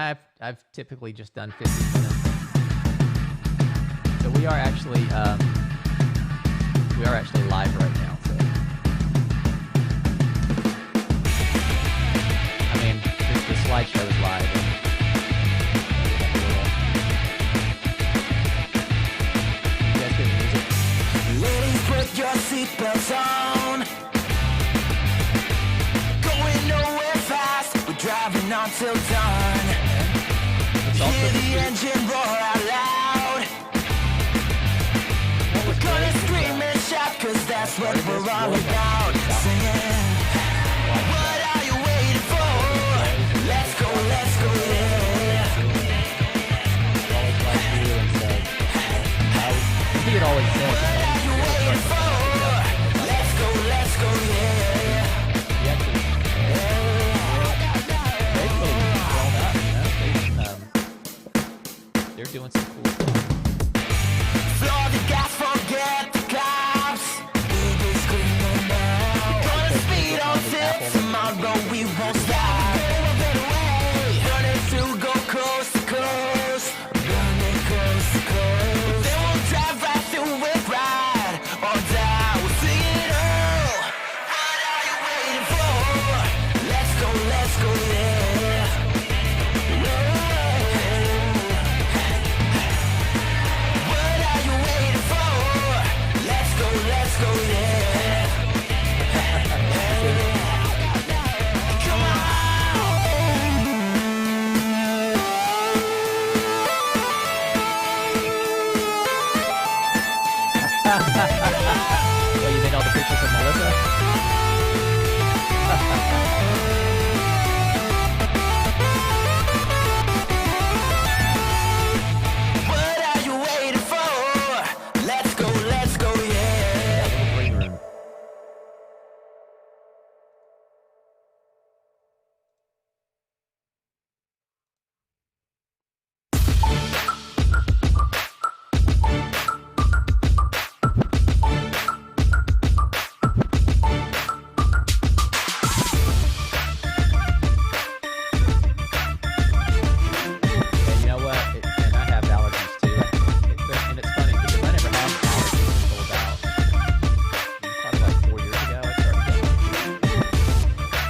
I've typically just done 15 minutes. So we are actually live right now. So I mean, the slideshow is live. You guys get music? Ladies, put your seatbelts on. Going nowhere fast. We're driving on till dawn. Hear the engine roar out loud. We're gonna scream and shout, 'cause that's what we're all about. Singing, what are you waiting for? Let's go, yeah. I think it always says. What are you waiting for? Let's go, yeah. They're doing some cool stuff. Floor the gas, forget the cops. Baby screaming now. Gonna speed on till tomorrow, we won't stop. Running through, go coast to coast. Running coast to coast. Then we'll drive right through it, ride or die. We'll see it all. What are you waiting for? Let's go, yeah. What are you waiting for? Let's go, yeah. Come Well, you made all the pictures of Melissa? What are you waiting for? Let's go, yeah. Green room. And you know what? And I have allergies too. And it's funny because I never had allergies until about probably like 4 years ago I started going.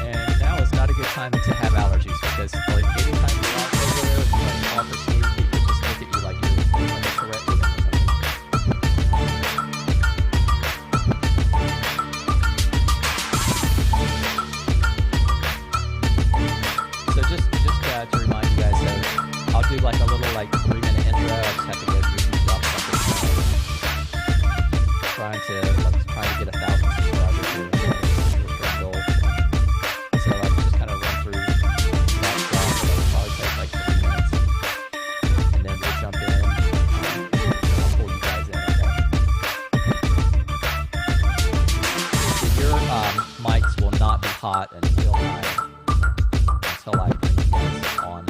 And now is not a good time to have allergies because like anytime you walk over there, if you like offer sneeze, people just look at you like you're like a Tourette or something. So just to remind you guys, so I'll do like a little like 3-minute intro. I just have to go through some stuff. Trying to get 1,000 subscribers to goal. So I can just kind of run through that stuff. It'll probably take like 3 minutes, and then we'll jump in. And I'll pull you guys in. Okay? So your mics will not be hot until I bring you guys on.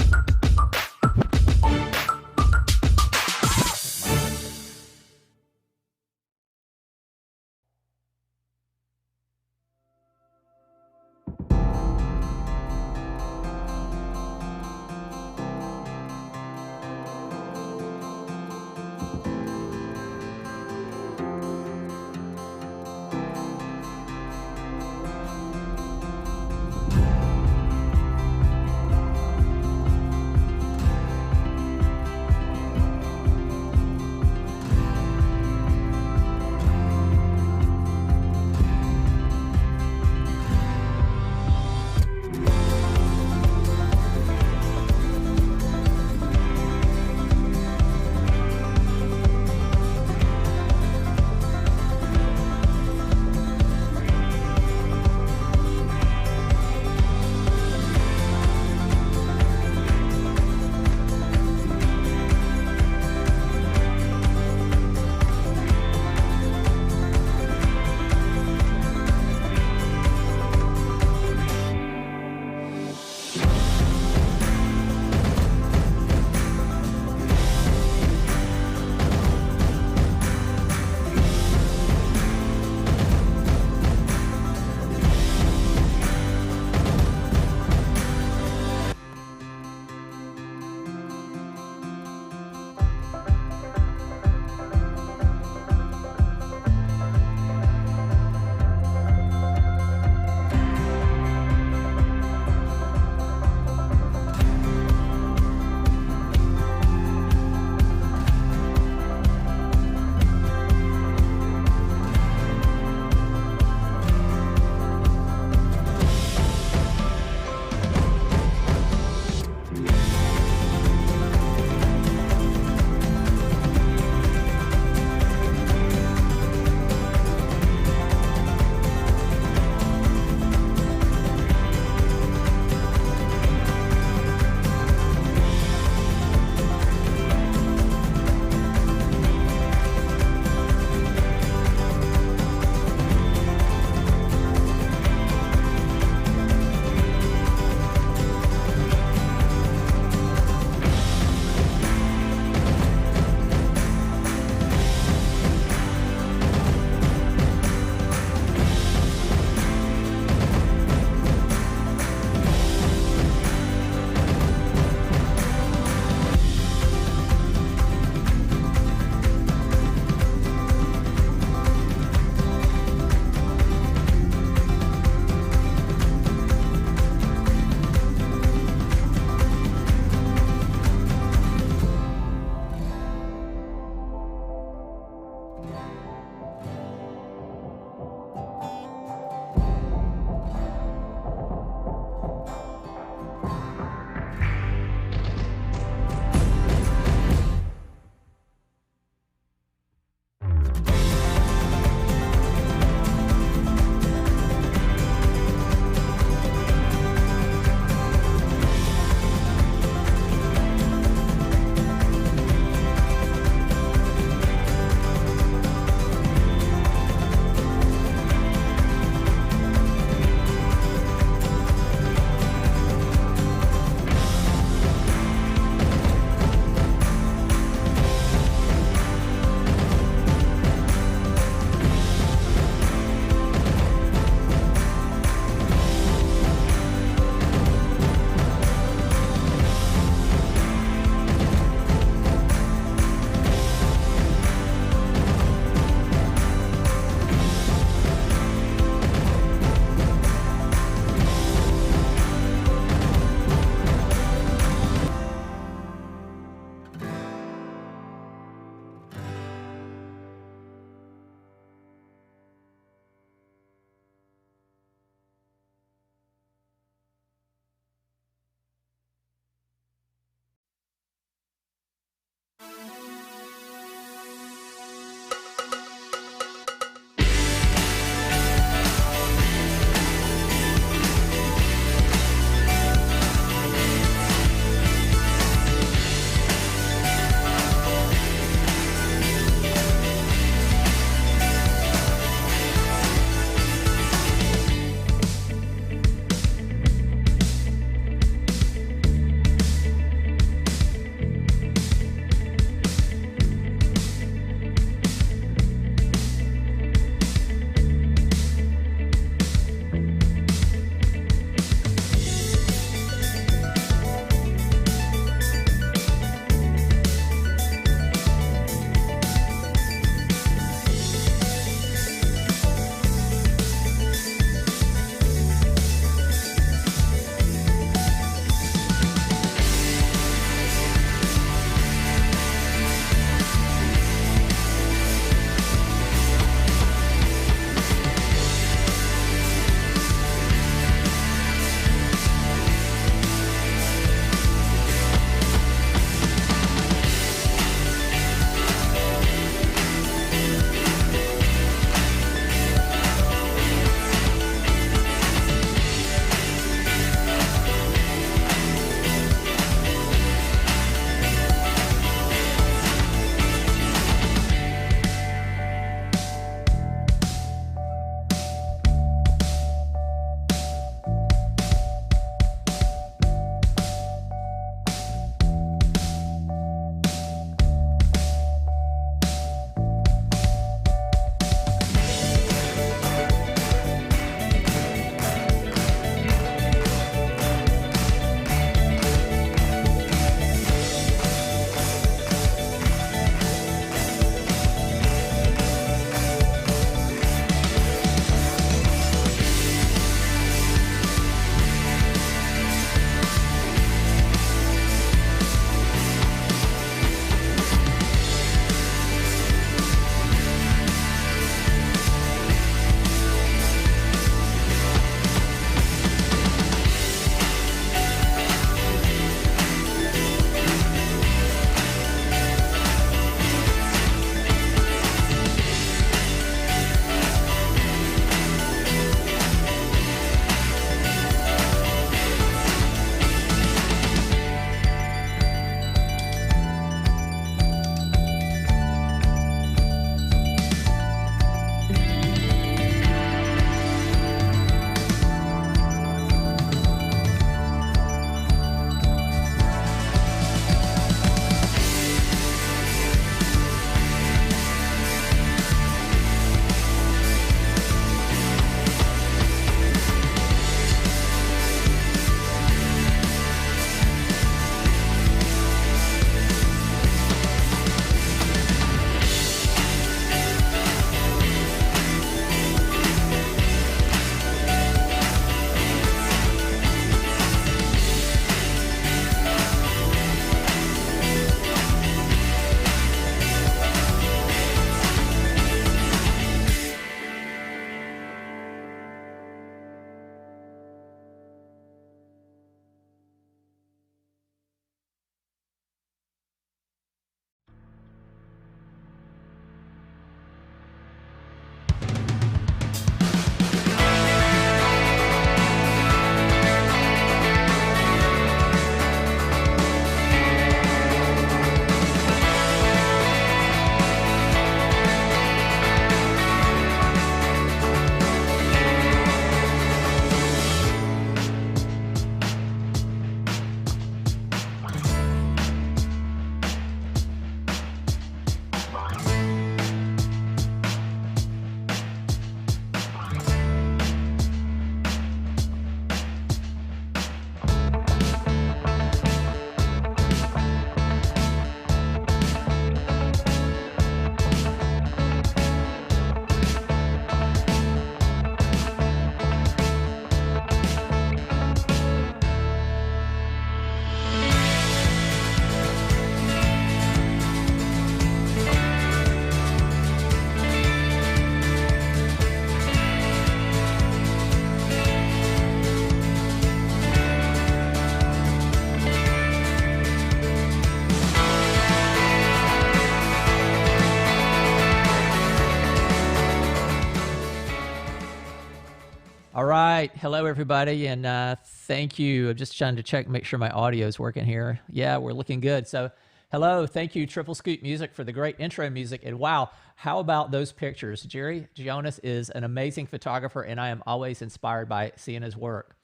right. Hello, everybody, and thank you. I'm just trying to make sure my audio is working here. Yeah, we're looking good. So, hello. Thank you, Triple Scoop Music, for the great intro music. And wow, how about those pictures? Jerry Ghionis is an amazing photographer, and I am always inspired by seeing his work.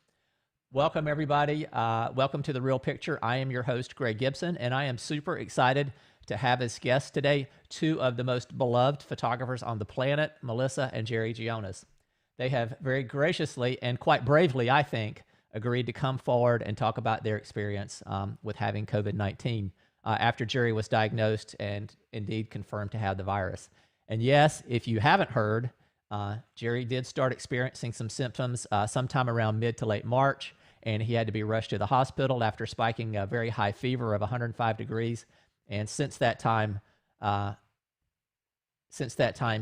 Welcome, everybody. Welcome to The Real Picture. I am your host, Greg Gibson, and I am super excited to have as guests today two of the most beloved photographers on the planet, Melissa and Jerry Ghionis. They have very graciously and quite bravely, I think, agreed to come forward and talk about their experience with having COVID-19 after Jerry was diagnosed and indeed confirmed to have the virus. And yes, if you haven't heard, Jerry did start experiencing some symptoms sometime around mid to late March, and he had to be rushed to the hospital after spiking a very high fever of 105 degrees. And since that time,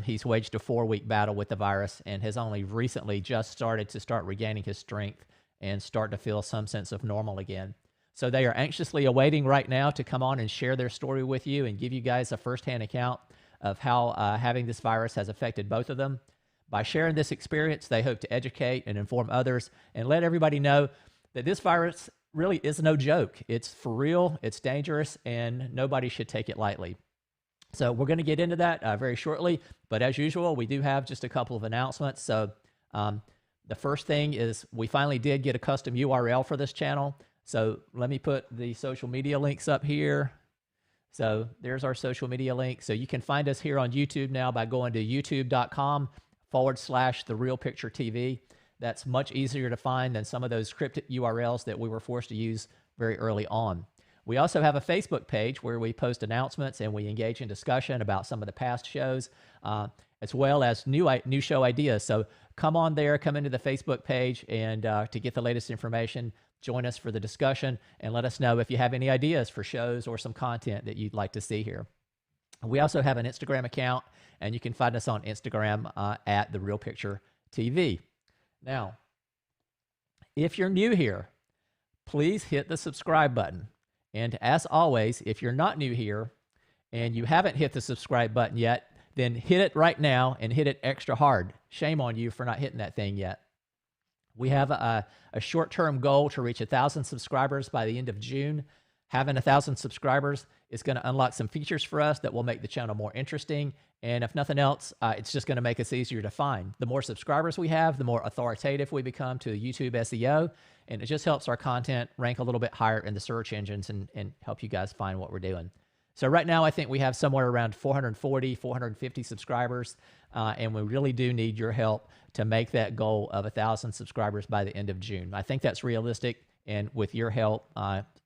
he's waged a 4-week battle with the virus and has only recently just started regaining his strength and start to feel some sense of normal again. So they are anxiously awaiting right now to come on and share their story with you and give you guys a firsthand account of how having this virus has affected both of them. By sharing this experience, they hope to educate and inform others and let everybody know that this virus really is no joke. It's for real, it's dangerous, and nobody should take it lightly. So we're going to get into that very shortly, but as usual, we do have just a couple of announcements. So the first thing is we finally did get a custom URL for this channel. So let me put the social media links up here. So there's our social media link. So you can find us here on YouTube now by going to youtube.com/TheRealPictureTV. That's much easier to find than some of those cryptic URLs that we were forced to use very early on. We also have a Facebook page where we post announcements and we engage in discussion about some of the past shows, as well as new show ideas. So come on there, come into the Facebook page, and to get the latest information, join us for the discussion, and let us know if you have any ideas for shows or some content that you'd like to see here. We also have an Instagram account, and you can find us on Instagram at The Real Picture TV. Now, if you're new here, please hit the subscribe button. And as always, if you're not new here and you haven't hit the subscribe button yet, then hit it right now and hit it extra hard. Shame on you for not hitting that thing yet. We have a short-term goal to reach 1,000 subscribers by the end of June. Having 1,000 subscribers is going to unlock some features for us that will make the channel more interesting. And if nothing else, it's just going to make us easier to find. The more subscribers we have, the more authoritative we become to YouTube SEO. And it just helps our content rank a little bit higher in the search engines and help you guys find what we're doing. So right now, I think we have somewhere around 440, 450 subscribers. And we really do need your help to make that goal of 1,000 subscribers by the end of June. I think that's realistic. And with your help,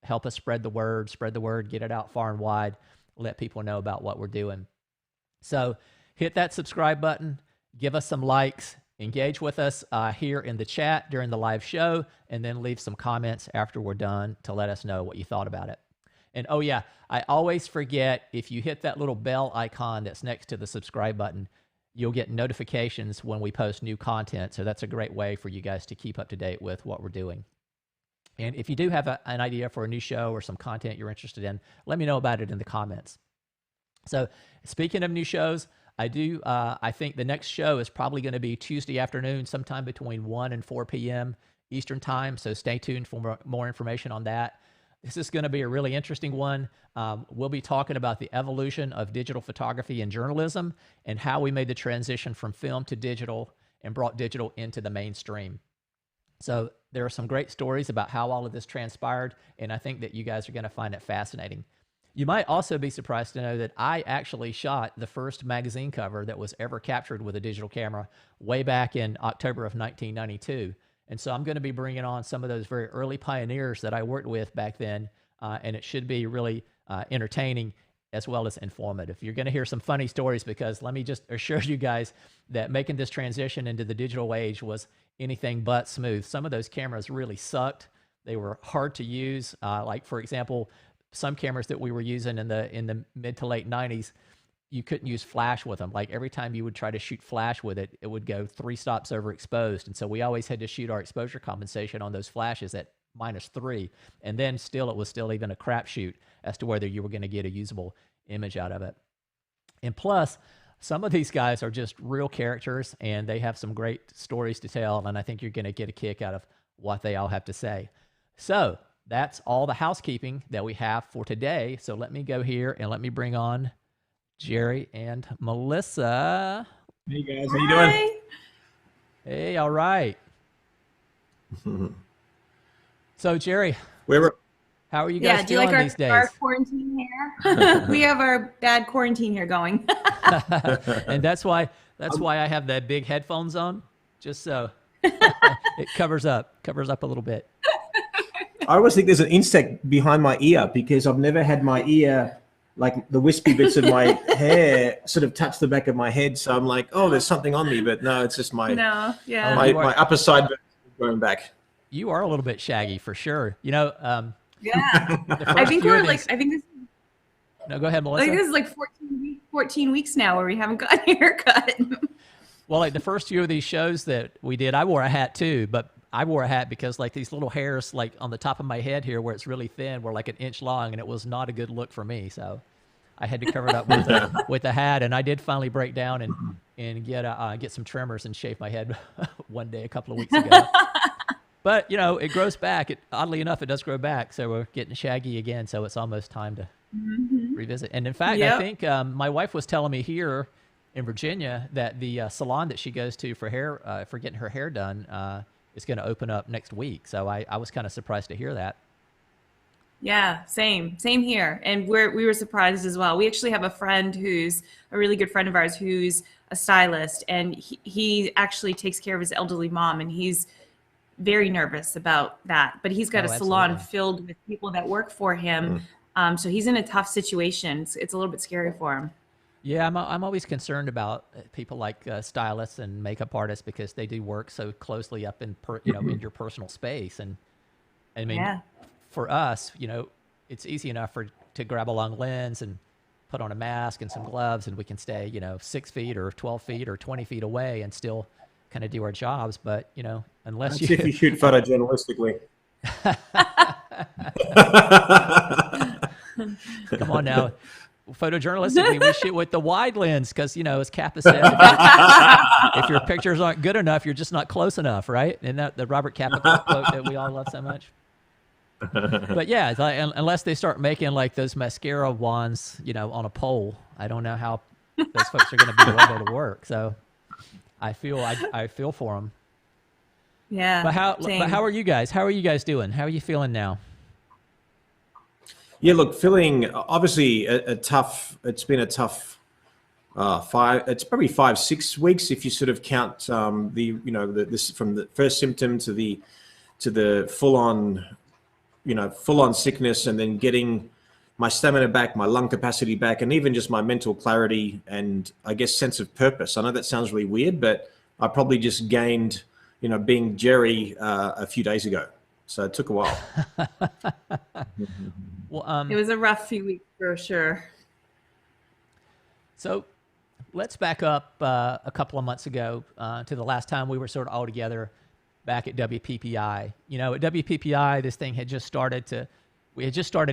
help us spread the word, get it out far and wide, let people know about what we're doing. So hit that subscribe button, give us some likes, engage with us here in the chat during the live show, and then leave some comments after we're done to let us know what you thought about it. And oh yeah, I always forget, if you hit that little bell icon that's next to the subscribe button, you'll get notifications when we post new content. So that's a great way for you guys to keep up to date with what we're doing. And if you do have an idea for a new show or some content you're interested in, let me know about it in the comments. So speaking of new shows, I think the next show is probably going to be Tuesday afternoon, sometime between 1 and 4 p.m. Eastern time. So stay tuned for more information on that. This is going to be a really interesting one. We'll be talking about the evolution of digital photography and journalism and how we made the transition from film to digital and brought digital into the mainstream. So there are some great stories about how all of this transpired, and I think that you guys are going to find it fascinating. You might also be surprised to know that I actually shot the first magazine cover that was ever captured with a digital camera way back in October of 1992. And so I'm going to be bringing on some of those very early pioneers that I worked with back then, and it should be really entertaining as well as informative. You're going to hear some funny stories because let me just assure you guys that making this transition into the digital age was anything but smooth. Some of those cameras really sucked. They were hard to use. Like, for example, some cameras that we were using in the mid to late 90s, you couldn't use flash with them. Like every time you would try to shoot flash with it, it would go 3 stops overexposed. And so we always had to shoot our exposure compensation on those flashes at -3. And then still, it was still even a crapshoot as to whether you were going to get a usable image out of it. And plus, some of these guys are just real characters, and they have some great stories to tell, and I think you're going to get a kick out of what they all have to say. So that's all the housekeeping that we have for today. So let me go here and let me bring on Jerry and Melissa. Hey guys, how you doing? Hey, all right. So Jerry, how are you guys do you feeling like these days? our quarantine hair? We have our bad quarantine hair going. And that's why I have that big headphones on, just so it covers up a little bit. I always think there's an insect behind my ear because I've never had my ear, like the wispy bits of my hair, sort of touch the back of my head. So I'm like, oh, there's something on me, but no, it's just my my upper side going back. You are a little bit shaggy for sure. You know, I think we're like, no, go ahead, Melissa. I think this is like 14 weeks now where we haven't gotten a haircut. Well, like the first few of these shows that we did, I wore a hat too, but I wore a hat because like these little hairs like on the top of my head here where it's really thin were like an inch long, and it was not a good look for me. So I had to cover it up with a hat, and I did finally break down and get some trimmers and shave my head one day a couple of weeks ago. But, you know, it grows back. Oddly enough, it does grow back. So we're getting shaggy again. So it's almost time to revisit. And in fact, I think my wife was telling me here in Virginia that the salon that she goes to for getting her hair done is going to open up next week. So I was kind of surprised to hear that. Yeah, same here. And we were surprised as well. We actually have a friend who's a really good friend of ours who's a stylist, and he actually takes care of his elderly mom, and he's very nervous about that. But he's got a salon filled with people that work for him. So he's in a tough situation. It's a little bit scary for him. Yeah, I'm always concerned about people like stylists and makeup artists because they do work so closely up in in your personal space. And I mean, for us, you know, it's easy enough to grab a long lens and put on a mask and some gloves, and we can stay 6 feet or 12 feet or 20 feet away and still kind of do our jobs. But unless if you shoot photojournalistically. Come on now. Photojournalistically, we shoot with the wide lens because, as Kappa said, if your pictures aren't good enough, you're just not close enough, right? And that the Robert Kappa quote that we all love so much. But yeah, unless they start making like those mascara wands, on a pole, I don't know how those folks are going to be able to work. So I feel for them. Yeah. But how are you guys? How are you guys doing? How are you feeling now? Yeah, look, feeling obviously it's been a tough it's probably 5-6 weeks if you sort of count this from the first symptom to the full on sickness, and then getting my stamina back, my lung capacity back, and even just my mental clarity and I guess sense of purpose. I know that sounds really weird, but I probably just gained, being Jerry a few days ago. So it took a while. Well, it was a rough few weeks for sure. So let's back up a couple of months ago to the last time we were sort of all together back at WPPI. At WPPI, this thing had just started to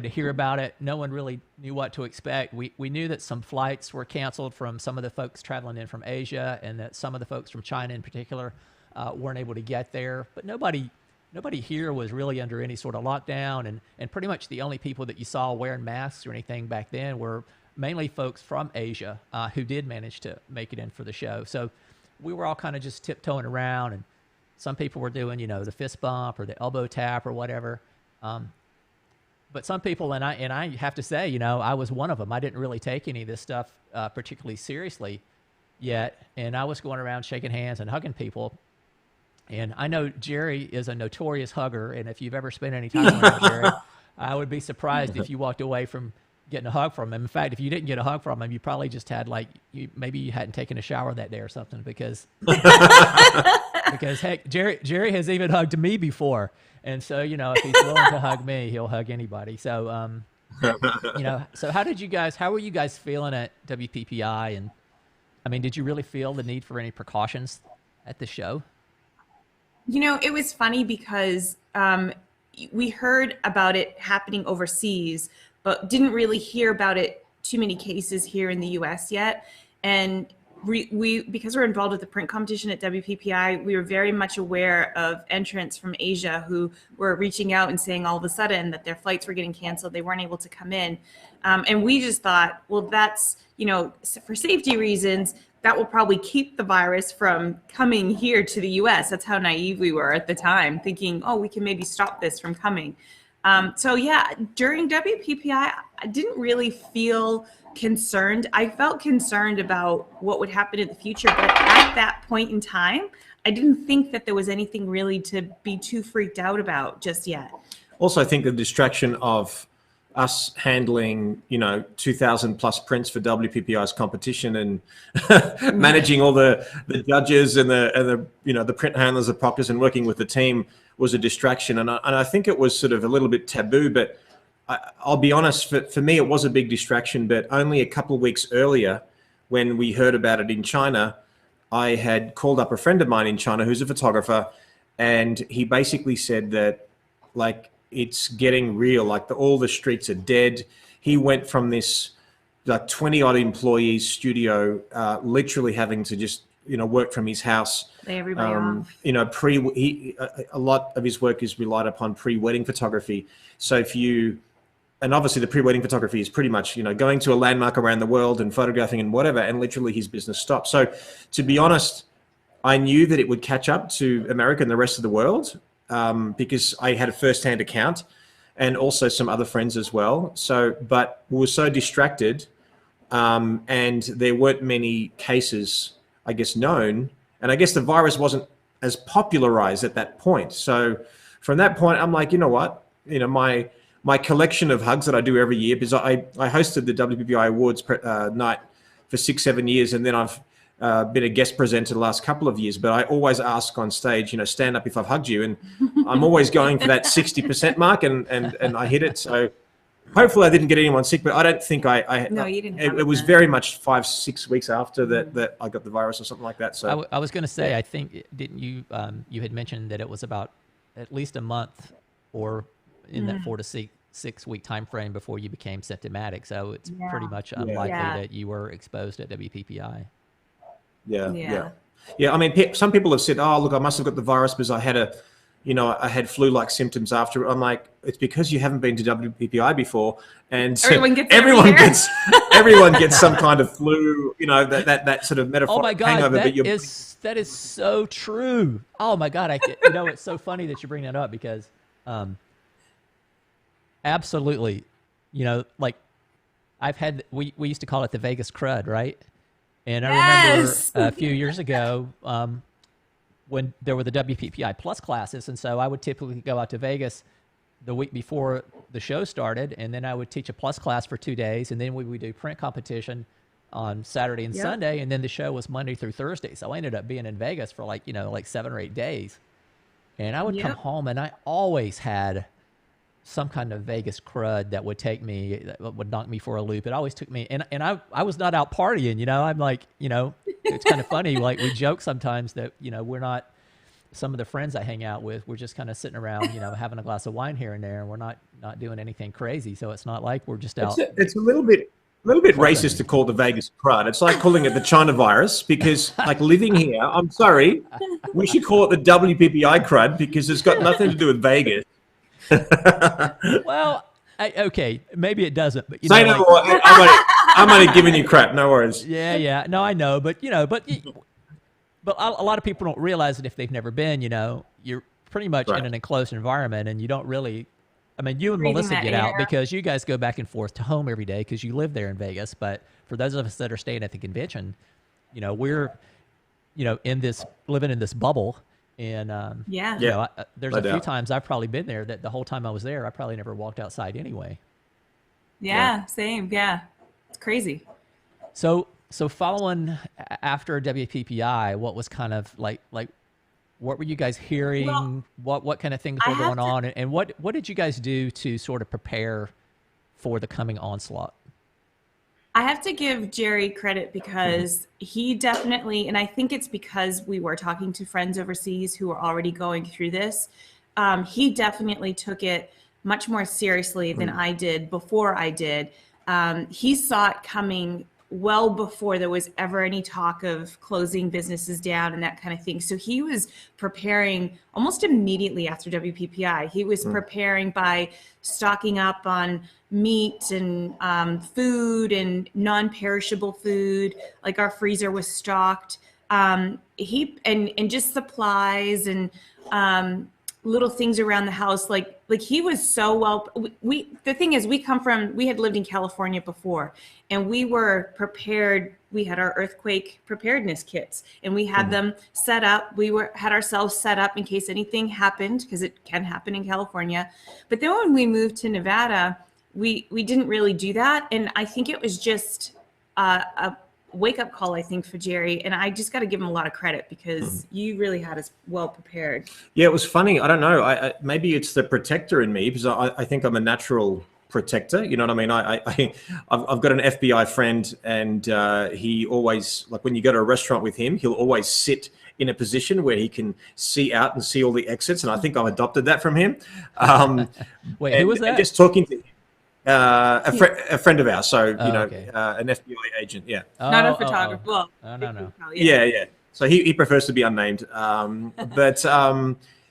hear about it. No one really knew what to expect. We knew that some flights were canceled from some of the folks traveling in from Asia, and that some of the folks from China in particular weren't able to get there. But nobody here was really under any sort of lockdown, and pretty much the only people that you saw wearing masks or anything back then were mainly folks from Asia who did manage to make it in for the show. So we were all kind of just tiptoeing around, and some people were doing, the fist bump or the elbow tap or whatever. But some people, and I have to say, I was one of them. I didn't really take any of this stuff particularly seriously yet, and I was going around shaking hands and hugging people. And I know Jerry is a notorious hugger, and if you've ever spent any time around Jerry, I would be surprised if you walked away from getting a hug from him. In fact, if you didn't get a hug from him, you probably just had maybe you hadn't taken a shower that day or something, because heck, Jerry has even hugged me before, and so if he's willing to hug me, he'll hug anybody. So so how were you guys feeling at WPPI? And I mean, did you really feel the need for any precautions at the show? It was funny because we heard about it happening overseas, but didn't really hear about it too many cases here in the US yet. And we because we're involved with the print competition at WPPI, we were very much aware of entrants from Asia who were reaching out and saying all of a sudden that their flights were getting canceled, they weren't able to come in, and we just thought, well, that's, you know, for safety reasons, that will probably keep the virus from coming here to the U.S. That's how naive we were at the time, thinking, oh, we can maybe stop this from coming. So yeah, during WPPI, I didn't really feel concerned. I felt concerned about what would happen in the future, but at that point in time, I didn't think that there was anything really to be too freaked out about just yet. Also, I think the distraction of us handling, 2,000 plus prints for WPPI's competition and managing all the judges and the print handlers, the proctors, and working with the team was a distraction. And I think it was sort of a little bit taboo, but I'll be honest, for me, it was a big distraction, but only a couple of weeks earlier when we heard about it in China, I had called up a friend of mine in China who's a photographer, and he basically said that, like, it's getting real, like all the streets are dead. He went from this like 20 odd employees studio, literally having to just, work from his house. Lay everybody off. A lot of his work is relied upon pre-wedding photography. So and obviously the pre-wedding photography is pretty much, going to a landmark around the world and photographing and whatever, and literally his business stopped. So to be honest, I knew that it would catch up to America and the rest of the world, because I had a first-hand account and also some other friends as well. So, but we were so distracted, and there weren't many cases, I guess, known. And I guess the virus wasn't as popularized at that point. So from that point, I'm like, you know what? My collection of hugs that I do every year, because I hosted the WPPI Awards night for 6-7 years, and then I've been a guest presenter the last couple of years, but I always ask on stage, stand up if I've hugged you. And I'm always going for that 60% mark, and I hit it. So hopefully I didn't get anyone sick, but I don't think No, you didn't. It was very much 5-6 weeks after that I got the virus or something like that. So I was going to say, I think, didn't you, you had mentioned that it was about at least a month or in that 4 to 6 week time frame before you became symptomatic. So it's pretty much unlikely that you were exposed at WPPI. Yeah. I mean, some people have said, "Oh, look, I must have got the virus because I had I had flu-like symptoms after." I'm like, it's because you haven't been to WPPI before, and everyone gets some kind of flu. That sort of metaphoric hangover. That is so true. Oh my God, it's so funny that you bring that up because, absolutely, like we used to call it the Vegas crud, right? And I remember a few years ago when there were the WPPI Plus classes, and so I would typically go out to Vegas the week before the show started, and then I would teach a Plus class for 2 days, and then we would do print competition on Saturday and Sunday, and then the show was Monday through Thursday. So I ended up being in Vegas for like 7 or 8 days, and I would come home, and I always had some kind of Vegas crud that would would knock me for a loop. It always took me, and I was not out partying, I'm like, it's kind of funny. Like we joke sometimes that, we're not, some of the friends I hang out with, we're just kind of sitting around, having a glass of wine here and there, and we're not doing anything crazy. So it's not like we're just out. It's a little bit racist to call the Vegas crud. It's like calling it the China virus, because like living here, I'm sorry, we should call it the WPPI crud because it's got nothing to do with Vegas. Well, okay, maybe it doesn't, but I'm only giving you crap. No worries. Yeah. No, I know, but but a lot of people don't realize that if they've never been, you're pretty much in an enclosed environment, and you don't really. I mean, you and Melissa get out because you guys go back and forth to home every day because you live there in Vegas. But for those of us that are staying at the convention, we're, living in this bubble. And there's a few times I've probably been there that the whole time I was there, I probably never walked outside anyway. Same. Yeah, it's crazy. So following after WPPI, what was kind of like what were you guys hearing? Well, what kind of things were going on, and what did you guys do to sort of prepare for the coming onslaught? I have to give Jerry credit because he definitely, and I think it's because we were talking to friends overseas who were already going through this, he definitely took it much more seriously than I did before I did. He saw it coming well before there was ever any talk of closing businesses down and that kind of thing. So he was preparing almost immediately after WPPI. He was preparing by stocking up on meat and food and non-perishable food. Like our freezer was stocked. And just supplies and little things around the house. Like he was so well. The thing is, we had lived in California before, and we were prepared. We had our earthquake preparedness kits, and we had them set up. Had ourselves set up in case anything happened, because it can happen in California. But then when we moved to Nevada, we didn't really do that, and I think it was just a wake-up call, I think, for Jerry, and I just got to give him a lot of credit, because you really had us well prepared. Yeah, it was funny. I don't know. Maybe it's the protector in me, because I think I'm a natural protector. You know what I mean? I've got an FBI friend, and he always, like when you go to a restaurant with him, he'll always sit in a position where he can see out and see all the exits, and I think I've adopted that from him. Wait, who was that? Just talking to him. A friend of ours, so okay. An FBI agent, yeah. Not a photographer. Well, no. Yeah. So he prefers to be unnamed.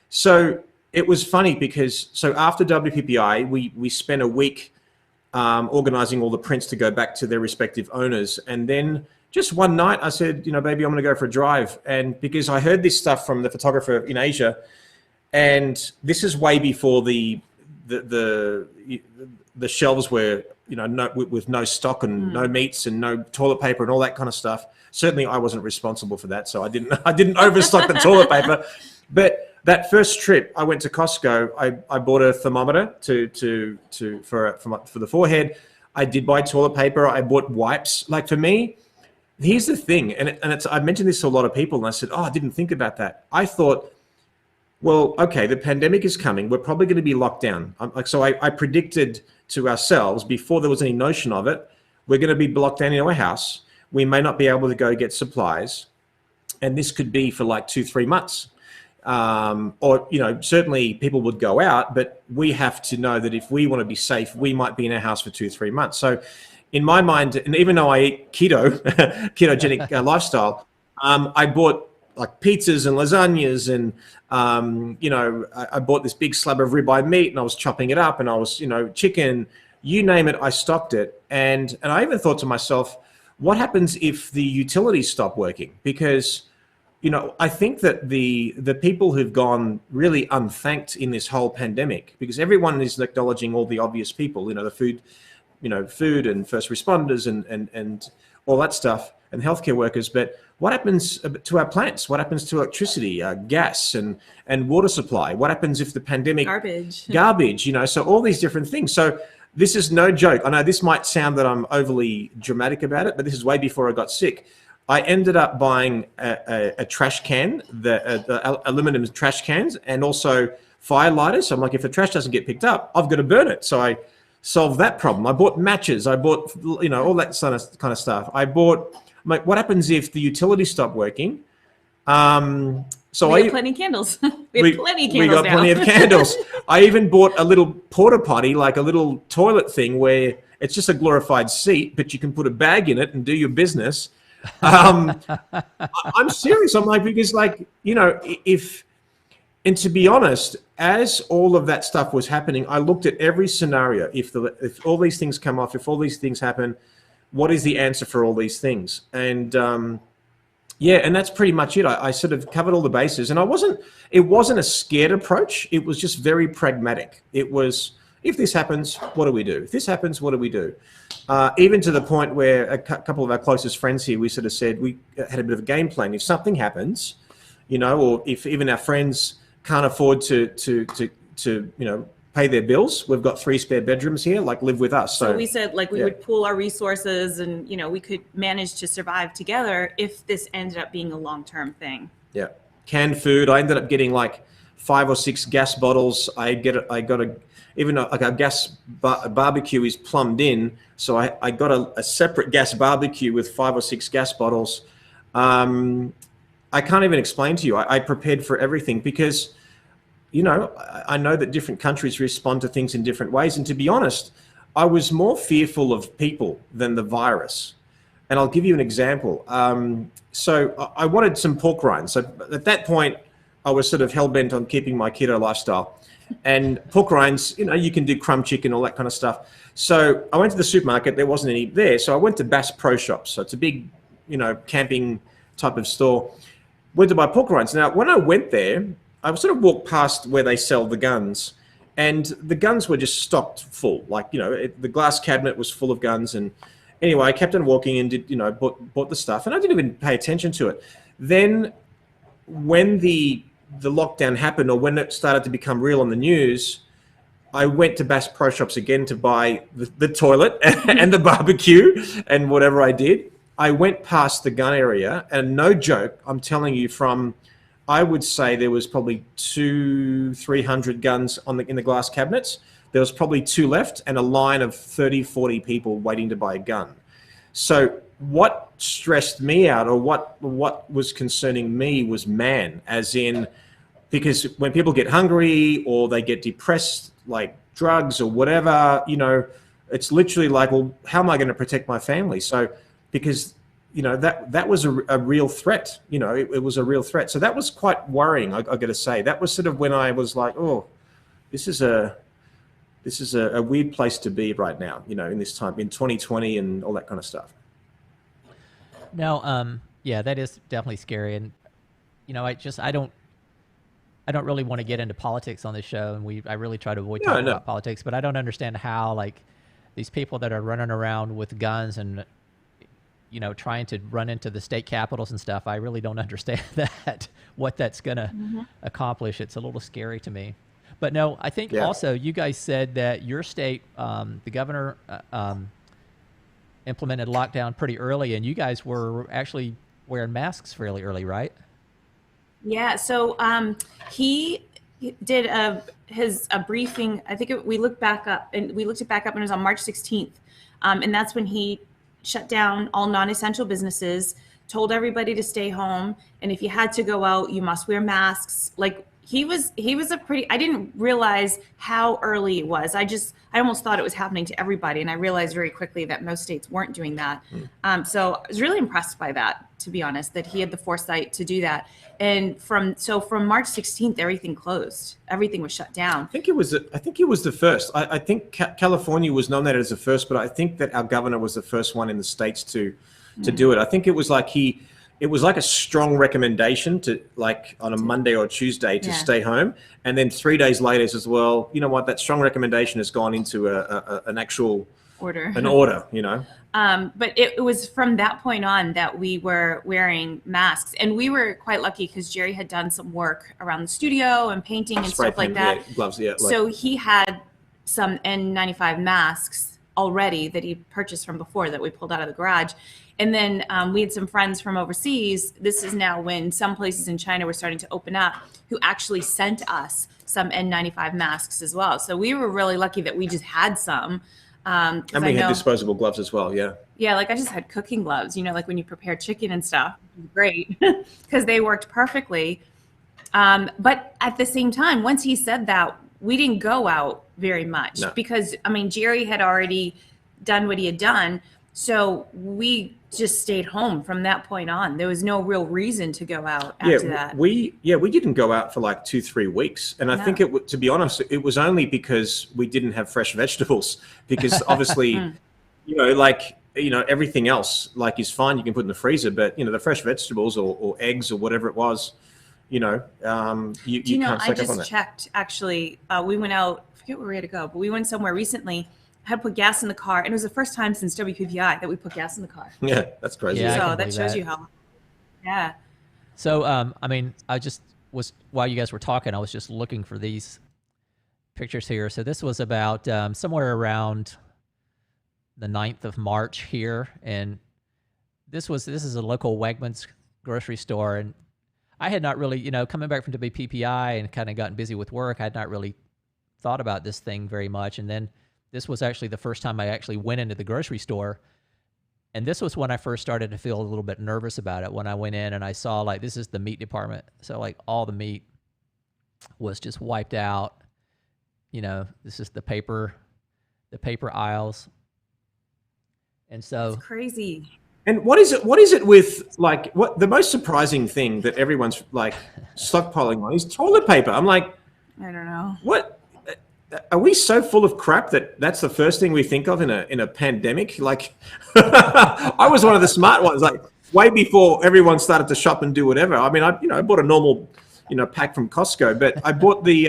So it was funny because after WPPI, we spent a week organizing all the prints to go back to their respective owners, and then just one night I said, baby, I'm going to go for a drive, and because I heard this stuff from the photographer in Asia, and this is way before the shelves were, with no stock and no meats and no toilet paper and all that kind of stuff. Certainly, I wasn't responsible for that, so I didn't overstock the toilet paper. But that first trip, I went to Costco. I bought a thermometer for the forehead. I did buy toilet paper. I bought wipes. Like, for me, here's the thing, and I mentioned this to a lot of people, and I said, I didn't think about that. I thought, well, okay, the pandemic is coming. We're probably going to be locked down. I predicted to ourselves, before there was any notion of it, we're going to be locked down in our house. We may not be able to go get supplies. And this could be for like 2-3 months. Certainly people would go out, but we have to know that if we want to be safe, we might be in our house for 2-3 months. So in my mind, and even though I eat ketogenic lifestyle, I bought like pizzas and lasagnas, and I bought this big slab of ribeye meat, and I was chopping it up, and I was chicken, you name it, I stocked it. And I even thought to myself, what happens if the utilities stop working? Because I think that the people who've gone really unthanked in this whole pandemic, because everyone is acknowledging all the obvious people, the food and first responders and all that stuff, and healthcare workers, but what happens to our plants? What happens to electricity, gas, and water supply? What happens if the pandemic... Garbage, so all these different things. So this is no joke. I know this might sound that I'm overly dramatic about it, but this is way before I got sick. I ended up buying a trash can, the aluminum trash cans, and also fire lighters. So I'm like, if the trash doesn't get picked up, I've got to burn it. So I solved that problem. I bought matches. I bought, all that kind of stuff. What happens if the utilities stop working? We have plenty of candles. We got plenty of candles. I even bought a little porta potty, like a little toilet thing where it's just a glorified seat, but you can put a bag in it and do your business. I'm serious. I'm like, because and to be honest, as all of that stuff was happening, I looked at every scenario. If all these things come off, if all these things happen, what is the answer for all these things? And and that's pretty much it. I sort of covered all the bases, and it wasn't a scared approach. It was just very pragmatic. It was, if this happens, what do we do? If this happens, what do we do? Even to the point where a couple of our closest friends here, we sort of said, we had a bit of a game plan. If something happens, or if even our friends can't afford to pay their bills, we've got 3 spare bedrooms here, live with us. So we said we would pool our resources, and we could manage to survive together if this ended up being a long-term thing. Yeah. Canned food. I ended up getting 5 or 6 gas bottles. I got our gas barbecue is plumbed in, so I got a separate gas barbecue with 5 or 6 gas bottles. I can't even explain to you. I prepared for everything because I know that different countries respond to things in different ways. And to be honest, I was more fearful of people than the virus. And I'll give you an example. So I wanted some pork rinds. So at that point, I was sort of hell-bent on keeping my keto lifestyle. And pork rinds, you can do crumb chicken, all that kind of stuff. So I went to the supermarket. There wasn't any there. So I went to Bass Pro Shops. So it's a big, camping type of store. Went to buy pork rinds. Now, when I went there, I sort of walked past where they sell the guns. And the guns were just stocked full. Like, the glass cabinet was full of guns. And anyway, I kept on walking and did, bought the stuff. And I didn't even pay attention to it. Then when the lockdown happened, or when it started to become real on the news, I went to Bass Pro Shops again to buy the toilet and the barbecue and whatever I did. I went past the gun area, and no joke, I'm telling you, I would say there was probably 200-300 guns in the glass cabinets. There was probably 2 left, and a line of 30-40 people waiting to buy a gun. So what stressed me out, or what was concerning me, was as in, because when people get hungry or they get depressed, like drugs or whatever, it's literally like, well, how am I going to protect my family? So because that was a real threat. It was a real threat. So that was quite worrying. I got to say, that was sort of when I was like, oh, this is a weird place to be right now. In this time, in 2020 and all that kind of stuff. No, yeah, that is definitely scary, and I don't really want to get into politics on this show, and I really try to avoid talking about politics, but I don't understand how, like, these people that are running around with guns and trying to run into the state capitals and stuff, I really don't understand what that's going to accomplish. It's a little scary to me. But no, I think also you guys said that your state, the governor implemented lockdown pretty early, and you guys were actually wearing masks fairly early, right? Yeah. So he did a briefing. I think we looked it back up, and it was on March 16th. And that's when he shut down all non-essential businesses, told everybody to stay home, and if you had to go out, you must wear masks. Like, he was I didn't realize how early it was. I almost thought it was happening to everybody, and I realized very quickly that most states weren't doing that. So I was really impressed by that, to be honest, that he had the foresight to do that. And from March 16th, everything closed. Everything was shut down. I think it was the first. I think California was nominated as the first, but I think that our governor was the first one in the states to do it. I think it was like it was like a strong recommendation to, like, on a Monday or Tuesday to stay home. And then 3 days later says, well, you know what, that strong recommendation has gone into an actual order. But it was from that point on that we were wearing masks. And we were quite lucky because Jerry had done some work around the studio and painting and stuff like that. Yeah, gloves, yeah. So he had some N95 masks already that he purchased from before that we pulled out of the garage. And then we had some friends from overseas. This is now when some places in China were starting to open up, who actually sent us some N95 masks as well. So we were really lucky that we just had some. And we had disposable gloves as well, yeah. Yeah, like I just had cooking gloves, like when you prepare chicken and stuff. Great, because they worked perfectly. But at the same time, once he said that, we didn't go out very much because, Jerry had already done what he had done. So we just stayed home from that point on. There was no real reason to go out after that. We didn't go out for like 2-3 weeks. And I think to be honest, it was only because we didn't have fresh vegetables, because obviously, everything else is fine. You can put in the freezer, but the fresh vegetables or eggs or whatever it was, you can't I just checked, actually, we went out, I forget where we had to go, but we went somewhere recently. I had to put gas in the car, and it was the first time since WPPI that we put gas in the car. Yeah, that's crazy. Yeah, so that shows you how. Yeah. So, I just was, while you guys were talking, I was just looking for these pictures here. So this was about somewhere around the 9th of March here, and this is a local Wegmans grocery store, and I had not really, coming back from WPPI and kind of gotten busy with work, I had not really thought about this thing very much, and then this was actually the first time I actually went into the grocery store. And this was when I first started to feel a little bit nervous about it, when I went in and I saw, like, this is the meat department. So, like, all the meat was just wiped out. This is the paper aisles. And so it's crazy. And what is it? What is it with like what the most surprising thing that everyone's like stockpiling on is toilet paper? I'm like, I don't know. what? Are we so full of crap that that's the first thing we think of in a pandemic? Like, I was one of the smart ones, like way before everyone started to shop and do whatever. I mean, I bought a normal, pack from Costco, but I bought the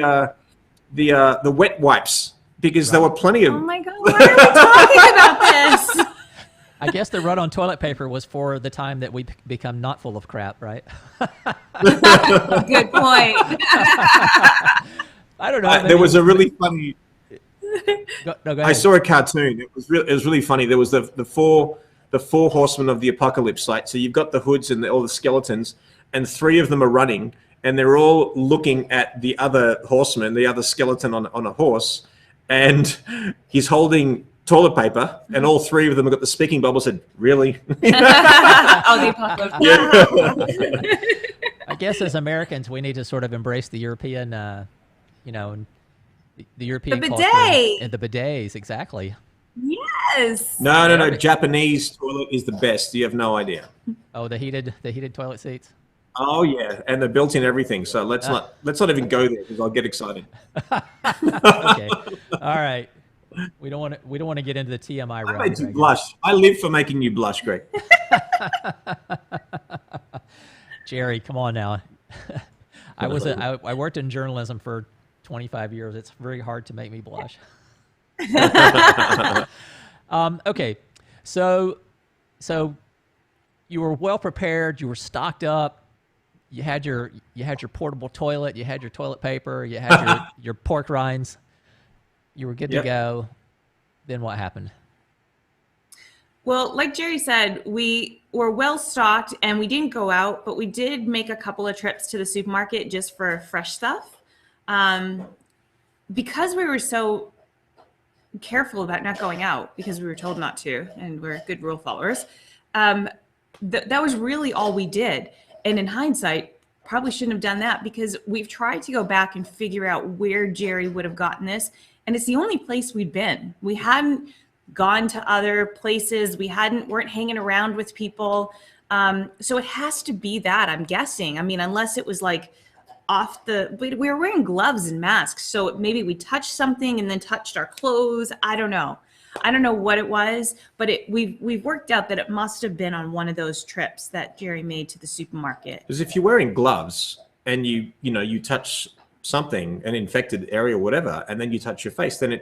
wet wipes because there were plenty of. Oh my God, why are we talking about this? I guess the run on toilet paper was for the time that we become not full of crap, right? Good point. I don't know. There was a really funny. Go ahead. I saw a cartoon. It was really funny. There was the four horsemen of the apocalypse. Like, so you've got the hoods and all the skeletons, and 3 of them are running, and they're all looking at the other horseman, the other skeleton on a horse, and he's holding toilet paper, and all 3 of them have got the speaking bubble. Said, "Really?" Oh, the apocalypse. Yeah. I guess as Americans, we need to sort of embrace the European, the European The culture bidet. and the bidets. Exactly. Yes. No. Japanese toilet is the best. You have no idea. Oh, the heated toilet seats. Oh yeah, and they're built in everything. So let's not even go there because I'll get excited. Okay. All right. We don't want to get into the TMI I realm. made you Greg. blush. I live for making you blush, Greg. Jerry, come on now. I worked in journalism for 25 years. It's very hard to make me blush. Okay, so you were well prepared. You were stocked up. You had your portable toilet. You had your toilet paper. You had your pork rinds. You were good to go. Then what happened? Well, like Jerry said, we were well stocked and we didn't go out, but we did make a couple of trips to the supermarket just for fresh stuff. Because we were so careful about not going out because we were told not to, and we're good rule followers, that was really all we did. And in hindsight, probably shouldn't have done that because we've tried to go back and figure out where Jerry would have gotten this. And it's the only place we'd been. We hadn't gone to other places. We weren't hanging around with people. So it has to be that, I'm guessing. I mean, unless it was like but we were wearing gloves and masks. So maybe we touched something and then touched our clothes. I don't know. I don't know what it was, but we've worked out that it must have been on one of those trips that Jerry made to the supermarket. Because if you're wearing gloves and you touch something, an infected area or whatever, and then you touch your face, then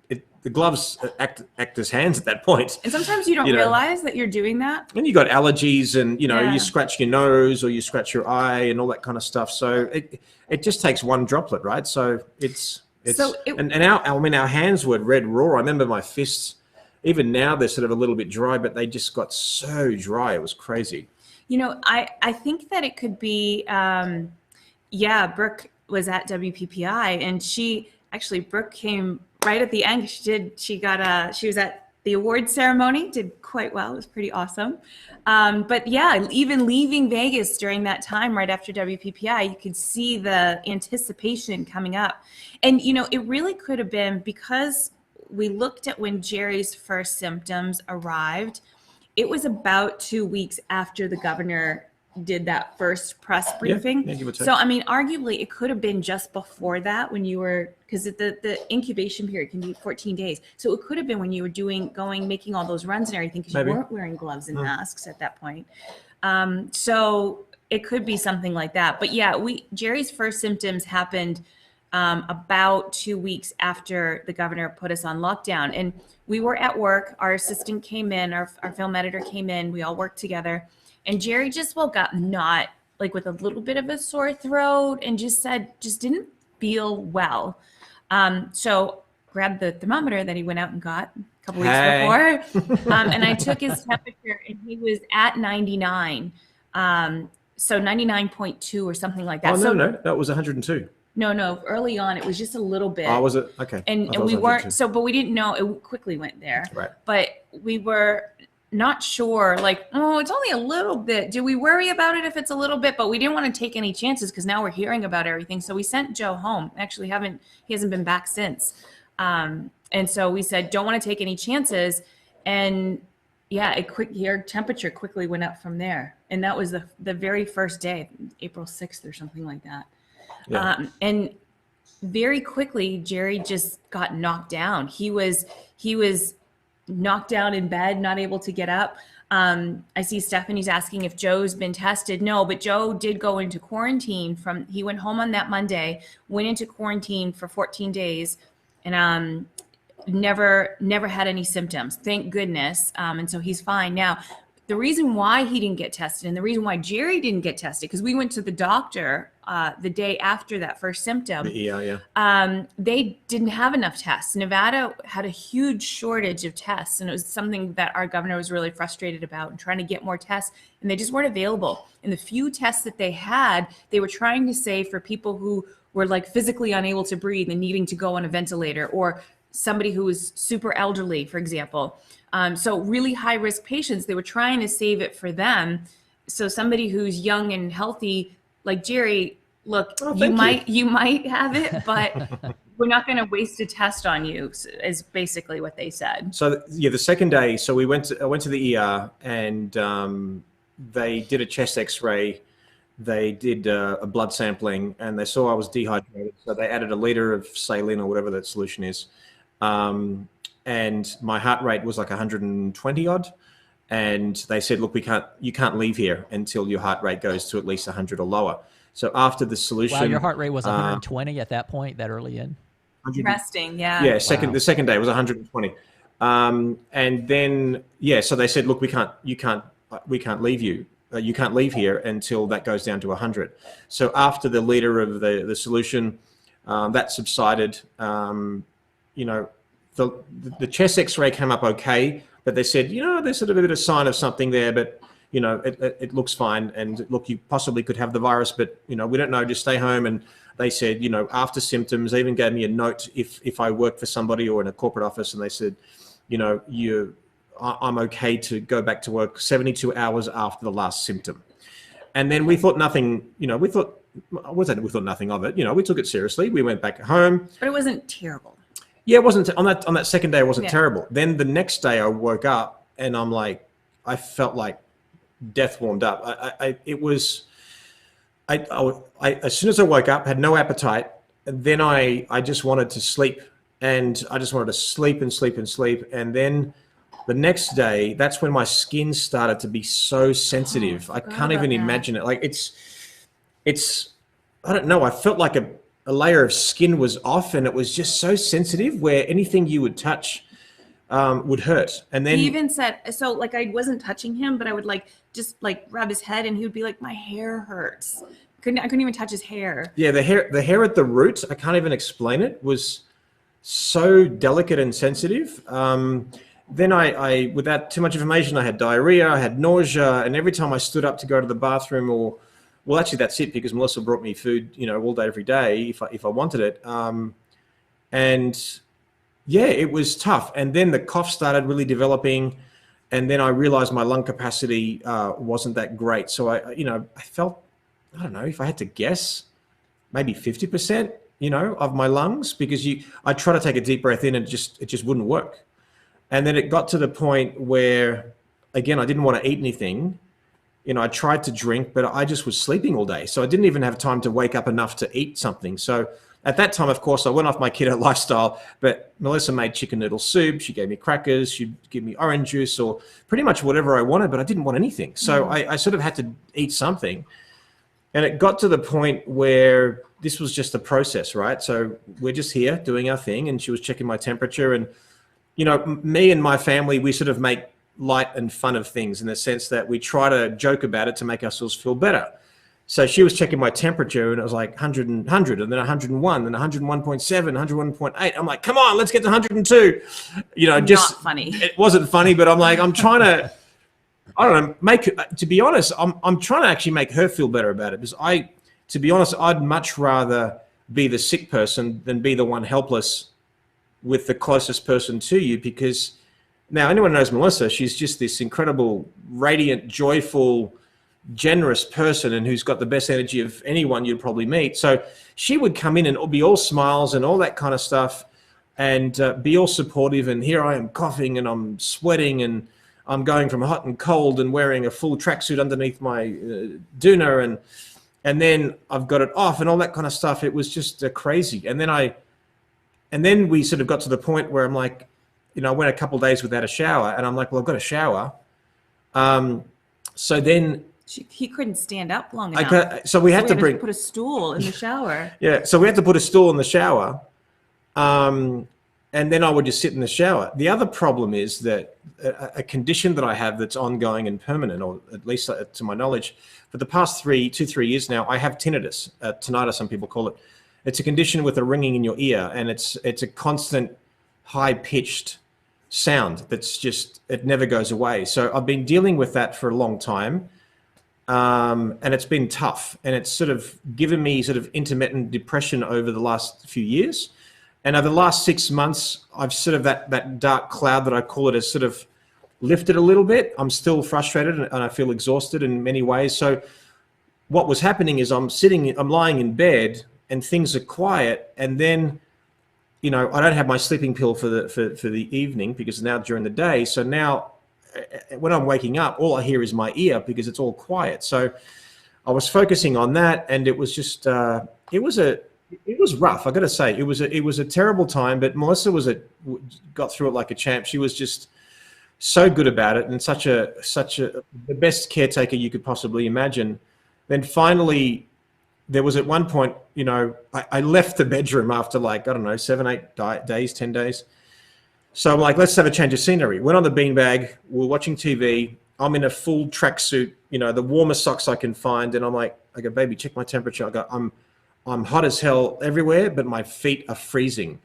the gloves act as hands at that point. And sometimes you don't realize that you're doing that. And you got allergies, and you scratch your nose or you scratch your eye and all that kind of stuff. So it just takes one droplet, right? So our hands were red raw. I remember my fists. Even now they're sort of a little bit dry, but they just got so dry. It was crazy. I think that it could be, Brooke was at WPPI, and Brooke came right at the end. She was at the award ceremony, did quite well. It was pretty awesome. But yeah, even leaving Vegas during that time, right after WPPI, you could see the anticipation coming up. And, it really could have been because we looked at when Jerry's first symptoms arrived. It was about 2 weeks after the governor did that first press briefing. So, I mean, arguably it could have been just before that when you were, because the incubation period can be 14 days. So it could have been when you were making all those runs and everything, because you weren't wearing gloves and masks at that point. So it could be something like that. But yeah, Jerry's first symptoms happened about 2 weeks after the governor put us on lockdown. And we were at work. Our assistant came in, our film editor came in. We all worked together. And Jerry just woke up not like with a little bit of a sore throat and just didn't feel well. So grabbed the thermometer that he went out and got a couple weeks before. And I took his temperature and he was at 99. So 99.2 or something like that. Oh, no, that was 102. No, early on it was just a little bit. Oh, was it? Okay. And we weren't, but we didn't know, it quickly went there. Right. But we were not sure, like, oh, it's only a little bit. Do we worry about it if it's a little bit? But we didn't want to take any chances because now we're hearing about everything. So we sent Joe home. Actually, he hasn't been back since. And so we said, don't want to take any chances. And your temperature quickly went up from there. And that was the very first day, April 6th or something like that. Yeah. And very quickly, Jerry just got knocked down. He was knocked down in bed, not able to get up. I see Stephanie's asking if Joe's been tested. No, but Joe did go into quarantine he went home on that Monday, went into quarantine for 14 days, and never had any symptoms, thank goodness. And so he's fine now. The reason why he didn't get tested and the reason why Jerry didn't get tested, because we went to the doctor the day after that first symptom. They didn't have enough tests. Nevada had a huge shortage of tests, and it was something that our governor was really frustrated about and trying to get more tests, and they just weren't available. And the few tests that they had, they were trying to save for people who were like physically unable to breathe and needing to go on a ventilator, or somebody who was super elderly, for example. So really high risk patients, they were trying to save it for them. So somebody who's young and healthy, like Jerry, look, you might have it, but we're not going to waste a test on you, is basically what they said. So yeah, the second day, so I went to the ER, and they did a chest X-ray. They did a blood sampling, and they saw I was dehydrated. So they added a liter of saline or whatever that solution is. And my heart rate was like 120 odd. And they said, look, you can't leave here until your heart rate goes to at least 100 or lower. So after the solution, wow, your heart rate was 120 at that point, that early in. Resting, yeah. Yeah, the second day was 120. And then so they said, look, we can't leave you. You can't leave here until that goes down to 100. So after the liter of the solution, that subsided. The chest X-ray came up okay, but they said, there's sort of a bit of sign of something there, but it looks fine. And look, you possibly could have the virus, but we don't know. Just stay home. And they said, after symptoms, they even gave me a note if I worked for somebody or in a corporate office, and they said, I'm okay to go back to work 72 hours after the last symptom. And then we thought nothing. We thought nothing of it. We took it seriously. We went back home. But it wasn't terrible. Yeah, it wasn't on that second day. It wasn't terrible. Then the next day, I woke up and I'm like, I felt like death warmed up. As soon as I woke up, had no appetite. And then I just wanted to sleep, and I just wanted to sleep and sleep and sleep. And then the next day, that's when my skin started to be so sensitive. I can't even imagine it. Like it's. I don't know. I felt like a layer of skin was off, and it was just so sensitive where anything you would touch would hurt. And then he even said, so like I wasn't touching him, but I would just rub his head, and he would be like, my hair hurts. I couldn't even touch his hair. Yeah, the hair at the root, I can't even explain it, was so delicate and sensitive. Then I without too much information, I had diarrhea, I had nausea, and every time I stood up to go to the bathroom well, actually, that's it, because Melissa brought me food, all day, every day, if I wanted it. And yeah, it was tough. And then the cough started really developing, and then I realized my lung capacity wasn't that great. So I felt, I don't know, if I had to guess, maybe 50%, of my lungs, because I try to take a deep breath in, and it just wouldn't work. And then it got to the point where, again, I didn't want to eat anything. I tried to drink, but I just was sleeping all day. So I didn't even have time to wake up enough to eat something. So at that time, of course, I went off my keto lifestyle, but Melissa made chicken noodle soup. She gave me crackers. She'd give me orange juice, or pretty much whatever I wanted, but I didn't want anything. So I sort of had to eat something. And it got to the point where this was just a process, right? So we're just here doing our thing, and she was checking my temperature. And, me and my family, we sort of make light and fun of things, in the sense that we try to joke about it to make ourselves feel better. So she was checking my temperature, and it was like 100, and then 101, then 101.7, 101.8. I'm like, come on, let's get to 102. Just not funny. It wasn't funny, but I'm trying to, I don't know, to be honest, I'm trying to actually make her feel better about it, because to be honest, I'd much rather be the sick person than be the one helpless with the closest person to you, because now, anyone who knows Melissa, she's just this incredible, radiant, joyful, generous person, and who's got the best energy of anyone you'd probably meet. So she would come in and be all smiles and all that kind of stuff, and be all supportive. And here I am coughing, and I'm sweating, and I'm going from hot and cold and wearing a full tracksuit underneath my doona, and then I've got it off and all that kind of stuff. It was just crazy. And then we sort of got to the point where I'm like, I went a couple of days without a shower, and I'm like, well, I've got a shower. So then he couldn't stand up long enough. So we had to put a stool in the shower. Yeah, so we had to put a stool in the shower, and then I would just sit in the shower. The other problem is that a condition that I have that's ongoing and permanent, or at least to my knowledge, for the past 2-3 years now, I have tinnitus. Tinnitus, some people call it. It's a condition with a ringing in your ear, and it's a constant, high-pitched sound that's just, it never goes away. So I've been dealing with that for a long time, and it's been tough, and it's sort of given me sort of intermittent depression over the last few years. And over the last 6 months, I've sort of that dark cloud that I call it has sort of lifted a little bit. I'm still frustrated and I feel exhausted in many ways. So what was happening is I'm lying in bed and things are quiet, and then I don't have my sleeping pill for the evening because now during the day. So now when I'm waking up, all I hear is my ear because it's all quiet. So I was focusing on that, and it was just it was rough. I got to say, it was a terrible time. But Melissa got through it like a champ. She was just so good about it, and such a the best caretaker you could possibly imagine. Then finally, there was at one point, I left the bedroom after 7-8 days, 10 days. So I'm like, let's have a change of scenery. Went on the beanbag. We're watching TV. I'm in a full tracksuit, the warmest socks I can find, and I'm like, I go, baby, check my temperature. I go, I'm hot as hell everywhere, but my feet are freezing.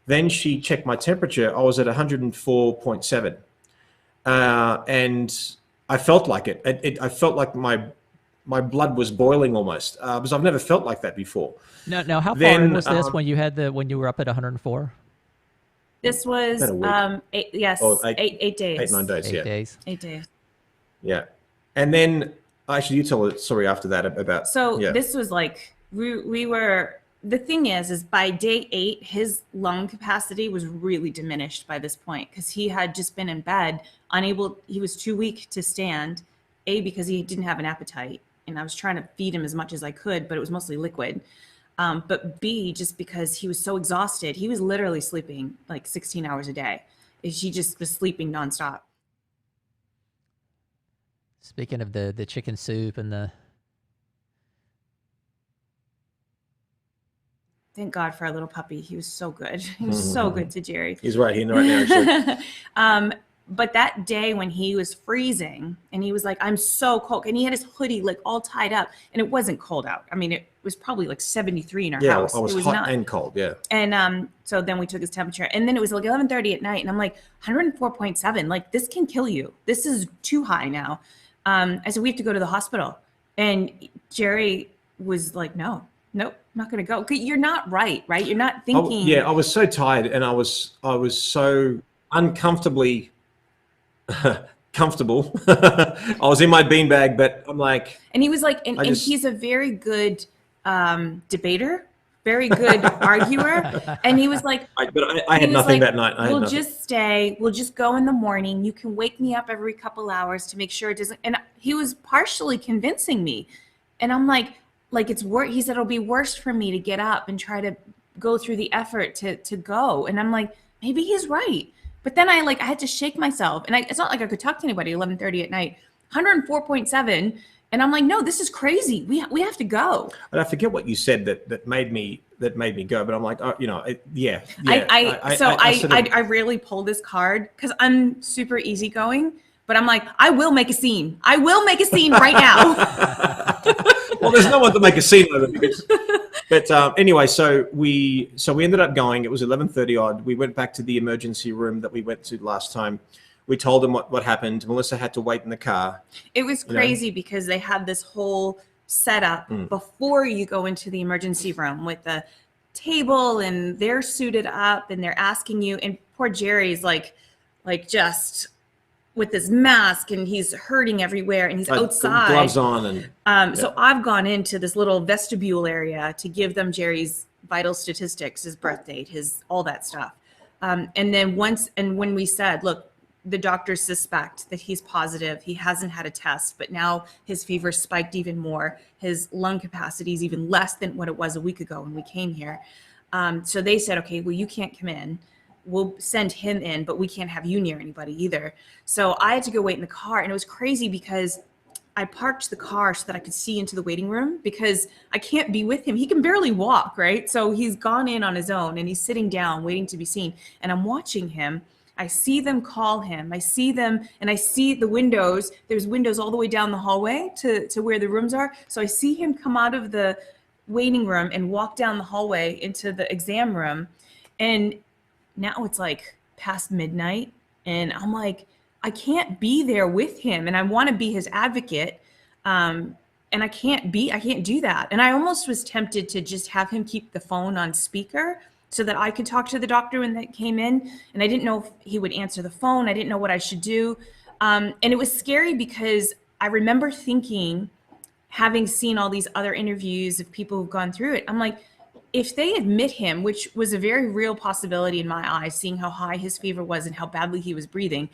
Then she checked my temperature. I was at 104.7. And I felt like it. I felt like my blood was boiling almost, because I've never felt like that before. Now, how far in was this when you were up at 104? This was 8 days. 8-9 days. 8 days. 8 days. Yeah, and then actually, you tell the story after that about. So this was like we were. The thing is by day 8, his lung capacity was really diminished by this point because he had just been in bed, unable. He was too weak to stand. A, because he didn't have an appetite, and I was trying to feed him as much as I could, but it was mostly liquid. But B, just because he was so exhausted, he was literally sleeping like 16 hours a day. He just was sleeping nonstop. Speaking of the chicken soup and the... Thank God for our little puppy. He was so good. He was so good to Jerry. He's right here right now, actually. But that day when he was freezing and he was like, I'm so cold. And he had his hoodie like all tied up, and it wasn't cold out. I mean, it was probably like 73 in our house. Yeah, I was hot not. and cold, yeah. And so then we took his temperature, and then it was like 11:30 at night. And I'm like, 104.7, like this can kill you. This is too high now. I said, we have to go to the hospital. And Jerry was like, nope, I'm not going to go. You're not right? You're not thinking. I was so tired, and I was so uncomfortably comfortable. I was in my beanbag, but I'm like, and he was like, and he's a very good debater, very good arguer. And he was like, I had nothing that night. We'll just stay. We'll just go in the morning. You can wake me up every couple hours to make sure it doesn't. And he was partially convincing me. And I'm like it's worse. He said, it'll be worse for me to get up and try to go through the effort to go. And I'm like, maybe he's right. But then I had to shake myself, and it's not like I could talk to anybody 11:30 at night. 104.7, and I'm like, no, this is crazy. We have to go. And I forget what you said that made me go, but I'm like, I rarely pull this card because I'm super easygoing, but I'm like, I will make a scene. I will make a scene right now. Well, there's no one to make a scene over because. But anyway, so we ended up going. It was 11:30 odd. We went back to the emergency room that we went to last time. We told them what happened. Melissa had to wait in the car. It was crazy because they had this whole setup before you go into the emergency room with the table, and they're suited up and they're asking you. And poor Jerry's like just with his mask, and he's hurting everywhere, and he's outside. Gloves on. And so I've gone into this little vestibule area to give them Jerry's vital statistics, his birth date, his all that stuff. And then when we said, look, the doctors suspect that he's positive. He hasn't had a test, but now his fever spiked even more. His lung capacity is even less than what it was a week ago when we came here. So they said, okay, well, you can't come in. We'll send him in, but we can't have you near anybody either. So I had to go wait in the car, and it was crazy because I parked the car so that I could see into the waiting room because I can't be with him. He can barely walk, right? So he's gone in on his own and he's sitting down waiting to be seen. And I'm watching him. I see them call him. I see them and I see the windows. There's windows all the way down the hallway to where the rooms are. So I see him come out of the waiting room and walk down the hallway into the exam room. And now it's like past midnight. And I'm like, I can't be there with him, and I want to be his advocate. And I can't do that. And I almost was tempted to just have him keep the phone on speaker so that I could talk to the doctor when they came in. And I didn't know if he would answer the phone. I didn't know what I should do. And it was scary because I remember thinking, having seen all these other interviews of people who've gone through it, I'm like, if they admit him, which was a very real possibility in my eyes, seeing how high his fever was and how badly he was breathing,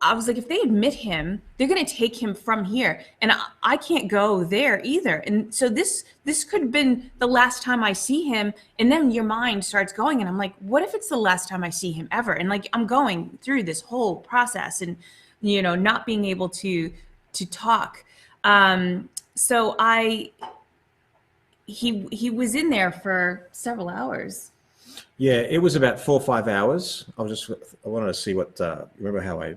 I was like, if they admit him, they're going to take him from here. And I can't go there either. And so this could have been the last time I see him. And then your mind starts going. And I'm like, what if it's the last time I see him ever? And like, I'm going through this whole process and, you know, not being able to talk. So he was in there for several hours. Yeah, it was about 4 or 5 hours. I wanted to see what, remember how I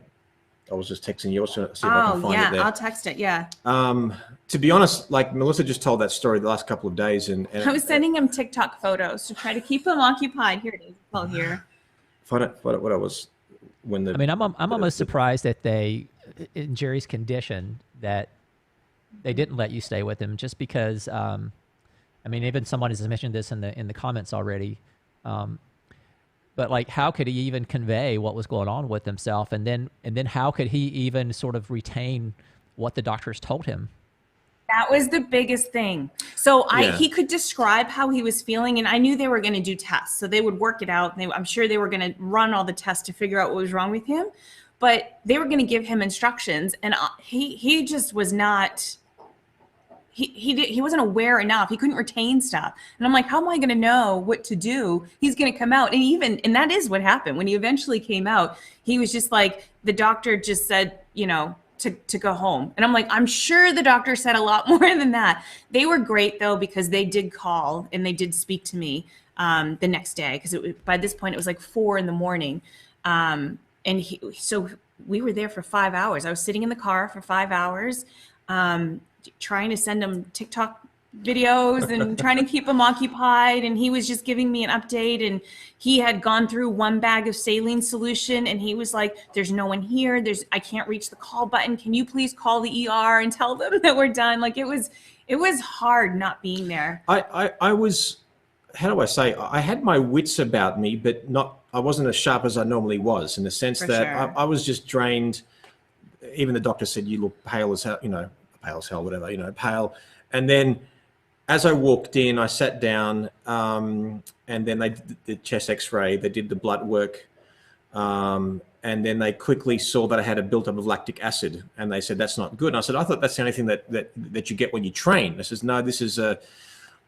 was just texting you also to see if I can find it there. I'll text it. Yeah. To be honest, like Melissa just told that story the last couple of days, and I was sending him TikTok photos to try to keep him occupied. Here it is. It's all here. Find it. What I was when the. I mean, I'm almost surprised that they, in Jerry's condition, that they didn't let you stay with him, just because. I mean, even someone has mentioned this in the comments already. But like, how could he even convey what was going on with himself? And then how could he even sort of retain what the doctors told him? That was the biggest thing. So he could describe how he was feeling, and I knew they were going to do tests. So they would work it out. I'm sure they were going to run all the tests to figure out what was wrong with him, but they were going to give him instructions. And he just was not, he wasn't aware enough. He couldn't retain stuff. And I'm like, how am I going to know what to do? He's going to come out. And that is what happened. When he eventually came out, he was just like, the doctor just said, you know, to go home. And I'm like, I'm sure the doctor said a lot more than that. They were great though, because they did call and they did speak to me the next day. Because by this point it was like 4 a.m. So we were there for 5 hours. I was sitting in the car for 5 hours, trying to send him TikTok videos and trying to keep him occupied. And he was just giving me an update, and he had gone through 1 bag of saline solution, and he was like, there's no one here. I can't reach the call button. Can you please call the ER and tell them that we're done? Like, it was hard not being there. I was, how do I say, I had my wits about me, but I wasn't as sharp as I normally was, in the sense that sure. I was just drained. Even the doctor said, you look pale as hell, pale as hell, whatever, pale. And then as I walked in, I sat down, and then they did the chest x-ray, they did the blood work, and then they quickly saw that I had a buildup of lactic acid, and they said, that's not good. And I said, I thought that's the only thing that you get when you train. They says, no, this is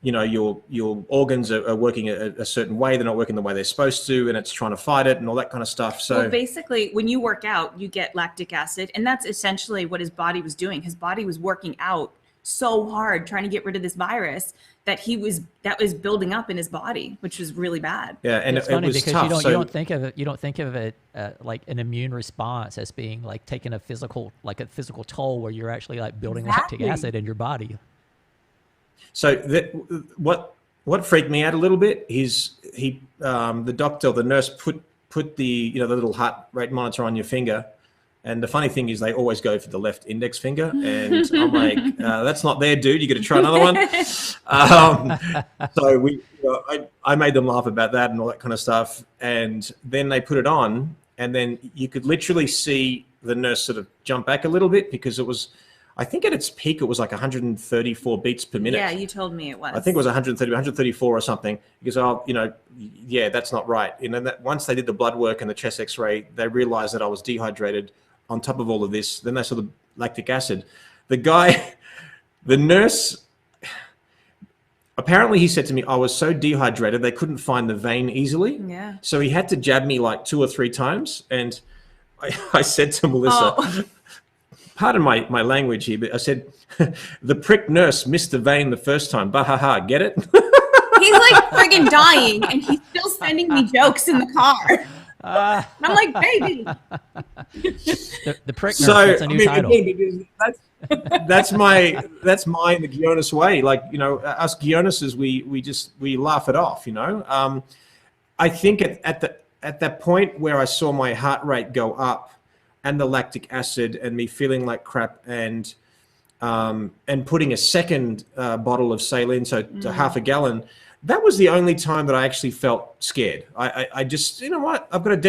your organs are working a certain way. They're not working the way they're supposed to, and it's trying to fight it and all that kind of stuff. So basically, when you work out, you get lactic acid, and that's essentially what his body was doing. His body was working out so hard trying to get rid of this virus that was building up in his body, which was really bad. Yeah, and it's funny because tough, you don't think of it like an immune response as being like taking a physical toll, where you're actually like building lactic acid in your body. So what freaked me out a little bit is the doctor or the nurse put the the little heart rate monitor on your finger. And the funny thing is, they always go for the left index finger, and I'm like, "That's not there, dude. You got to try another one." So I made them laugh about that and all that kind of stuff. And then they put it on, and then you could literally see the nurse sort of jump back a little bit, because it was. I think at its peak, it was like 134 beats per minute. Yeah, you told me it was. I think it was 130, 134 or something. Because, oh, yeah, that's not right. That once they did the blood work and the chest X-ray, they realized that I was dehydrated. On top of all of this, then they saw the lactic acid. The nurse, apparently he said to me, I was so dehydrated they couldn't find the vein easily. Yeah. So he had to jab me like 2 or 3 times, and I said to Melissa. Pardon my language here, but I said, the prick nurse missed the vein the first time. Bahaha, get it? He's like friggin' dying, and he's still sending me jokes in the car. And I'm like, baby. The prick nurse, that's a new title. Again, that's mine the Ghionis way. Like, us Ghionises, we laugh it off, I think at that point where I saw my heart rate go up, and the lactic acid, and me feeling like crap, and putting a second bottle of saline, so to half a gallon, that was the only time that I actually felt scared. I just, I've got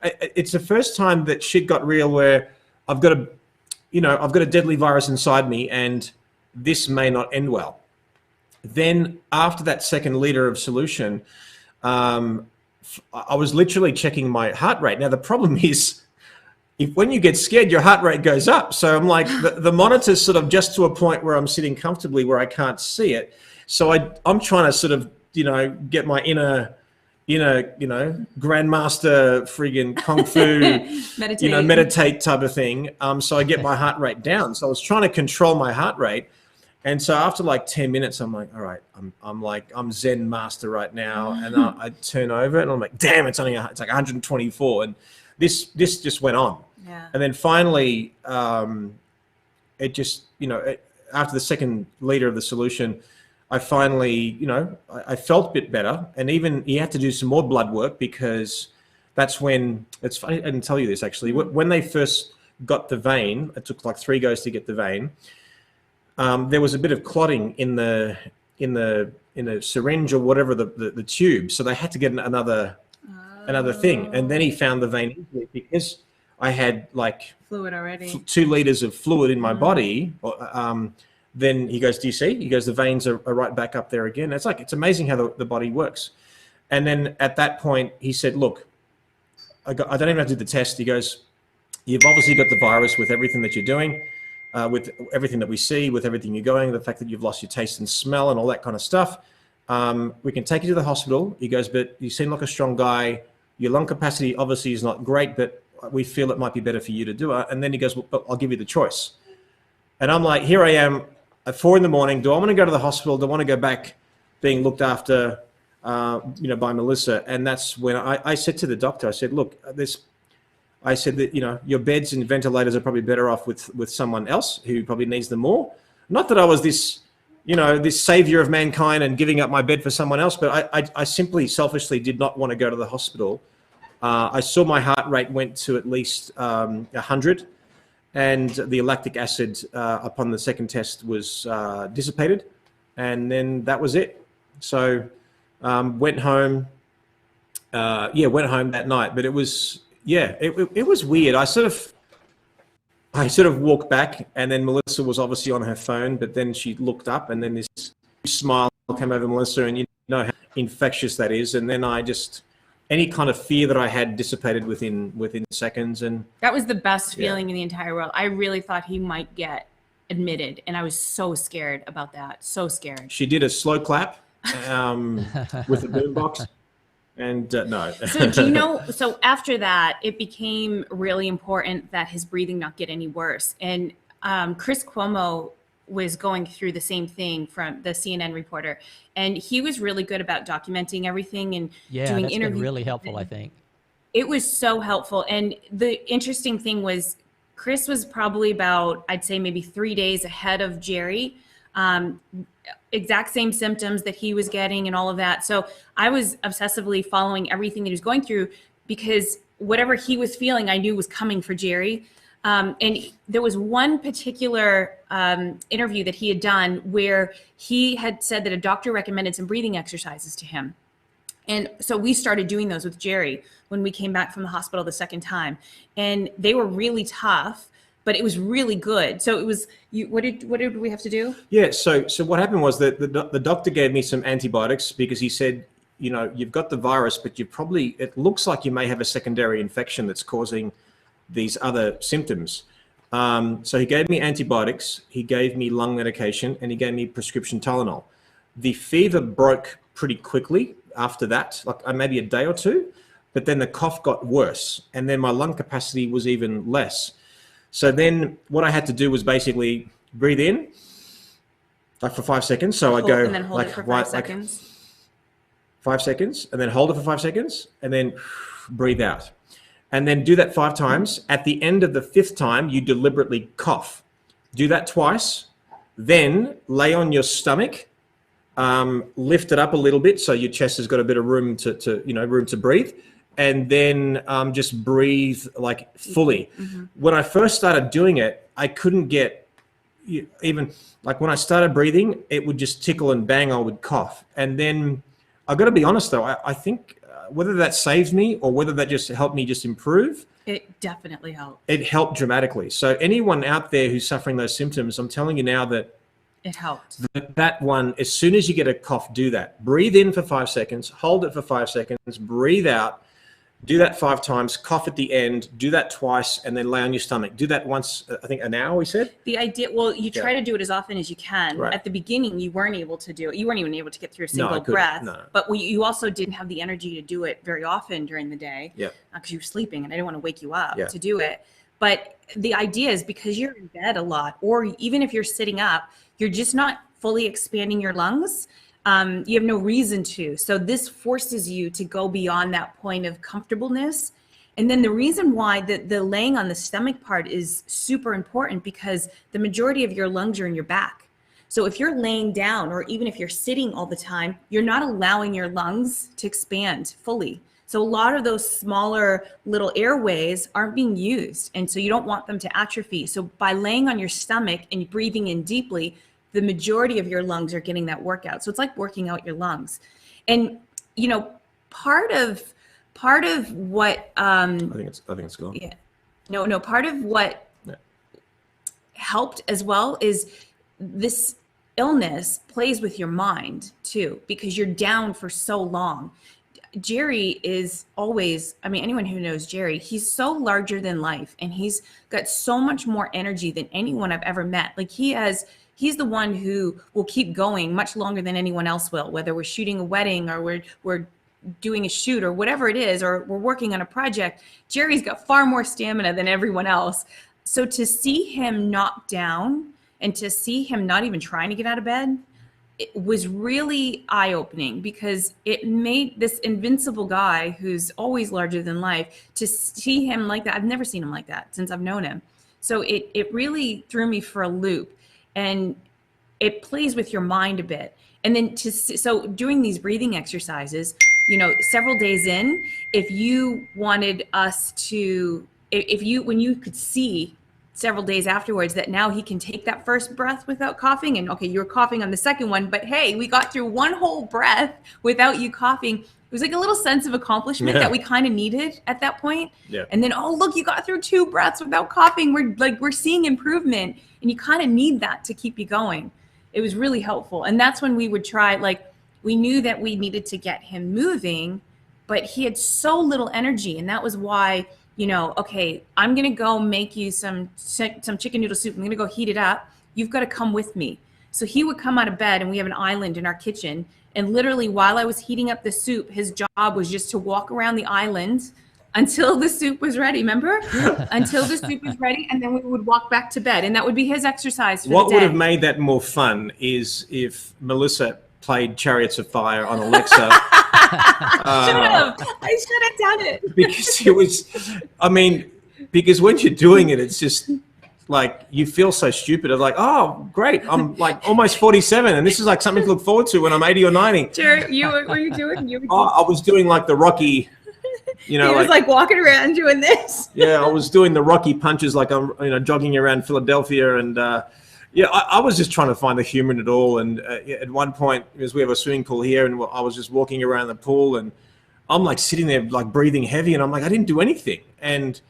it's the first time that shit got real, where I've got a deadly virus inside me, and this may not end well. Then after that second liter of solution, I was literally checking my heart rate. Now the problem is, when you get scared, your heart rate goes up. So I'm like, the monitor's sort of just to a point where I'm sitting comfortably where I can't see it. So I'm trying to sort of, get my inner, grandmaster friggin' kung fu, meditate type of thing. So I get my heart rate down. So I was trying to control my heart rate. And so after like 10 minutes, I'm like, all right, I'm Zen master right now. And I turn over and I'm like, damn, it's like 124. And this just went on. Yeah. And then finally, it just, after the second liter of the solution, I finally, I felt a bit better. And even he had to do some more blood work, because that's when, it's funny, I didn't tell you this actually, when they first got the vein, it took like 3 goes to get the vein. There was a bit of clotting in the syringe or whatever, the tube. So they had to get another thing. And then he found the vein easily, because I had like fluid already, 2 liters of fluid in my body. Then he goes, do you see? He goes, the veins are right back up there again. It's amazing how the body works. And then at that point he said, look, I don't even have to do the test. He goes, you've obviously got the virus with everything that you're doing, with everything that we see, with everything you're going, the fact that you've lost your taste and smell and all that kind of stuff. We can take you to the hospital. He goes, but you seem like a strong guy. Your lung capacity obviously is not great, but we feel it might be better for you to do it. And then he goes, well, but I'll give you the choice. And I'm like, here I am at 4 a.m. Do I want to go to the hospital? Do I want to go back being looked after, by Melissa? And that's when I said to the doctor, I said, look, I said that, your beds and ventilators are probably better off with someone else who probably needs them more. Not that I was this, this savior of mankind and giving up my bed for someone else, but I simply selfishly did not want to go to the hospital. I saw my heart rate went to at least 100, and the lactic acid upon the second test was dissipated, and then that was it. So went home. Went home that night, but it was it was weird. I sort of walked back, and then Melissa was obviously on her phone, but then she looked up, and then this smile came over Melissa, and you know how infectious that is. And then any kind of fear that I had dissipated within seconds. And that was the best feeling in the entire world. I really thought he might get admitted, and I was so scared about that. So scared. She did a slow clap with the boombox. And no. So do you know, so after that, it became really important that his breathing not get any worse. And Chris Cuomo was going through the same thing, from the CNN reporter. And he was really good about documenting everything and doing interviews. Been really helpful, I think. It was so helpful. And the interesting thing was, Chris was probably about, I'd say maybe 3 days ahead of Jerry. Exact same symptoms that he was getting and all of that. So I was obsessively following everything that he was going through, because whatever he was feeling, I knew was coming for Jerry. And there was one particular interview that he had done where he had said that a doctor recommended some breathing exercises to him. And so we started doing those with Jerry when we came back from the hospital the second time. And they were really tough, but it was really good. So it was, what did we have to do? Yeah. So what happened was that the doctor gave me some antibiotics because he said, you know, you've got the virus, but it looks like you may have a secondary infection that's causing these other symptoms. So he gave me antibiotics, he gave me lung medication, and he gave me prescription Tylenol. The fever broke pretty quickly after that, like maybe a day or two, but then the cough got worse, and then my lung capacity was even less. So then what I had to do was basically breathe in, like for 5 seconds. So I go and then hold it for 5 seconds. 5 seconds, and then hold it for 5 seconds, and then breathe out. And then do that 5 times. At the end of the 5th time, you deliberately cough. Do that twice, then lay on your stomach, lift it up a little bit so your chest has got a bit of room to breathe, and then just breathe like fully. Mm-hmm. When I first started doing it, I couldn't get even, like when I started breathing, it would just tickle and bang, I would cough. And then I got to be honest though, I think whether that saves me or whether that just helped me just improve, it definitely helped. It helped dramatically. So anyone out there who's suffering those symptoms, I'm telling you now that it helped. That one, as soon as you get a cough, do that. Breathe in for 5 seconds, hold it for 5 seconds, breathe out, do that 5 times, cough at the end, do that twice, and then lay on your stomach. Do that once, I think an hour, we said? The idea, well, you try to do it as often as you can. Right. At the beginning, you weren't able to do it. You weren't even able to get through a single breath. No. But you also didn't have the energy to do it very often during the day. Yeah. Because you were sleeping, and I didn't want to wake you up Yeah. to do it. But the idea is because you're in bed a lot, or even if you're sitting up, you're just not fully expanding your lungs. You have no reason to. So this forces you to go beyond that point of comfortableness. And then the reason why the laying on the stomach part is super important, because the majority of your lungs are in your back. So if you're laying down, or even if you're sitting all the time, you're not allowing your lungs to expand fully. So a lot of those smaller little airways aren't being used. And so you don't want them to atrophy. So by laying on your stomach and breathing in deeply, the majority of your lungs are getting that workout. So it's like working out your lungs. And, you know, part of what I think it's gone. Yeah. No, part of what helped as well is this illness plays with your mind too, because you're down for so long. Jerry is always, I mean, anyone who knows Jerry, he's so larger than life, and he's got so much more energy than anyone I've ever met. Like he's the one who will keep going much longer than anyone else will, whether we're shooting a wedding or we're doing a shoot or whatever it is, or we're working on a project. Jerry's got far more stamina than everyone else. So to see him knocked down and to see him not even trying to get out of bed, it was really eye-opening, because it made this invincible guy who's always larger than life, to see him like that. I've never seen him like that since I've known him. So it really threw me for a loop, and it plays with your mind a bit. And then so doing these breathing exercises, you know, several days in, if you wanted us to, when you could see several days afterwards that now he can take that first breath without coughing, and okay, you were coughing on the second one, but hey, we got through one whole breath without you coughing. It was like a little sense of accomplishment that we kind of needed at that point. Yeah. And then, oh, look, you got through 2 breaths without coughing. We're seeing improvement, and you kind of need that to keep you going. It was really helpful. And that's when we would try, like, we knew that we needed to get him moving, but he had so little energy. And that was why, you know, okay, I'm going to go make you some chicken noodle soup. I'm going to go heat it up. You've got to come with me. So he would come out of bed, and we have an island in our kitchen. And literally while I was heating up the soup, his job was just to walk around the island until the soup was ready. Remember? Until the soup was ready. And then we would walk back to bed. And that would be his exercise for the day. What would have made that more fun is if Melissa played Chariots of Fire on Alexa. I should have done it. Because it was, I mean, because when you're doing it, it's just like, you feel so stupid. It's like, oh, great. I'm like almost 47, and this is like something to look forward to when I'm 80 or 90. Jared, what were you doing? I was doing like the Rocky, you know. He was like walking around doing this. Yeah, I was doing the Rocky punches, like I'm, you know, jogging around Philadelphia, and I was just trying to find the humor in it all. And at one point, because we have a swimming pool here, and I was just walking around the pool, and I'm like sitting there like breathing heavy, and I'm like, I didn't do anything. And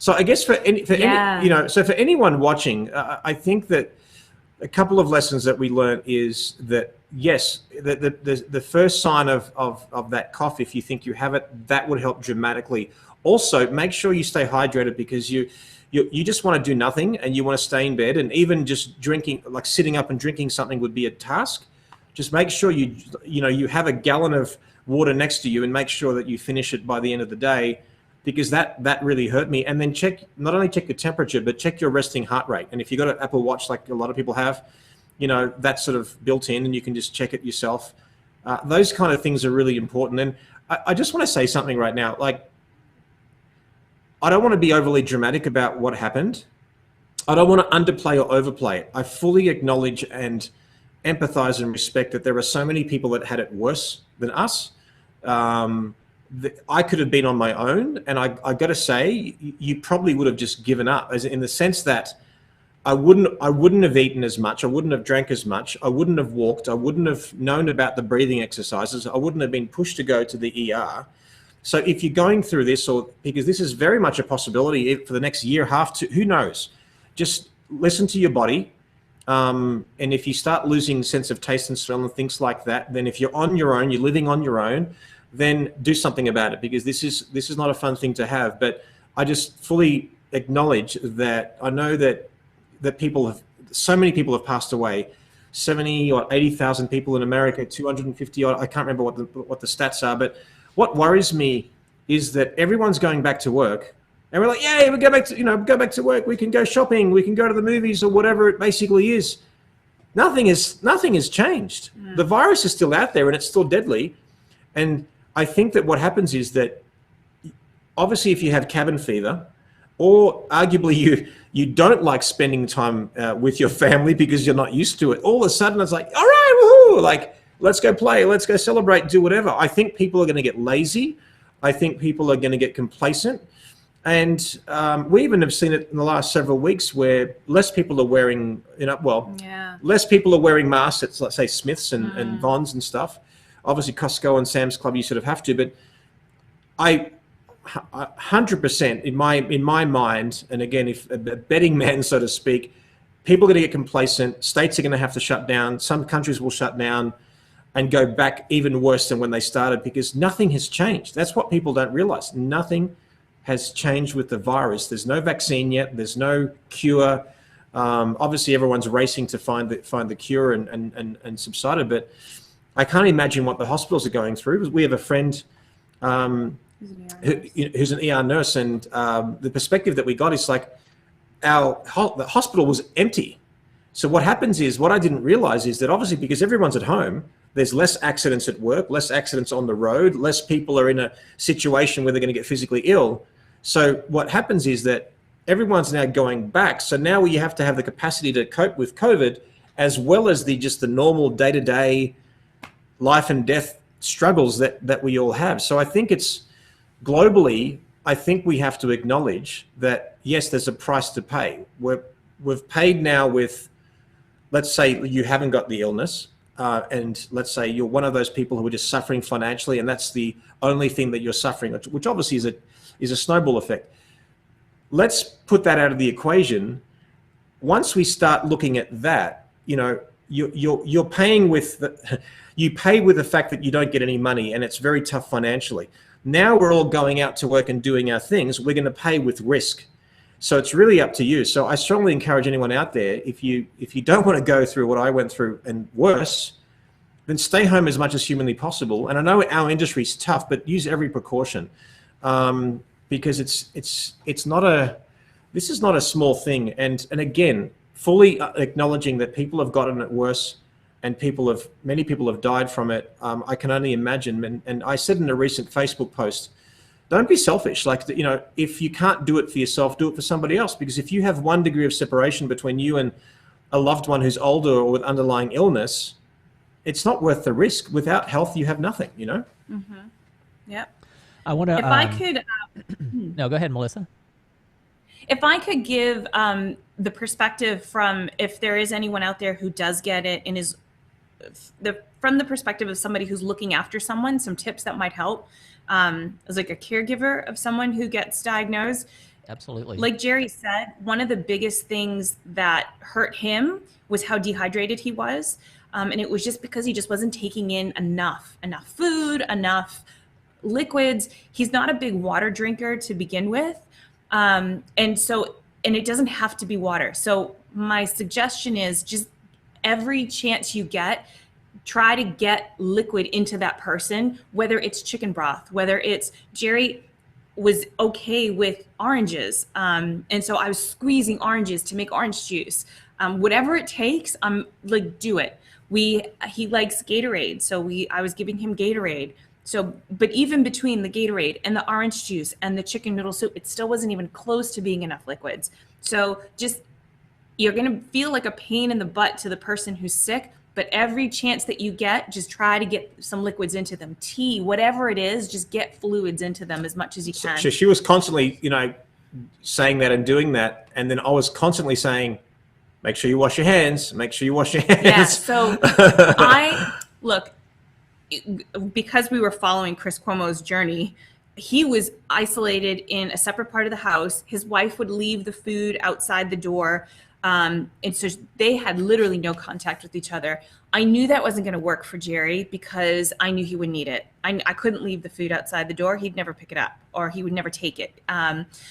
So I guess Yeah. for anyone watching, I think that a couple of lessons that we learned is that yes, the first sign of that cough, if you think you have it, that would help dramatically. Also, make sure you stay hydrated, because you just want to do nothing and you want to stay in bed, and even just drinking, like sitting up and drinking something, would be a task. Just make sure you have a gallon of water next to you, and make sure that you finish it by the end of the day, because that really hurt me. And then not only check your temperature, but check your resting heart rate. And if you've got an Apple Watch, like a lot of people have, that's sort of built in, and you can just check it yourself. Those kind of things are really important. And I just want to say something right now. Like, I don't want to be overly dramatic about what happened. I don't want to underplay or overplay it. I fully acknowledge and empathize and respect that there are so many people that had it worse than us. I could have been on my own, and I got to say, you probably would have just given up, as in the sense that I wouldn't have eaten as much, I wouldn't have drank as much, I wouldn't have walked, I wouldn't have known about the breathing exercises, I wouldn't have been pushed to go to the ER. So if you're going through this, or because this is very much a possibility for the next year, who knows, just listen to your body. And if you start losing sense of taste and smell and things like that, then if you're on your own, you're living on your own, then do something about it, because this is not a fun thing to have. But I just fully acknowledge that I know that so many people have passed away, 70 or 80,000 people in America, 250 odd, I can't remember what the stats are. But what worries me is that everyone's going back to work, and we're like, yeah, we go back to work, we can go shopping, we can go to the movies, or whatever it basically is. Nothing has changed. The virus is still out there, and it's still deadly. And I think that what happens is that, obviously, if you have cabin fever, or arguably you don't like spending time with your family because you're not used to it, all of a sudden it's like, all right, woohoo, like, let's go play, let's go celebrate, do whatever. I think people are going to get lazy. I think people are going to get complacent. And we even have seen it in the last several weeks, where less people are wearing, less people are wearing masks at, let's say, Smith's and Vons and stuff. Obviously, Costco and Sam's Club, you sort of have to. But I 100% in my mind, and again, if a betting man, so to speak, people are going to get complacent. States are going to have to shut down. Some countries will shut down and go back even worse than when they started, because nothing has changed. That's what people don't realize. Nothing has changed with the virus. There's no vaccine yet. There's no cure. Obviously, everyone's racing to find the cure and subside it. But I can't imagine what the hospitals are going through. We have a friend who's an ER nurse, and the perspective that we got is like, the hospital was empty. So what happens is, what I didn't realize is that, obviously, because everyone's at home, there's less accidents at work, less accidents on the road, less people are in a situation where they're going to get physically ill. So what happens is that everyone's now going back. So now you have to have the capacity to cope with COVID, as well as just the normal day-to-day life and death struggles that we all have. So I think it's globally, I think we have to acknowledge that, yes, there's a price to pay. We've paid now with, let's say you haven't got the illness, and let's say you're one of those people who are just suffering financially, and that's the only thing that you're suffering, which obviously is a snowball effect. Let's put that out of the equation. Once we start looking at that, you're paying with you pay with the fact that you don't get any money, and it's very tough financially. Now we're all going out to work and doing our things. We're going to pay with risk. So it's really up to you. So I strongly encourage anyone out there, if you don't want to go through what I went through and worse, then stay home as much as humanly possible. And I know our industry is tough, but use every precaution, because this is not a small thing. And again, fully acknowledging that people have gotten it worse, and many people have died from it. I can only imagine. And I said in a recent Facebook post, don't be selfish. Like, if you can't do it for yourself, do it for somebody else. Because if you have 1 degree of separation between you and a loved one who's older or with underlying illness, it's not worth the risk. Without health, you have nothing, Mm-hmm. Yep. I want to. If I could. No, go ahead, Melissa. If I could give the perspective from, if there is anyone out there who does get it and is from the perspective of somebody who's looking after someone, some tips that might help. As like a caregiver of someone who gets diagnosed, Absolutely. Like Jerry said, one of the biggest things that hurt him was how dehydrated he was. And it was just because he just wasn't taking in enough food, enough liquids. He's not a big water drinker to begin with. And it doesn't have to be water. So my suggestion is just every chance you get, try to get liquid into that person, whether it's chicken broth, whether it's Jerry was okay with oranges. And so I was squeezing oranges to make orange juice. Whatever it takes, I'm like, do it. He likes Gatorade. So I was giving him Gatorade. So, but even between the Gatorade and the orange juice and the chicken noodle soup, it still wasn't even close to being enough liquids. So just, you're going to feel like a pain in the butt to the person who's sick, but every chance that you get, just try to get some liquids into them. Tea, whatever it is, just get fluids into them as much as you can. So she was constantly, saying that and doing that. And then I was constantly saying, make sure you wash your hands, make sure you wash your hands. Yeah, so look, because we were following Chris Cuomo's journey, he was isolated in a separate part of the house. His wife would leave the food outside the door. And so they had literally no contact with each other. I knew that wasn't going to work for Jerry because I knew he would need it. I couldn't leave the food outside the door. He'd never pick it up or he would never take it.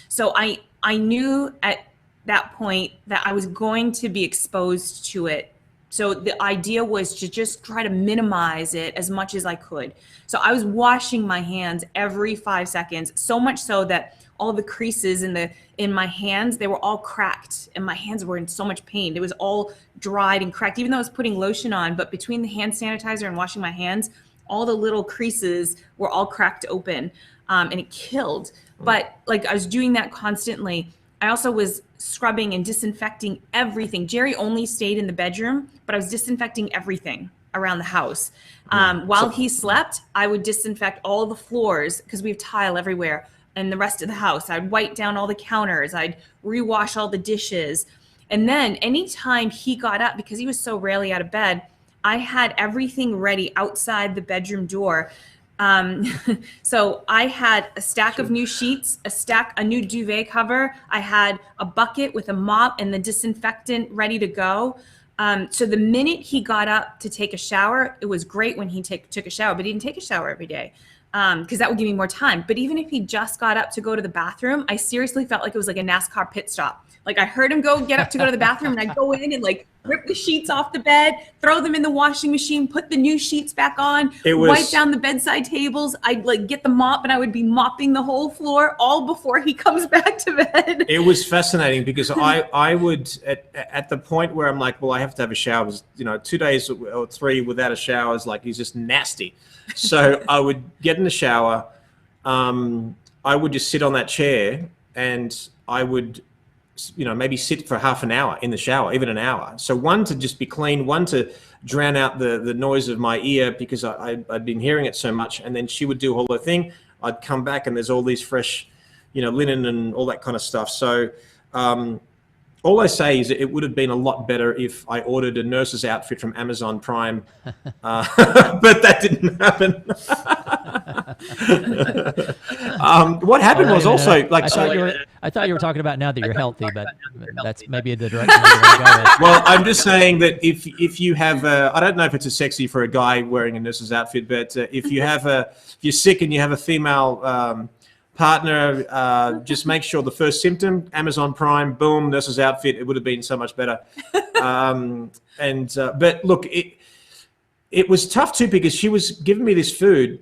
So I knew at that point that I was going to be exposed to it. So the idea was to just try to minimize it as much as I could. So I was washing my hands every 5 seconds, so much so that all the creases in my hands, they were all cracked and my hands were in so much pain. It was all dried and cracked, even though I was putting lotion on, but between the hand sanitizer and washing my hands, all the little creases were all cracked open, and it killed. But like I was doing that constantly. I also was scrubbing and disinfecting everything. Jerry only stayed in the bedroom, but I was disinfecting everything around the house. While he slept, I would disinfect all the floors because we have tile everywhere and the rest of the house. I'd wipe down all the counters. I'd rewash all the dishes. And then anytime he got up, because he was so rarely out of bed, I had everything ready outside the bedroom door. So I had a stack of new sheets, a new duvet cover. I had a bucket with a mop and the disinfectant ready to go. So the minute he got up to take a shower, it was great when he took a shower, but he didn't take a shower every day. Because that would give me more time. But even if he just got up to go to the bathroom, I seriously felt like it was like a NASCAR pit stop. Like I heard him get up to go to the bathroom and I'd go in and like rip the sheets off the bed, throw them in the washing machine, put the new sheets back on, wipe down the bedside tables. I'd like get the mop and I would be mopping the whole floor all before he comes back to bed. It was fascinating because I would, at the point where I'm like, well, I have to have a shower, 2 days or 3 without a shower is like, he's just nasty. So I would get in the shower. I would just sit on that chair and I would, maybe sit for half an hour in the shower, even an hour. So one, to just be clean, one, to drown out the noise of my ear because I'd been hearing it so much. And then she would do all her thing. I'd come back and there's all these fresh, linen and all that kind of stuff. So all I say is it would have been a lot better if I ordered a nurse's outfit from Amazon Prime, but that didn't happen. What happened was also like, I thought you were talking about now that you're healthy, but that's maybe the direction you're going to go with. Well, I'm just saying that if you have I don't know if it's a sexy for a guy wearing a nurse's outfit, but if you're sick and you have a female partner, just make sure the first symptom, Amazon Prime, boom, nurse's outfit. It would have been so much better. But look, it was tough too because she was giving me this food,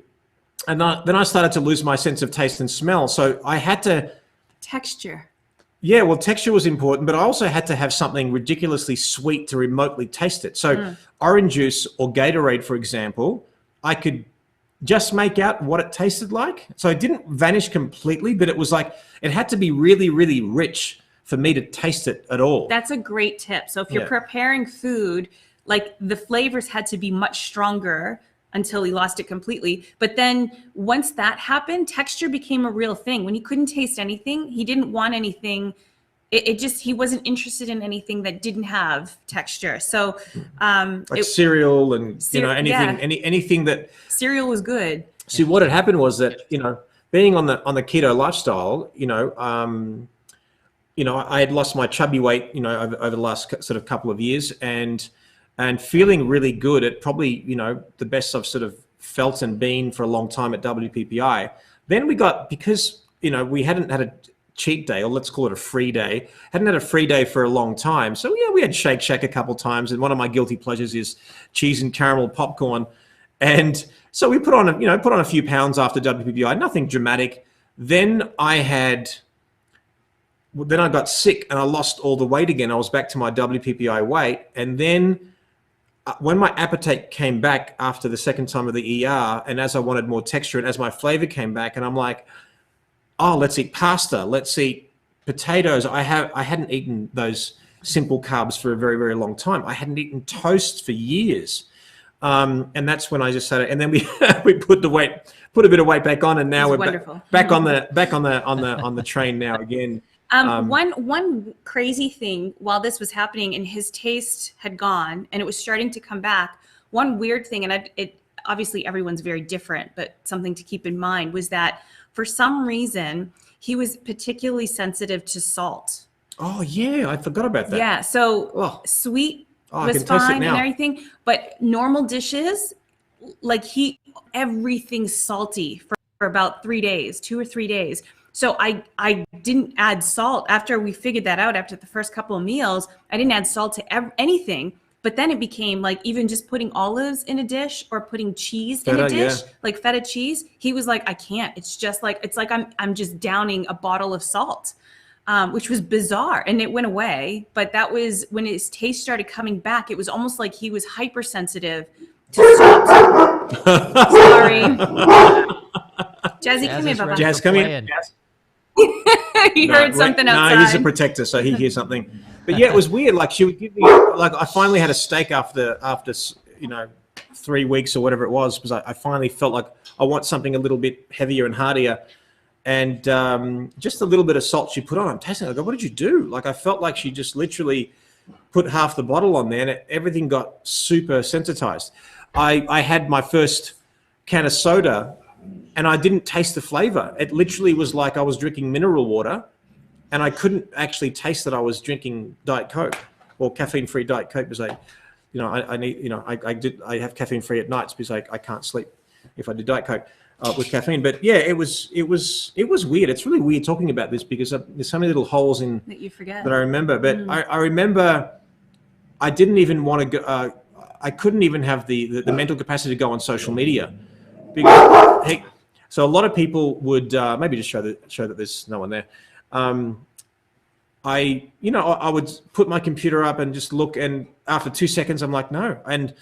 and then I started to lose my sense of taste and smell. So I had to texture. Yeah, well, texture was important, but I also had to have something ridiculously sweet to remotely taste it. So orange juice or Gatorade, for example, I could just make out what it tasted like. So it didn't vanish completely, but it was like, it had to be really, really rich for me to taste it at all. That's a great tip. So if you're preparing food, like the flavors had to be much stronger until he lost it completely. But then once that happened, texture became a real thing. When he couldn't taste anything, he didn't want anything. He wasn't interested in anything that didn't have texture. So like cereal and anything that cereal was good. See, what had happened was that being on the keto lifestyle, I had lost my chubby weight, over the last sort of couple of years, and feeling really good at probably, the best I've sort of felt and been for a long time at WPPI. Then we got, because, we hadn't had a cheat day, or let's call it a free day, hadn't had a free day for a long time. So yeah, we had Shake Shack a couple of times, and one of my guilty pleasures is cheese and caramel popcorn. And so we put on a few pounds after WPPI, nothing dramatic. Then I got sick and I lost all the weight again. I was back to my WPPI weight. And then when my appetite came back after the second time of the ER, and as I wanted more texture and as my flavor came back, and I'm like, oh, let's eat pasta, let's eat potatoes. I hadn't eaten those simple carbs for a very, very long time. I hadn't eaten toast for years. And that's when I just started, and then we put a bit of weight back on, and now we're back on the train now again. One crazy thing while this was happening and his taste had gone and it was starting to come back, one weird thing, and it obviously everyone's very different, but something to keep in mind was that for some reason he was particularly sensitive to salt. Oh yeah, I forgot about that. Yeah, so sweet was fine and everything, but normal dishes, like everything's salty for about 3 days, 2 or 3 days. So I didn't add salt after we figured that out. After the first couple of meals, I didn't add salt to anything. But then it became like even just putting olives in a dish or putting cheese in a dish, like feta cheese. He was like, I can't. It's like I'm just downing a bottle of salt, which was bizarre. And it went away. But that was when his taste started coming back. It was almost like he was hypersensitive to salt. Sorry. Jazzy, come here, Baba. Jazz, come here. He heard something outside. No, he's a protector, so he hears something. But yeah, it was weird. Like she would give me, like I finally had a steak after 3 weeks or whatever it was, because I finally felt like I want something a little bit heavier and heartier, and just a little bit of salt she put on. I'm tasting it. I go, what did you do? Like I felt like she just literally put half the bottle on there, and everything got super sensitized. I had my first can of soda, and I didn't taste the flavor. It literally was like I was drinking mineral water, and I couldn't actually taste that I was drinking Diet Coke or caffeine-free Diet Coke, because I have caffeine-free at nights because I can't sleep if I do Diet Coke with caffeine. But yeah, it was weird. It's really weird talking about this because there's so many little holes in that you forget that I remember. But I remember I didn't even want to go. I couldn't even have the mental capacity to go on social media. Because, so a lot of people would maybe just show that there's no one there. I would put my computer up and just look, and after 2 seconds, I'm like, no. And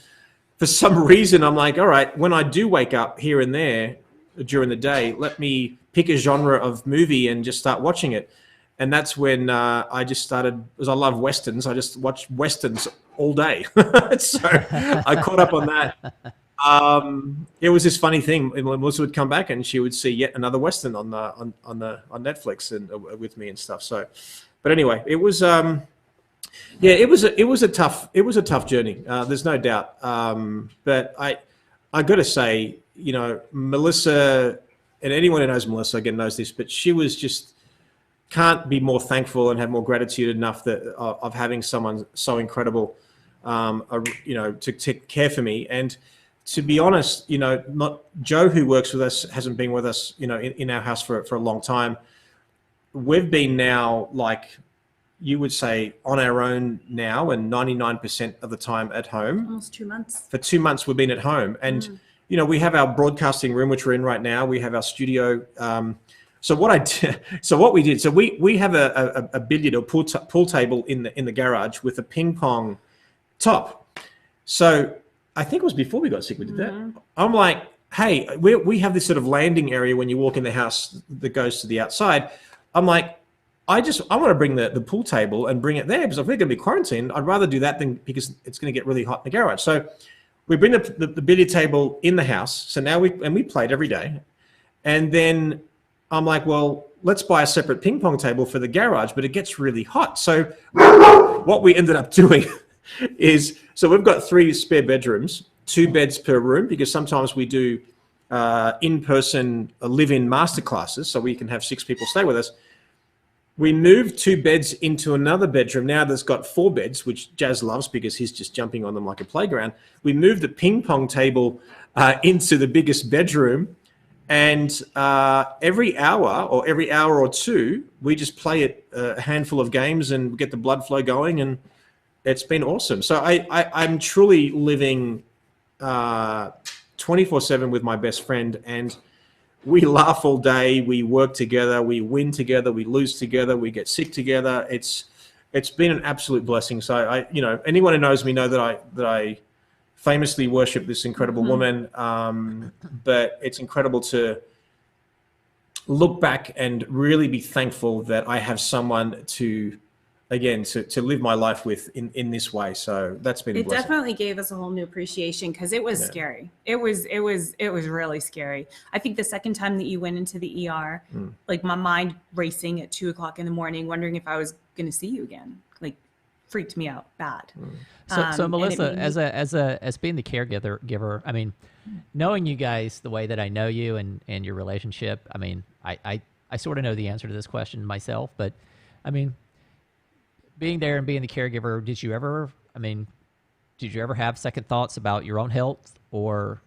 for some reason, I'm like, all right, when I do wake up here and there during the day, let me pick a genre of movie and just start watching it. And that's when I just started, because I love Westerns, I just watched Westerns all day. So I caught up on that. It was this funny thing. Melissa would come back and she would see yet another Western on Netflix and with me and stuff. So, but anyway, it was it was a tough journey. There's no doubt. But I got to say, Melissa, and anyone who knows Melissa again knows this, but she was just can't be more thankful and have more gratitude enough of having someone so incredible, to care for me. And to be honest, not Joe, who works with us, hasn't been with us, in our house for a long time. We've been now, like you would say, on our own now, and 99% of the time at home. Almost 2 months. For 2 months, we've been at home. And, we have our broadcasting room, which we're in right now. We have our studio. So what we did, we have a billiard or pool table in the garage with a ping pong top. So I think it was before we got sick we did that. I'm like, hey, we have this sort of landing area when you walk in the house that goes to the outside. I'm like, I want to bring the pool table and bring it there, because if we're going to be quarantined, I'd rather do that because it's going to get really hot in the garage. So we bring the billiard table in the house. So now we played every day. And then I'm like, well, let's buy a separate ping pong table for the garage, but it gets really hot. So what we ended up doing is, so we've got 3 spare bedrooms, 2 beds per room, because sometimes we do in-person live-in masterclasses, so we can have 6 people stay with us. we moved 2 beds into another bedroom now that's got 4 beds, which Jazz loves because he's just jumping on them like a playground. We moved the ping pong table into the biggest bedroom, and every hour or two, we just play a handful of games and get the blood flow going, and it's been awesome. So I'm truly living 24/7 with my best friend, and we laugh all day. We work together. We win together. We lose together. We get sick together. It's been an absolute blessing. So anyone who knows me know that I famously worship this incredible woman. But it's incredible to look back and really be thankful that I have someone to live my life with in this way. So that's been a blessing. It definitely gave us a whole new appreciation because it was scary. It was really scary. I think the second time that you went into the ER, like my mind racing at 2:00 in the morning, wondering if I was going to see you again, like freaked me out bad. So Melissa, as being the caregiver, I mean, knowing you guys the way that I know you and your relationship, I mean, I sort of know the answer to this question myself, but I mean, being there and being the caregiver, did you ever have second thoughts about your own health or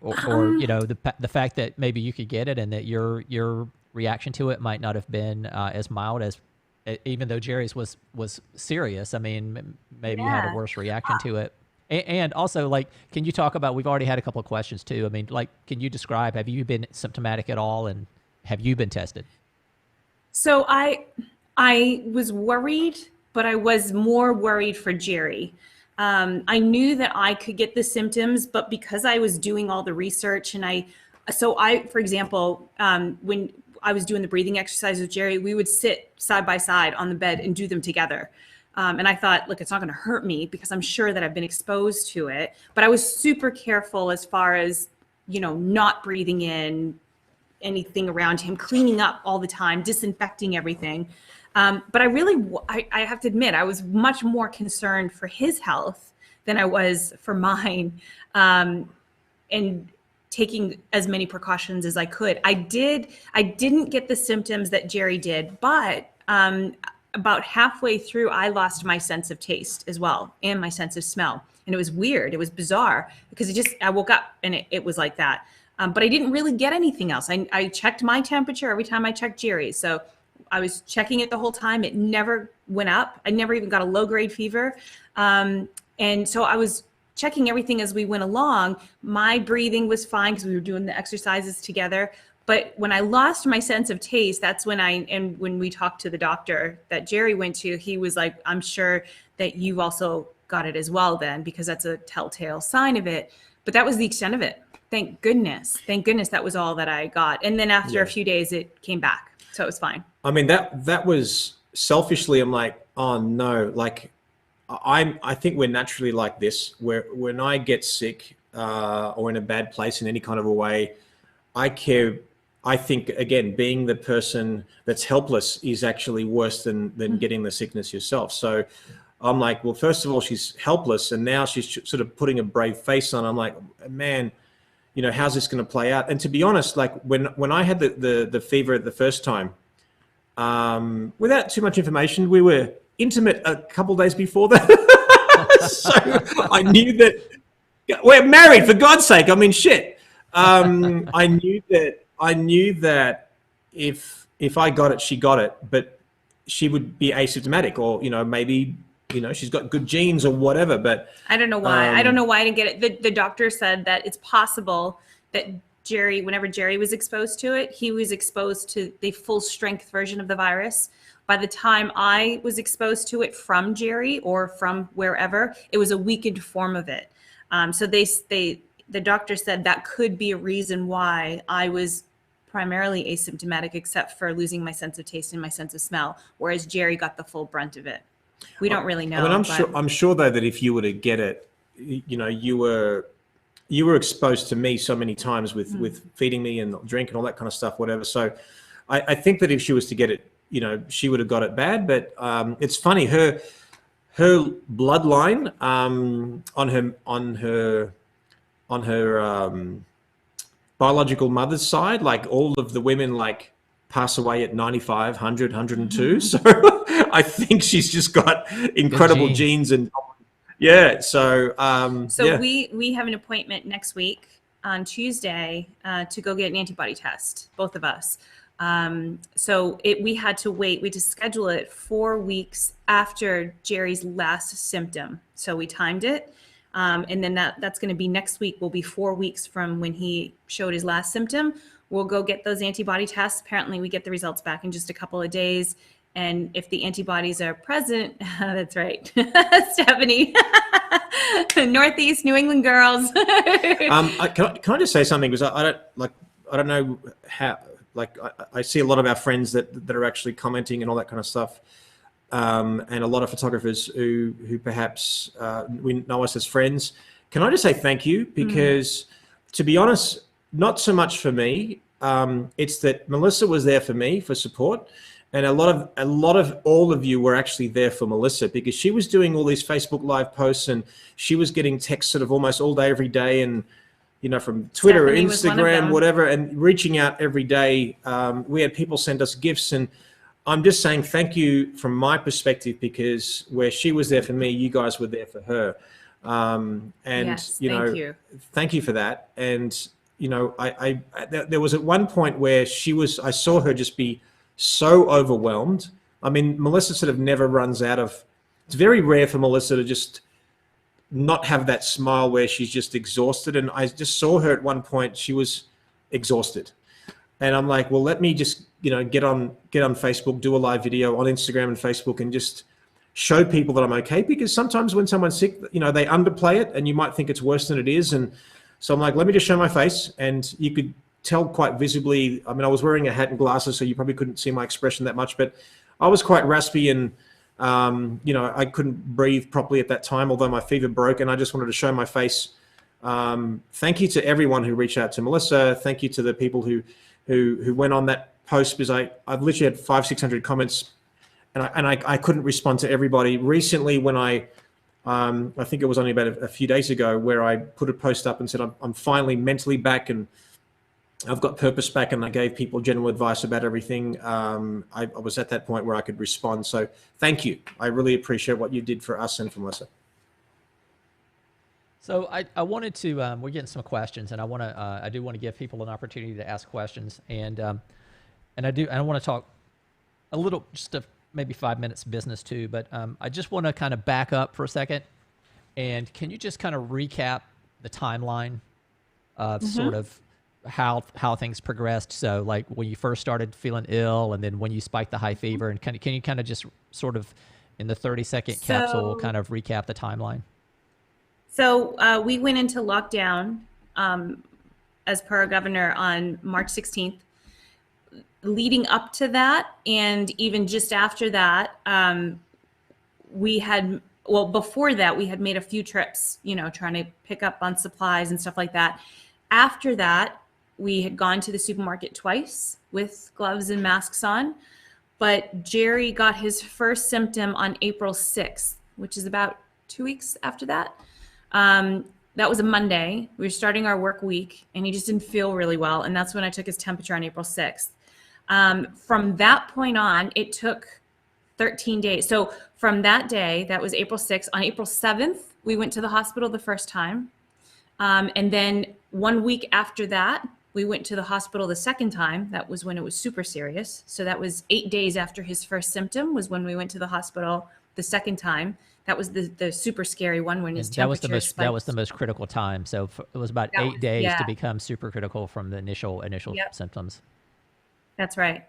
the fact that maybe you could get it and that your reaction to it might not have been as mild as, even though Jerry's was serious. I mean, maybe you had a worse reaction to it. And also, like, can you talk about, we've already had a couple of questions too. I mean, like, can you describe, have you been symptomatic at all and have you been tested? So I was worried, but I was more worried for Jerry. I knew that I could get the symptoms, but because I was doing all the research and for example, when I was doing the breathing exercise with Jerry, we would sit side by side on the bed and do them together. And I thought, look, it's not going to hurt me because I'm sure that I've been exposed to it. But I was super careful as far as, not breathing in anything around him, cleaning up all the time, disinfecting everything. But I have to admit, I was much more concerned for his health than I was for mine, and taking as many precautions as I could. I didn't get the symptoms that Jerry did, but about halfway through, I lost my sense of taste as well and my sense of smell. And it was weird. It was bizarre because I woke up and it was like that. But I didn't really get anything else. I checked my temperature every time I checked Jerry's. So I was checking it the whole time. It never went up. I never even got a low-grade fever. And so I was checking everything as we went along. My breathing was fine because we were doing the exercises together. But when I lost my sense of taste, that's when when we talked to the doctor that Jerry went to, he was like, I'm sure that you also got it as well then, because that's a telltale sign of it. But that was the extent of it. Thank goodness. Thank goodness that was all that I got. And then after a few days, it came back. So it was fine. I mean, that was selfishly, I'm like, oh no, like I think we're naturally like this, where when I get sick or in a bad place in any kind of a way, I think, again, being the person that's helpless is actually worse than getting the sickness yourself. So I'm like, well, first of all, she's helpless, and now she's sort of putting a brave face on. I'm like, man, how's this going to play out? And to be honest, like when I had the fever the first time, without too much information, we were intimate a couple of days before that. So I knew that we're married, for God's sake. I mean, shit. I knew that if I got it, she got it, but she would be asymptomatic, or maybe she's got good genes or whatever. But I don't know why. I don't know why I didn't get it. The doctor said that it's possible that Jerry, whenever Jerry was exposed to it, he was exposed to the full strength version of the virus. By the time I was exposed to it from Jerry or from wherever, it was a weakened form of it. So the doctor said that could be a reason why I was primarily asymptomatic, except for losing my sense of taste and my sense of smell, whereas Jerry got the full brunt of it. We don't really know. I mean, I'm sure though that if you were to get it, you were exposed to me so many times with feeding me and drink and all that kind of stuff, whatever. So I think that if she was to get it, she would have got it bad. But it's funny, her bloodline on her biological mother's side, like all of the women, like pass away at 95, 100, 102. So I think she's just got incredible genes. And yeah, so yeah. we have an appointment next week on Tuesday to go get an antibody test, both of us. So we had to wait. We had to schedule it 4 weeks after Jerry's last symptom. So we timed it. And then that's going to be next week. Will be 4 weeks from when he showed his last symptom. We'll go get those antibody tests. Apparently we get the results back in just a couple of days. And if the antibodies are present, that's right, Stephanie, Northeast New England girls. Can I just say something? Because I don't know how, I see a lot of our friends that are actually commenting and all that kind of stuff. And a lot of photographers who perhaps we know us as friends. Can I just say thank you? Because to be honest, not so much for me. It's that Melissa was there for me for support. And a lot of all of you were actually there for Melissa, because she was doing all these Facebook Live posts, and she was getting texts sort of almost all day, every day. And, you know, from Twitter, Stephanie Instagram, whatever, and reaching out every day. We had people send us gifts, and I'm just saying thank you from my perspective, because where she was there for me, you guys were there for her. And, yes, thank you for that. And, you know, there was at one point where I saw her just be so overwhelmed. I mean, Melissa sort of never runs out of, it's very rare for Melissa to just not have that smile where she's just exhausted. And I just saw her at one point, she was exhausted. And I'm like, well, let me just, you know, get on Facebook, do a live video on Instagram and Facebook, and just show people that I'm okay. Because sometimes when someone's sick, you know, they underplay it and you might think it's worse than it is. And so I'm like, let me just show my face. And you could tell quite visibly. I mean, I was wearing a hat and glasses, so you probably couldn't see my expression that much, but I was quite raspy, and you know, I couldn't breathe properly at that time, although my fever broke, and I just wanted to show my face. Thank you to everyone who reached out to Melissa. Thank you to the people who went on that post, because I've literally had 500-600 comments, and I couldn't respond to everybody. Recently, when I think it was only about a few days ago, where I put a post up and said I'm finally mentally back, and I've got purpose back, and I gave people general advice about everything. I was at that point where I could respond. So thank you. I really appreciate what you did for us and for Melissa. So I wanted to, we're getting some questions, and I do want to give people an opportunity to ask questions. And I want to talk a little, just maybe 5 minutes business too, but I just want to kind of back up for a second. And can you just kind of recap the timeline of sort of how things progressed? So like when you first started feeling ill, and then when you spiked the high fever, and can you kind of just sort of in the 30-second capsule kind of recap the timeline? So we went into lockdown as per our governor on March 16th. Leading up to that, and even just after that, before that, we had made a few trips, you know, trying to pick up on supplies and stuff like that. After that, we had gone to the supermarket twice with gloves and masks on, but Jerry got his first symptom on April 6th, which is about 2 weeks after that. That was a Monday. We were starting our work week, and he just didn't feel really well. And that's when I took his temperature on April 6th. From that point on, it took 13 days. So from that day, that was April 6th, on April 7th, we went to the hospital the first time. And then 1 week after that, we went to the hospital the second time. That was when it was super serious. So that was 8 days after his first symptom was when we went to the hospital the second time. That was the super scary one when his temperature spiked. That was the most critical time. So it was about 8 days to become super critical from the initial symptoms. That's right.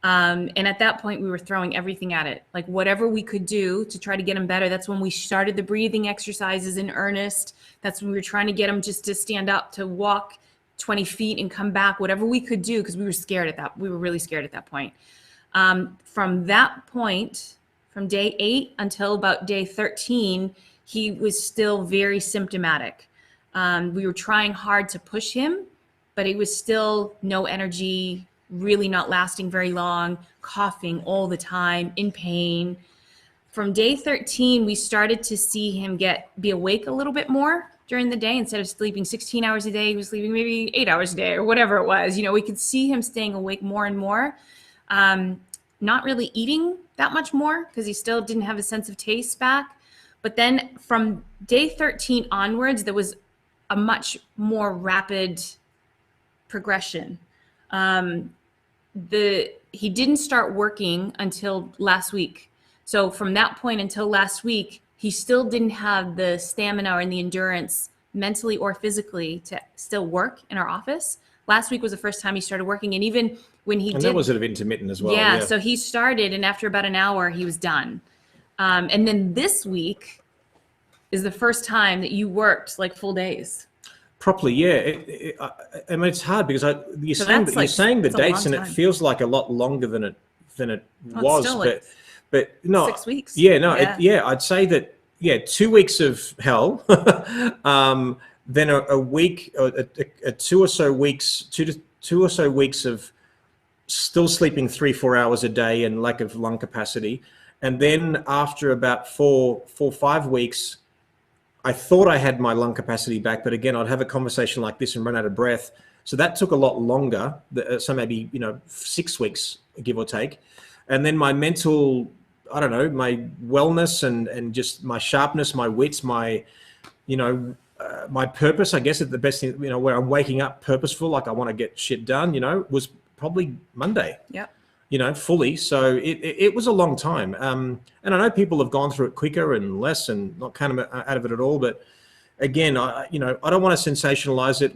And at that point, we were throwing everything at it, like whatever we could do to try to get him better. That's when we started the breathing exercises in earnest. That's when we were trying to get him just to stand up, to walk 20 feet and come back, whatever we could do, because we were scared at that. We were really scared at that point. From that point, from day 8 until about day 13, he was still very symptomatic. We were trying hard to push him, but he was still no energy, really not lasting very long, coughing all the time, in pain. From day 13, we started to see him be awake a little bit more. during the day. Instead of sleeping 16 hours a day, he was sleeping maybe 8 hours a day or whatever it was. We could see him staying awake more and more. Not really eating that much more because he still didn't have a sense of taste back. But then from day 13 onwards, there was a much more rapid progression. He didn't start working until last week. So from that point until last week, he still didn't have the stamina and the endurance mentally or physically to still work in our office. Last week was the first time he started working. And even when he did. And that was sort of intermittent as well. Yeah, so he started, and after about an hour, he was done. And then this week is the first time that you worked like full days. Properly, yeah. I mean, it's hard because you're saying the dates, and it feels like a lot longer than it was. But no, 6 weeks. Yeah, no, I'd say that 2 weeks of hell, then a week, a 2 or so weeks of still sleeping 3-4 hours a day and lack of lung capacity, and then after about 4-5 weeks. I thought I had my lung capacity back, but again, I'd have a conversation like this and run out of breath. So that took a lot longer. So maybe, 6 weeks, give or take. And then my mental, I don't know, my wellness and just my sharpness, my wits, my purpose, I guess, at the best thing, where I'm waking up purposeful, like I want to get shit done, was probably Monday. Yep. Fully. So it was a long time. And I know people have gone through it quicker and less and not kind of out of it at all. But again, I don't want to sensationalize it.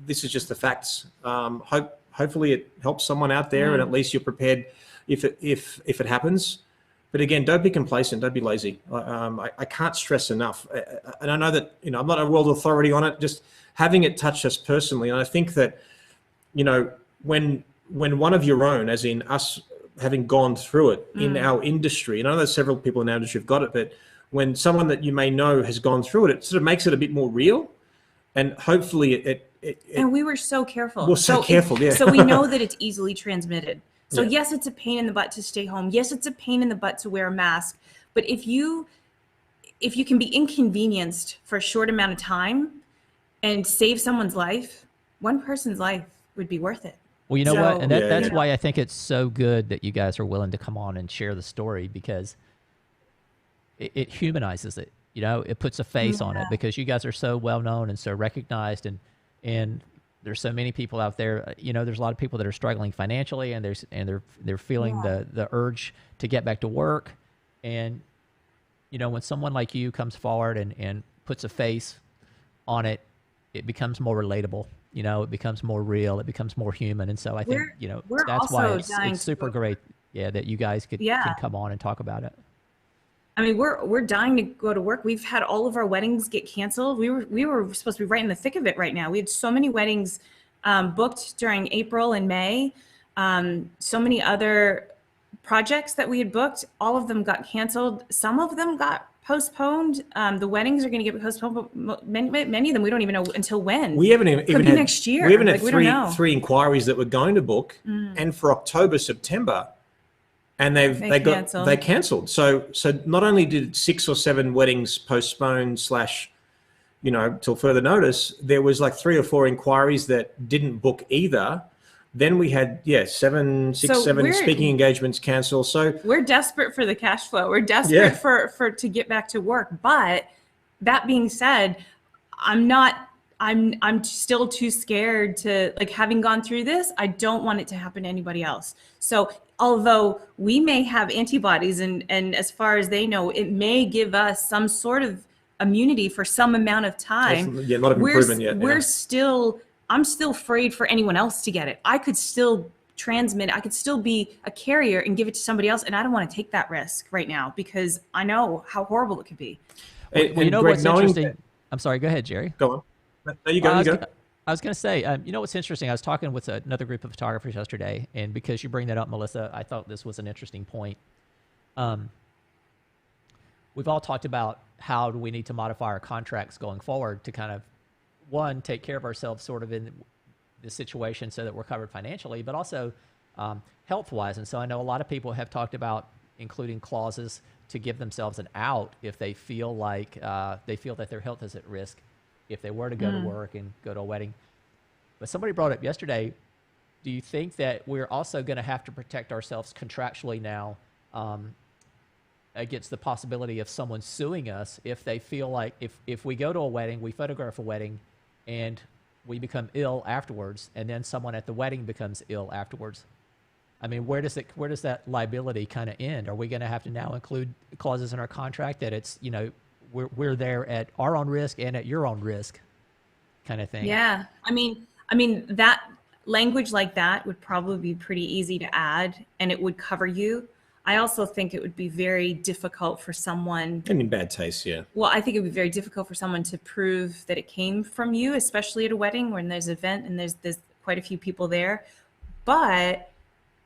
This is just the facts. Hopefully it helps someone out there, and at least you're prepared if it happens. But again, don't be complacent. Don't be lazy. I can't stress enough. And I know that, I'm not a world authority on it, just having it touch us personally. And I think that, when one of your own, as in us having gone through it in our industry, and I know there's several people in our industry who've got it, but when someone that you may know has gone through it, it sort of makes it a bit more real, and hopefully it and we were so careful. We're so careful, yeah. So we know that it's easily transmitted. So yes, it's a pain in the butt to stay home. Yes, it's a pain in the butt to wear a mask. But if you can be inconvenienced for a short amount of time and save someone's life, one person's life would be worth it. Well, you know what? And that's why I think it's so good that you guys are willing to come on and share the story, because it humanizes it. It puts a face on it, because you guys are so well known and so recognized, and there's so many people out there. There's a lot of people that are struggling financially, and they're feeling the urge to get back to work. And when someone like you comes forward and puts a face on it, it becomes more relatable. It becomes more real. It becomes more human. And so I think, that's why it's super great, that you guys can come on and talk about it. I mean, we're dying to go to work. We've had all of our weddings get canceled. We were supposed to be right in the thick of it right now. We had so many weddings booked during April and May. So many other projects that we had booked, all of them got canceled. Some of them got postponed. The weddings are going to get postponed, but many of them we don't even know until when. We haven't even Could be had next year. We haven't had three inquiries that were going to book, and for October, September, and they cancelled. So not only did 6 or 7 weddings postpone / till further notice, there was like 3 or 4 inquiries that didn't book either. Then we had 7 speaking engagements canceled. So we're desperate for the cash flow. We're desperate for to get back to work. But that being said, I'm still too scared to, like, having gone through this, I don't want it to happen to anybody else. So although we may have antibodies and as far as they know, it may give us some sort of immunity for some amount of time. Not of improvement yet. I'm still afraid for anyone else to get it. I could still transmit. I could still be a carrier and give it to somebody else. And I don't want to take that risk right now because I know how horrible it could be. Well, Greg, what's interesting? I'm sorry. Go ahead, Jerry. Go on. There you go. I was going to say, what's interesting? I was talking with another group of photographers yesterday, and because you bring that up, Melissa, I thought this was an interesting point. We've all talked about how do we need to modify our contracts going forward to kind of, one, take care of ourselves sort of in the situation so that we're covered financially, but also health-wise. And so I know a lot of people have talked about including clauses to give themselves an out if they feel like that their health is at risk. if they were to go to work and go to a wedding. But somebody brought up yesterday, do you think that we're also going to have to protect ourselves contractually now against the possibility of someone suing us if they feel like if we go to a wedding, we photograph a wedding, and we become ill afterwards, and then someone at the wedding becomes ill afterwards? I mean, where does that liability kind of end? Are we going to have to now include clauses in our contract that it's, you know, we're there at our own risk and at your own risk kind of thing? Yeah. I mean that language like that would probably be pretty easy to add, and it would cover you. I also think it would be very difficult for someone. And in bad taste, yeah. Well, I think it would be very difficult for someone to prove that it came from you, especially at a wedding when there's an event and there's quite a few people there. But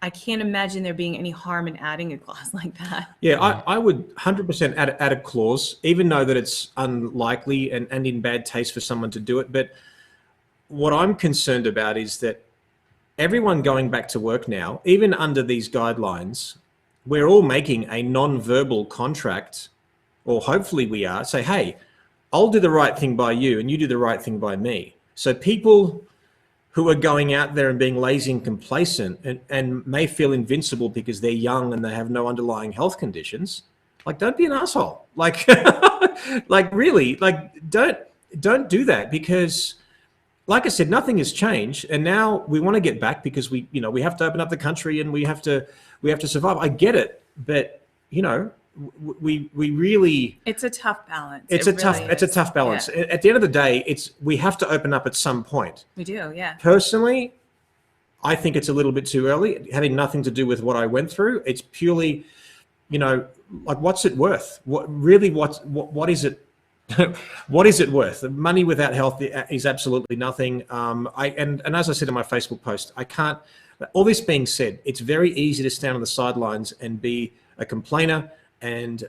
I can't imagine there being any harm in adding a clause like that. Yeah, I would 100% add a clause, even though that it's unlikely and in bad taste for someone to do it. But what I'm concerned about is that everyone going back to work now, even under these guidelines, we're all making a non-verbal contract, or hopefully we are, say, hey, I'll do the right thing by you and you do the right thing by me. So people who are going out there and being lazy and complacent and may feel invincible because they're young and they have no underlying health conditions, like, don't be an asshole. Like, like really, like, don't do that, because like I said, nothing has changed. And now we want to get back because we have to open up the country and we have to survive. I get it. But, you know, we really, it's a tough balance. It's a tough balance. Yeah. At the end of the day, we have to open up at some point. We do, yeah. Personally, I think it's a little bit too early, having nothing to do with what I went through. It's purely, you know, like, what's it worth? What is it? What is it worth? The money without health is absolutely nothing. And as I said in my Facebook post, I can't. All this being said, it's very easy to stand on the sidelines and be a complainer and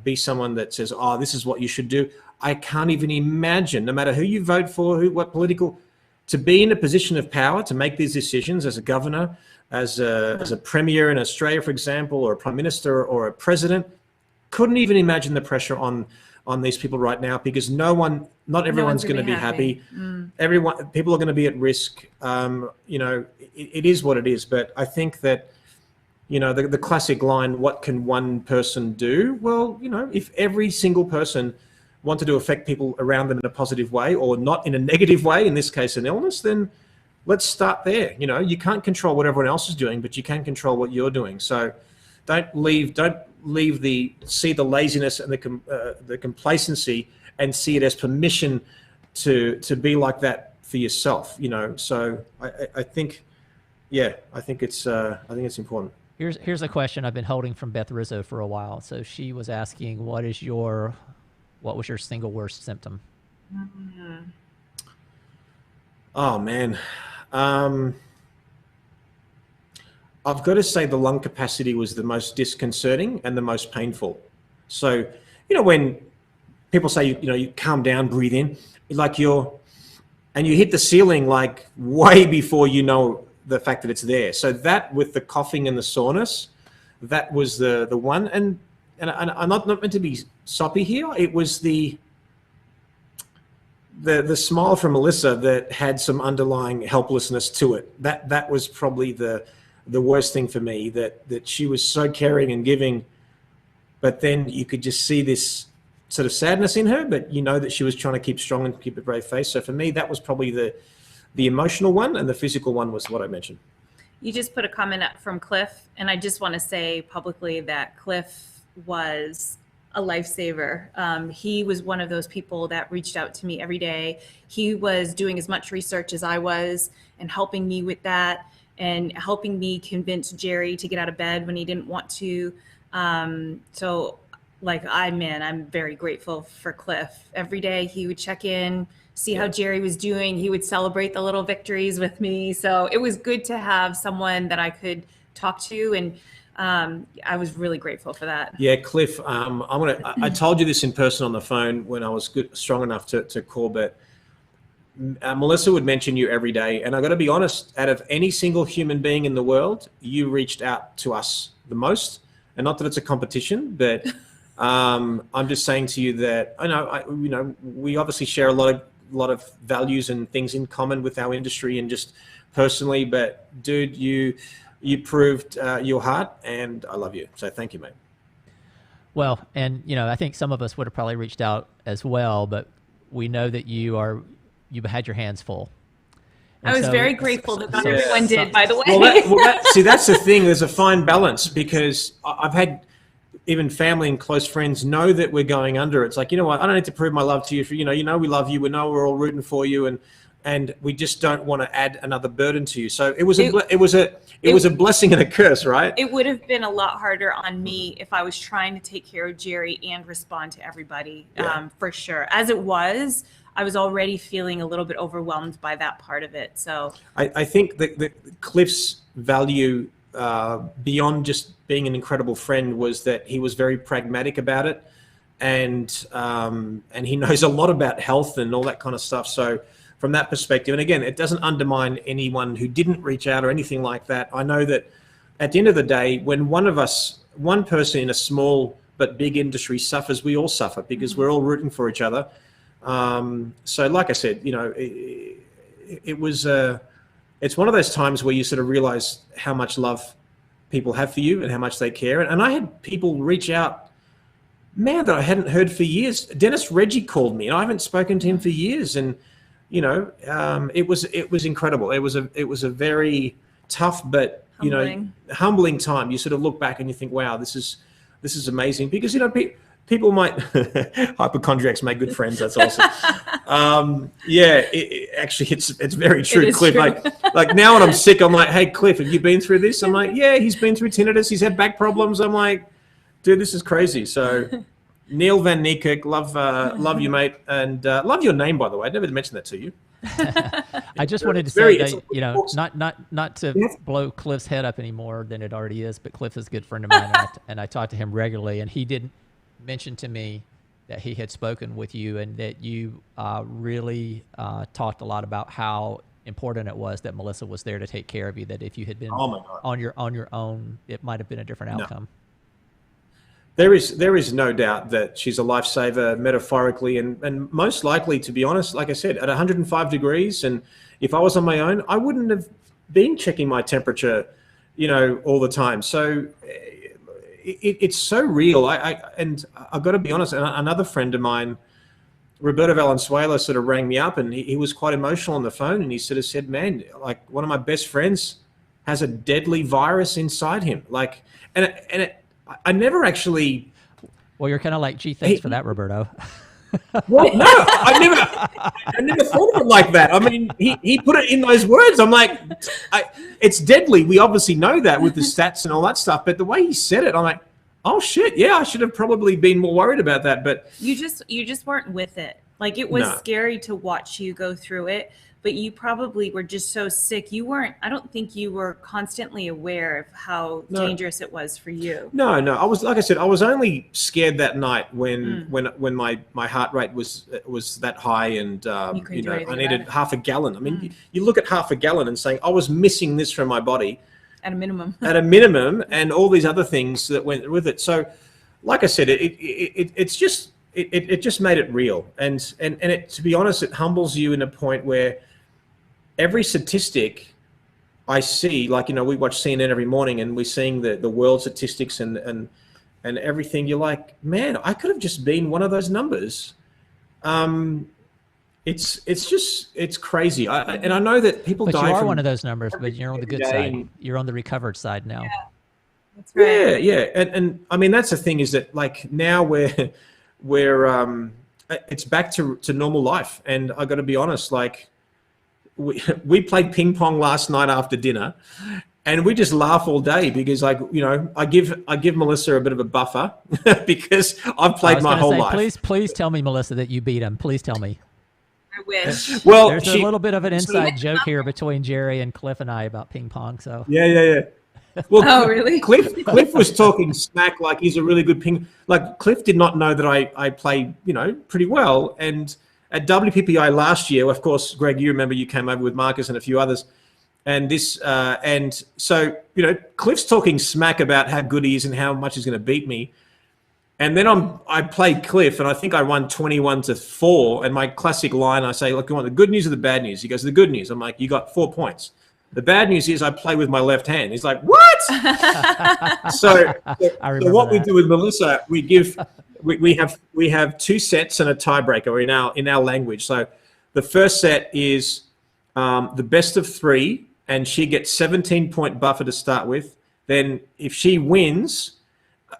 be someone that says, "Oh, this is what you should do." I can't even imagine, no matter who you vote for, what political, to be in a position of power to make these decisions as a governor, as a premier in Australia, for example, or a prime minister or a president. Couldn't even imagine the pressure on these people right now, because not everyone's going to be happy. People are going to be at risk. You know, it is what it is. But I think that, you know, the classic line, what can one person do? Well, you know, if every single person wanted to affect people around them in a positive way, or not in a negative way, in this case an illness, then let's start there. You know, you can't control what everyone else is doing, but you can control what you're doing. So don't see the laziness and the complacency and see it as permission to be like that for yourself, you know. So I think it's important. Here's a question I've been holding from Beth Rizzo for a while. So she was asking, what was your single worst symptom? Oh man. I've got to say the lung capacity was the most disconcerting and the most painful. So, you know, when people say, you calm down, breathe in, like you hit the ceiling like way before you know the fact that it's there. So that, with the coughing and the soreness, that was the one. And I'm not meant to be soppy here. It was the smile from Melissa that had some underlying helplessness to it. That was probably the worst thing for me, that she was so caring and giving, but then you could just see this sort of sadness in her, but you know that she was trying to keep strong and keep a brave face. So for me, that was probably the emotional one, and the physical one was what I mentioned. You just put a comment up from Cliff, and I just want to say publicly that Cliff was a lifesaver. He was one of those people that reached out to me every day. He was doing as much research as I was and helping me with that, and helping me convince Jerry to get out of bed when he didn't want to. So like, I'm very grateful for Cliff. Every day he would check in, see how Jerry was doing. He would celebrate the little victories with me. So it was good to have someone that I could talk to, and I was really grateful for that. Yeah, Cliff, I told you this in person on the phone when I was strong enough to call, but Melissa would mention you every day. And I got to be honest, out of any single human being in the world, you reached out to us the most. And not that it's a competition, but I'm just saying to you that I know we obviously share a lot of lot of values and things in common with our industry and just personally. But dude, you proved your heart, and I love you. So thank you, mate. Well, and I think some of us would have probably reached out as well, but we know that you've had your hands full. And I was so- very grateful that not so- everyone did, by the way. See, that's the thing. There's a fine balance, because I've had even family and close friends know that we're going under. It's like, you know what? I don't need to prove my love to you. We love you. We know we're all rooting for you, and we just don't want to add another burden to you. So it was a blessing and a curse, right? It would have been a lot harder on me if I was trying to take care of Jerry and respond to everybody, for sure. As it was, I was already feeling a little bit overwhelmed by that part of it. So I think that Cliff's value, beyond just being an incredible friend, was that he was very pragmatic about it, and he knows a lot about health and all that kind of stuff. So from that perspective, and again, it doesn't undermine anyone who didn't reach out or anything like that. I know that at the end of the day, when one person in a small but big industry suffers, we all suffer, because we're all rooting for each other. So like I said, it's one of those times where you sort of realize how much love people have for you and how much they care. And I had people reach out, man, that I hadn't heard for years. Dennis Reggie called me, and I haven't spoken to him for years. And it was incredible. It was a very tough, but humbling time. You sort of look back and you think, wow, this is amazing, because people might hypochondriacs make good friends. That's awesome. It's very true, It is Cliff. true. Like now when I'm sick, I'm like, hey, Cliff, have you been through this? I'm like, yeah, he's been through tinnitus. He's had back problems. I'm like, dude, this is crazy. So Neil Van Niekerk, love you, mate, and love your name, by the way. I never mentioned that to you. I just wanted to say that, not to blow Cliff's head up any more than it already is, but Cliff is a good friend of mine, and I talk to him regularly, and he did mention to me that he had spoken with you, and that you really talked a lot about how important it was that Melissa was there to take care of you, that if you had been on your own, it might have been a different outcome. There is no doubt that she's a lifesaver, metaphorically, and most likely, to be honest, like I said, at 105 degrees, and if I was on my own, I wouldn't have been checking my temperature, all the time. So it's so real. And I've got to be honest, another friend of mine, Roberto Valenzuela, sort of rang me up, and he was quite emotional on the phone, and he sort of said, man, like, one of my best friends has a deadly virus inside him. Like, I never actually. Well, you're kind of like, gee, thanks for that, Roberto. Well, no, I never thought of it like that. I mean, he put it in those words. I'm like, it's deadly. We obviously know that with the stats and all that stuff. But the way he said it, I'm like, oh shit, yeah, I should have probably been more worried about that. But you just weren't with it. Like, it was scary to watch you go through it, but you probably were just so sick. I don't think you were constantly aware of how dangerous it was for you. No. I was, like I said, I was only scared that night when my heart rate was that high, and I needed half a gallon. I mean, you look at half a gallon and saying I was missing this from my body at a minimum, and all these other things that went with it. So, like I said, it just made it real, and to be honest, it humbles you in a point where every statistic I see, like, we watch CNN every morning, and we're seeing the world statistics and everything. You're like, man, I could have just been one of those numbers. It's crazy. And I know that people die. But you are from one of those numbers, but you're on the good side. You're on the recovered side now. Yeah, that's right. Yeah. And I mean, that's the thing, is that, like, now we're it's back to normal life. And I got to be honest, like, we played ping pong last night after dinner, and we just laugh all day because, like, I give Melissa a bit of a buffer because I've played my whole life. Please tell me, Melissa, that you beat him. Please tell me. I wish. Well, there's a little bit of an inside joke here between Jerry and Cliff and I about ping pong. So yeah. Well, oh, really? Cliff was talking smack, like he's a really good ping. Like, Cliff did not know that I play, pretty well. And at WPPI last year, of course, Greg, you remember you came over with Marcus and a few others. And so, Cliff's talking smack about how good he is and how much he's going to beat me. And then I played Cliff, and I think I won 21-4. And my classic line, I say, look, you want the good news or the bad news? He goes, the good news. I'm like, you got 4 points. The bad news is I play with my left hand. He's like, what? so what we do with Melissa, we have 2 sets and a tiebreaker in our language. So the first set is the best of 3, and she gets 17-point buffer to start with. Then if she wins,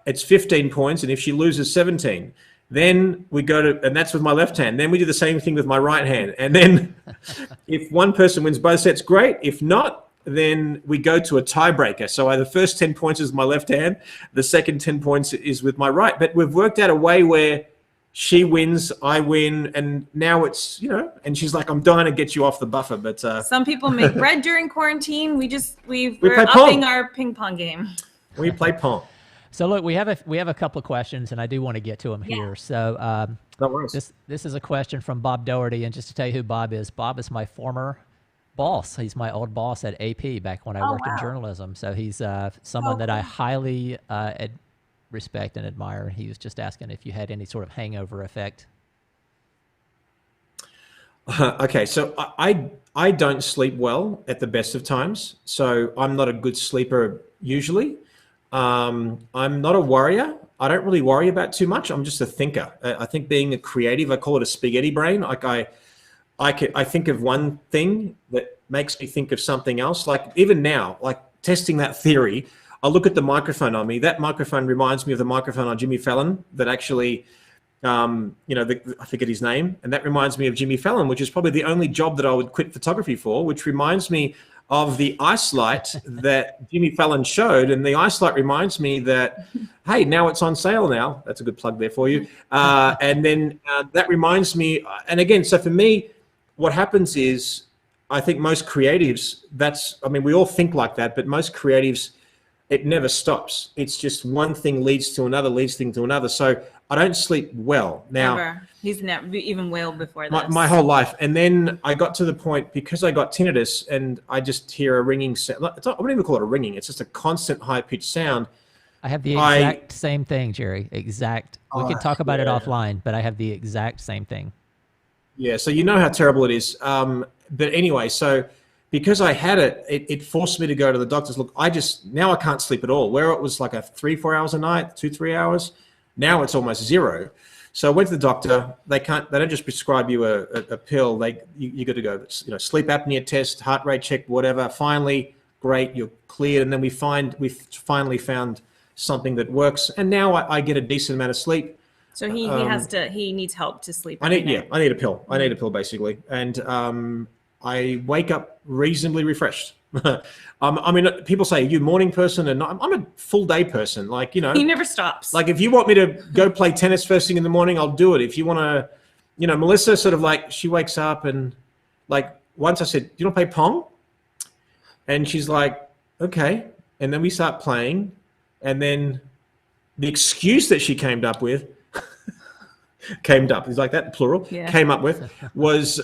it's 15 points, and if she loses, 17. Then we go to, and that's with my left hand. Then we do the same thing with my right hand. And then if one person wins both sets, great. If not, then we go to a tiebreaker. So the first 10 points is my left hand. The second 10 points is with my right. But we've worked out a way where she wins, I win, and now it's, and she's like, I'm dying to get you off the buffer. But some people make bread during quarantine. We're play upping Pong. our ping pong game. We play Pong. So look, we have a couple of questions, and I do want to get to them here. So No worries. this is a question from Bob Doherty, and just to tell you who Bob is my former boss. He's my old boss at AP back when I worked in journalism. So he's someone that I highly respect and admire. He was just asking if you had any sort of hangover effect. Okay, so I don't sleep well at the best of times. So I'm not a good sleeper usually. I'm not a worrier. I don't really worry about too much. I'm just a thinker. I think being a creative, I call it a spaghetti brain. Like I think of one thing that makes me think of something else. Like even now, like testing that theory, I look at the microphone on me. That microphone reminds me of the microphone on Jimmy Fallon that actually, I forget his name. And that reminds me of Jimmy Fallon, which is probably the only job that I would quit photography for, which reminds me of the ice light that Jimmy Fallon showed. And the ice light reminds me that, hey, now it's on sale now. That's a good plug there for you. And then that reminds me, and again, so for me, what happens is I think most creatives, we all think like that, but most creatives, it never stops. It's just one thing leads to another, So I don't sleep well. Now, Never. He's never even well before this. my whole life. And then I got to the point, because I got tinnitus and I just hear a ringing sound. I wouldn't even call it a ringing. It's just a constant high-pitched sound. I have the exact same thing, Jerry. Exact. We can talk about it offline, but I have the exact same thing. Yeah, so you know how terrible it is. But anyway, so because I had it forced me to go to the doctors. Look, now I can't sleep at all. Where it was like 3-4 hours a night, 2-3 hours, now it's almost 0. So I went to the doctor. They don't just prescribe you a pill. You got to go, sleep apnea test, heart rate check, whatever. Finally, great, you're cleared. And then we finally found something that works. And now I get a decent amount of sleep. So he needs help to sleep. I need a pill. I need a pill basically. And I wake up reasonably refreshed. People say, are you a morning person? And I'm a full day person. He never stops. Like if you want me to go play tennis first thing in the morning, I'll do it. If you want to, Melissa sort of she wakes up and once I said, do you want to play Pong? And she's like, okay. And then we start playing. And then the excuse that she came up with, is like that, plural, came up with was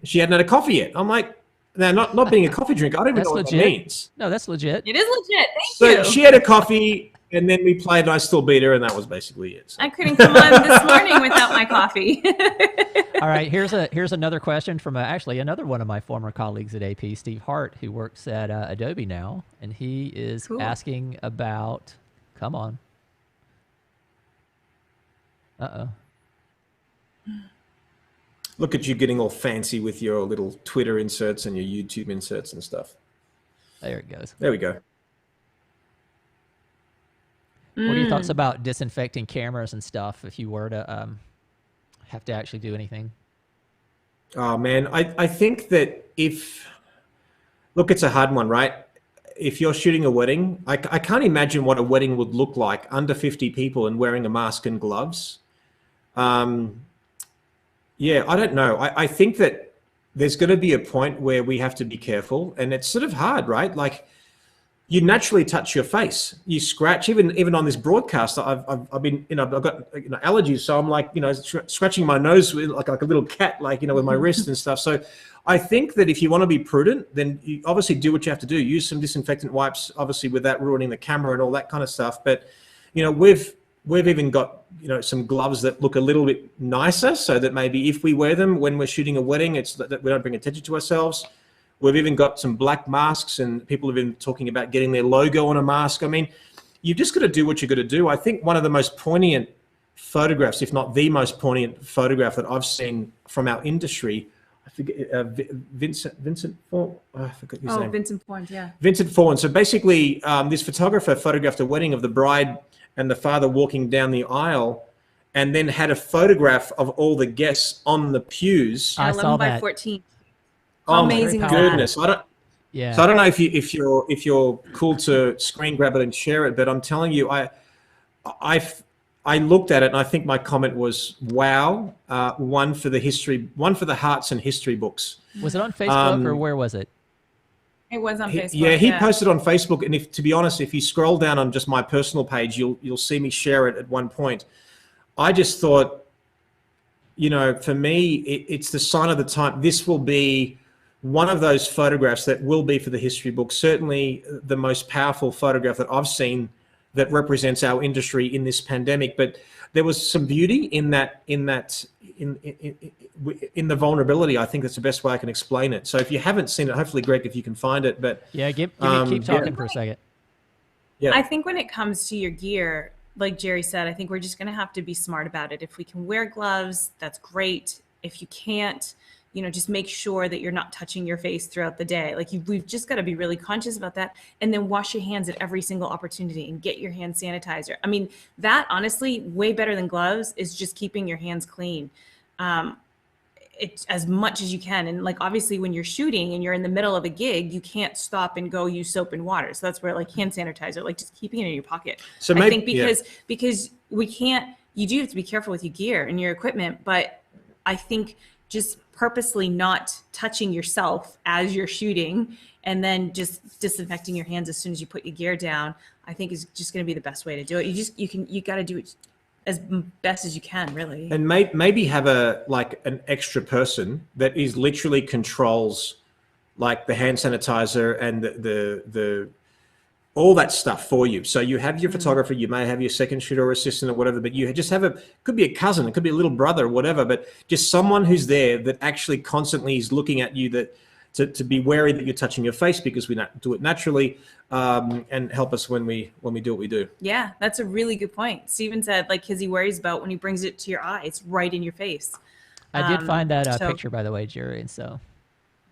she hadn't had a coffee yet. I'm like, now, not being a coffee drinker, I don't even know what that means. No, that's legit. It is legit. Thank you. So she had a coffee, and then we played, and I still beat her, and that was basically it. So. I couldn't come on this morning without my coffee. All right, here's another question from actually another one of my former colleagues at AP, Steve Hart, who works at Adobe now, and he is asking about. Come on. Uh-oh. Look at you getting all fancy with your little Twitter inserts and your YouTube inserts and stuff. There it goes. There we go. What are your thoughts about disinfecting cameras and stuff if you were to have to actually do anything? Oh, man. I think that look, it's a hard one, right? If you're shooting a wedding, I can't imagine what a wedding would look like under 50 people and wearing a mask and gloves. Yeah, I don't know. I think that there's going to be a point where we have to be careful, and it's sort of hard, right? Like you naturally touch your face, you scratch. Even on this broadcast, I've been, I've got allergies, so I'm like, scratching my nose with like a little cat, with my wrist and stuff. So I think that if you want to be prudent, then you obviously do what you have to do. Use some disinfectant wipes, obviously, without ruining the camera and all that kind of stuff. But we've even got, some gloves that look a little bit nicer, so that maybe if we wear them when we're shooting a wedding, it's that we don't bring attention to ourselves. We've even got some black masks, and people have been talking about getting their logo on a mask. I mean, you've just got to do what you've got to do. I think one of the most poignant photographs, if not the most poignant photograph that I've seen from our industry, I forget, Vincent Fawn. I forgot his name. Vincent Fawn, yeah. Vincent Fawn. So basically, this photographer photographed a wedding of the bride and the father walking down the aisle, and then had a photograph of all the guests on the pews. I 11 saw by that. 14. Oh Amazing my was that? goodness! Yeah. So I don't know if you're cool to screen grab it and share it, but I'm telling you, I looked at it and I think my comment was, wow, one for the hearts and history books. Was it on Facebook or where was it? It was on Facebook. Yeah, he posted on Facebook, and to be honest, if you scroll down on just my personal page, you'll see me share it at one point. I just thought, for me, it's the sign of the time. This will be one of those photographs that will be for the history book. Certainly the most powerful photograph that I've seen that represents our industry in this pandemic. But there was some beauty in the vulnerability. I think that's the best way I can explain it. So if you haven't seen it, hopefully, Greg, if you can find it. But Yeah, keep talking for a second. yeah, I think when it comes to your gear, like Jerry said, I think we're just going to have to be smart about it. If we can wear gloves, that's great. If you can't, just make sure that you're not touching your face throughout the day. We've just got to be really conscious about that. And then wash your hands at every single opportunity and get your hand sanitizer. I mean, that honestly, way better than gloves is just keeping your hands clean. It as much as you can. And obviously when you're shooting and you're in the middle of a gig, you can't stop and go use soap and water. So that's where hand sanitizer, just keeping it in your pocket. So I think because we can't, you do have to be careful with your gear and your equipment, but I think just purposely not touching yourself as you're shooting and then just disinfecting your hands as soon as you put your gear down, I think is just going to be the best way to do it. You got to do it as best as you can, really. And maybe have an extra person that is literally controls the hand sanitizer and the all that stuff for you. So you have your photographer, you may have your second shooter or assistant or whatever, but you just have could be a cousin, it could be a little brother or whatever, but just someone who's there that actually constantly is looking at you, to be wary that you're touching your face, because we do it naturally, and help us when we do what we do. Yeah, that's a really good point. Steven said, he worries about when he brings it to your eye, it's right in your face. I did find that picture, by the way, Jerry, and so.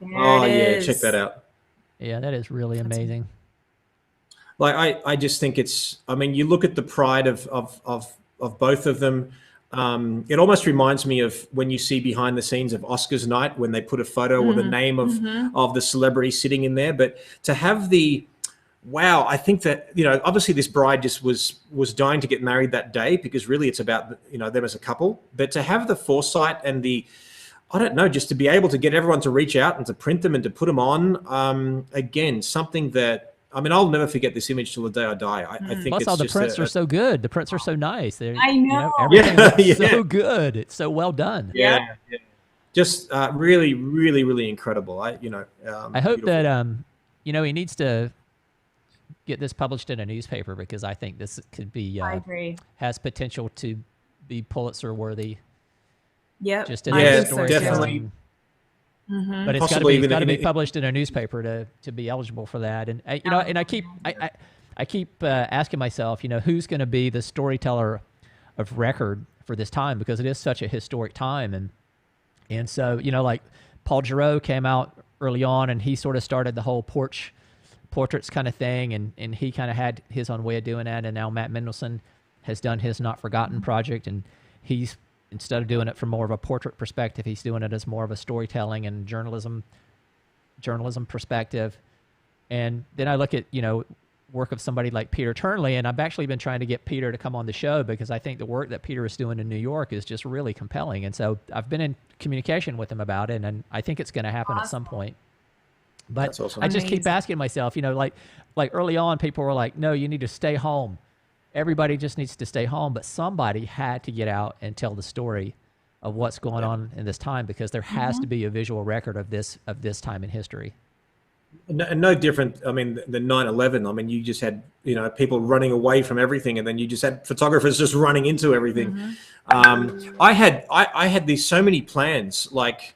Oh yeah, check that out. Yeah, that is really amazing. I just think you look at the pride of both of them. It almost reminds me of when you see behind the scenes of Oscars night, when they put a photo or the name of the celebrity sitting in there. But to have I think that, obviously this bride just was dying to get married that day, because really it's about, them as a couple. But to have the foresight and just to be able to get everyone to reach out and to print them and to put them on, again, something that, I'll never forget this image till the day I die. I think Plus, it's all the just prints are so good. The prints are so nice. I know. Everything looks so good. It's so well done. Yeah. Just really, really, really incredible. I hope that he needs to get this published in a newspaper, because I think this could be I agree. Has potential to be Pulitzer worthy. Yep. Just in Yeah, the story. definitely. But it's got to be published in a newspaper to be eligible for that. And I keep asking myself, who's going to be the storyteller of record for this time, because it is such a historic time. And so Paul Giroux came out early on, and he sort of started the whole portraits kind of thing, and he kind of had his own way of doing that. And now Matt Mendelsohn has done his Not Forgotten project, and he's, instead of doing it from more of a portrait perspective, he's doing it as more of a storytelling and journalism perspective. And then I look at, work of somebody like Peter Turnley, and I've actually been trying to get Peter to come on the show, because I think the work that Peter is doing in New York is just really compelling. And so I've been in communication with him about it, and I think it's going to happen at some point. But That's awesome. I just keep asking myself, like early on, people were like, no, you need to stay home. Everybody just needs to stay home. But somebody had to get out and tell the story of what's going on in this time, because there has to be a visual record of this time in history. No different. I mean, the 9/11. I mean, you just had people running away from everything, and then you just had photographers just running into everything. I had these so many plans, like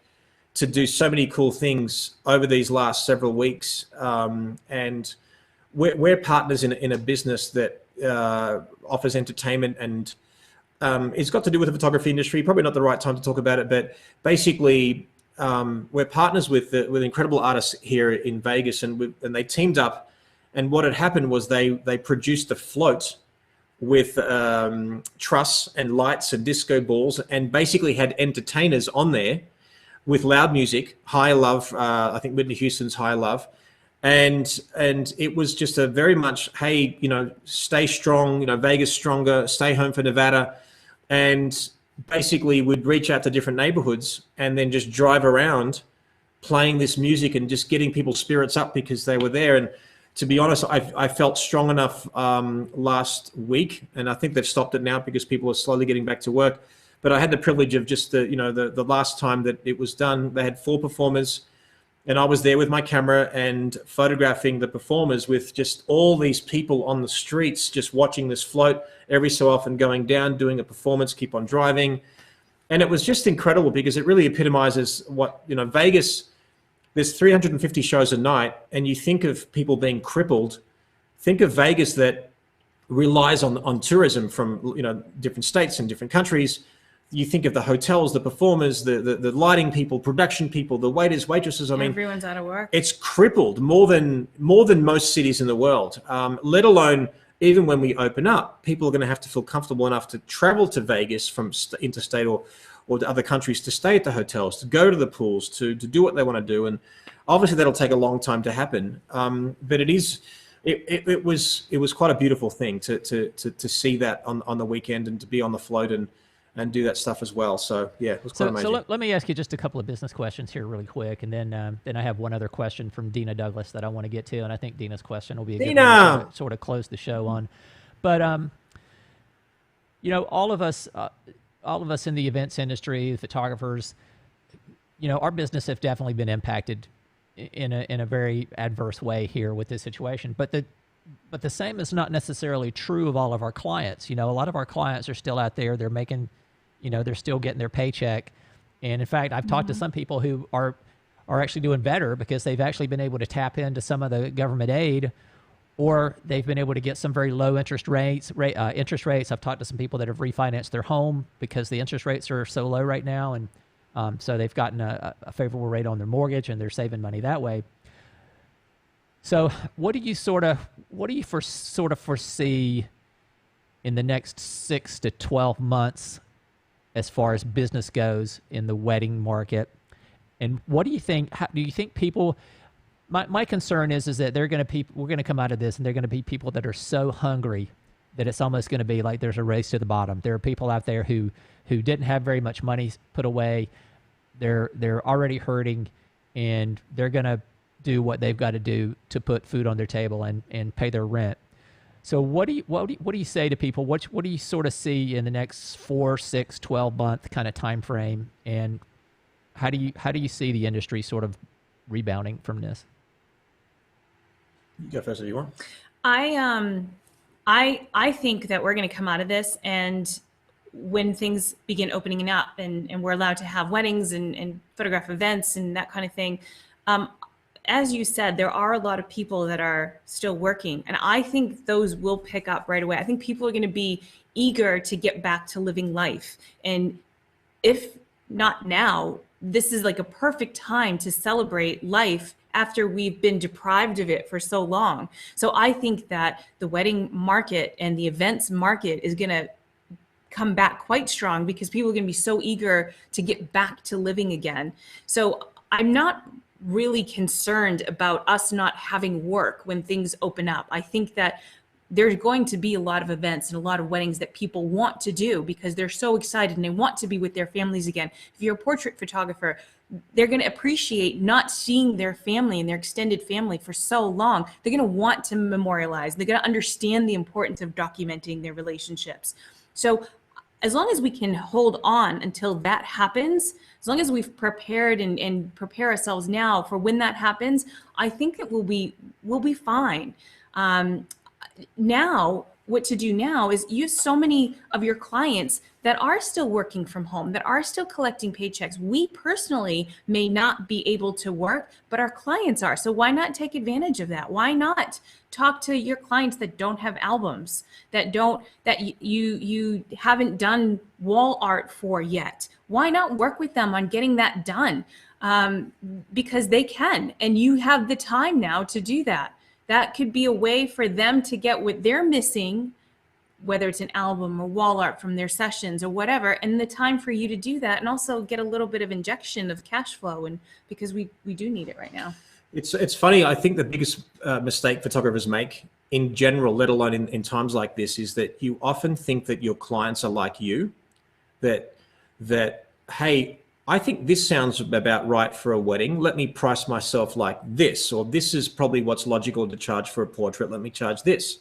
to do so many cool things over these last several weeks, and we're partners in a business that offers entertainment, and it's got to do with the photography industry. Probably not the right time to talk about it, but basically. We're partners with incredible artists here in Vegas, and they teamed up. And what had happened was they produced a float with truss and lights and disco balls, and basically had entertainers on there with loud music, High Love, I think Whitney Houston's High Love, and it was just a very much, hey, stay strong, Vegas stronger, stay home for Nevada, and basically would reach out to different neighborhoods and then just drive around playing this music and just getting people's spirits up because they were there. And to be honest, I felt strong enough last week, and I think they've stopped it now because people are slowly getting back to work. But I had the privilege of just the last time that it was done, they had 4 performers, and I was there with my camera and photographing the performers with just all these people on the streets, just watching this float, every so often going down, doing a performance, keep on driving. And it was just incredible because it really epitomizes what, Vegas, there's 350 shows a night, and you think of people being crippled. Think of Vegas that relies on tourism from, different states and different countries. You think of the hotels, the performers, the lighting people, production people, the waiters, waitresses. I mean, everyone's out of work. It's crippled more than most cities in the world. Let alone even when we open up, people are going to have to feel comfortable enough to travel to Vegas from interstate or to other countries to stay at the hotels, to go to the pools, to do what they want to do. And obviously that'll take a long time to happen. But it was quite a beautiful thing to see that on the weekend and to be on the float and do that stuff as well. So yeah, it was quite amazing. So let me ask you just a couple of business questions here really quick, and then I have one other question from Dina Douglas that I want to get to, and I think Dina's question will be a good one to sort of close the show on. But all of us in the events industry, the photographers, our business have definitely been impacted in a very adverse way here with this situation. But the same is not necessarily true of all of our clients. A lot of our clients are still out there. They're making, they're still getting their paycheck. And in fact, I've talked to some people who are actually doing better because they've actually been able to tap into some of the government aid, or they've been able to get some very low interest rates. I've talked to some people that have refinanced their home because the interest rates are so low right now. And so they've gotten a favorable rate on their mortgage, and they're saving money that way. So what do you foresee in the next 6 to 12 months as far as business goes in the wedding market? And what do you think? Do you think people? My concern is that we're going to come out of this, and they're going to be people that are so hungry that it's almost going to be like there's a race to the bottom. There are people out there who didn't have very much money put away. They're already hurting, and they're going to do what they've got to do to put food on their table and pay their rent. So what do you say to people? What do you sort of see in the next 4, 6, 12 month kind of time frame, and how do you see the industry sort of rebounding from this? You go first if you want. I think that we're going to come out of this, and when things begin opening up and we're allowed to have weddings and photograph events and that kind of thing, as you said, there are a lot of people that are still working, and I think those will pick up right away. I think people are going to be eager to get back to living life. And if not now, this is like a perfect time to celebrate life after we've been deprived of it for so long. So I think that the wedding market and the events market is going to come back quite strong because people are going to be so eager to get back to living again. So I'm not really concerned about us not having work when things open up. I think that there's going to be a lot of events and a lot of weddings that people want to do because they're so excited and they want to be with their families again. If you're a portrait photographer, they're going to appreciate not seeing their family and their extended family for so long. They're going to want to memorialize. They're going to understand the importance of documenting their relationships. So as long as we can hold on until that happens, as long as we've prepared and prepare ourselves now for when that happens, I think that we'll be fine. Now, what to do now is use so many of your clients that are still working from home, that are still collecting paychecks. We personally may not be able to work, but our clients are. So why not take advantage of that? Why not talk to your clients that don't have albums, that you haven't done wall art for yet? Why not work with them on getting that done? Because they can, and you have the time now to do that. That could be a way for them to get what they're missing, whether it's an album or wall art from their sessions or whatever, and the time for you to do that, and also get a little bit of injection of cash flow, and because we do need it right now. It's funny. I think the biggest mistake photographers make in general, let alone in times like this, is that you often think that your clients are like you, that hey, I think this sounds about right for a wedding. Let me price myself like this, or this is probably what's logical to charge for a portrait. Let me charge this.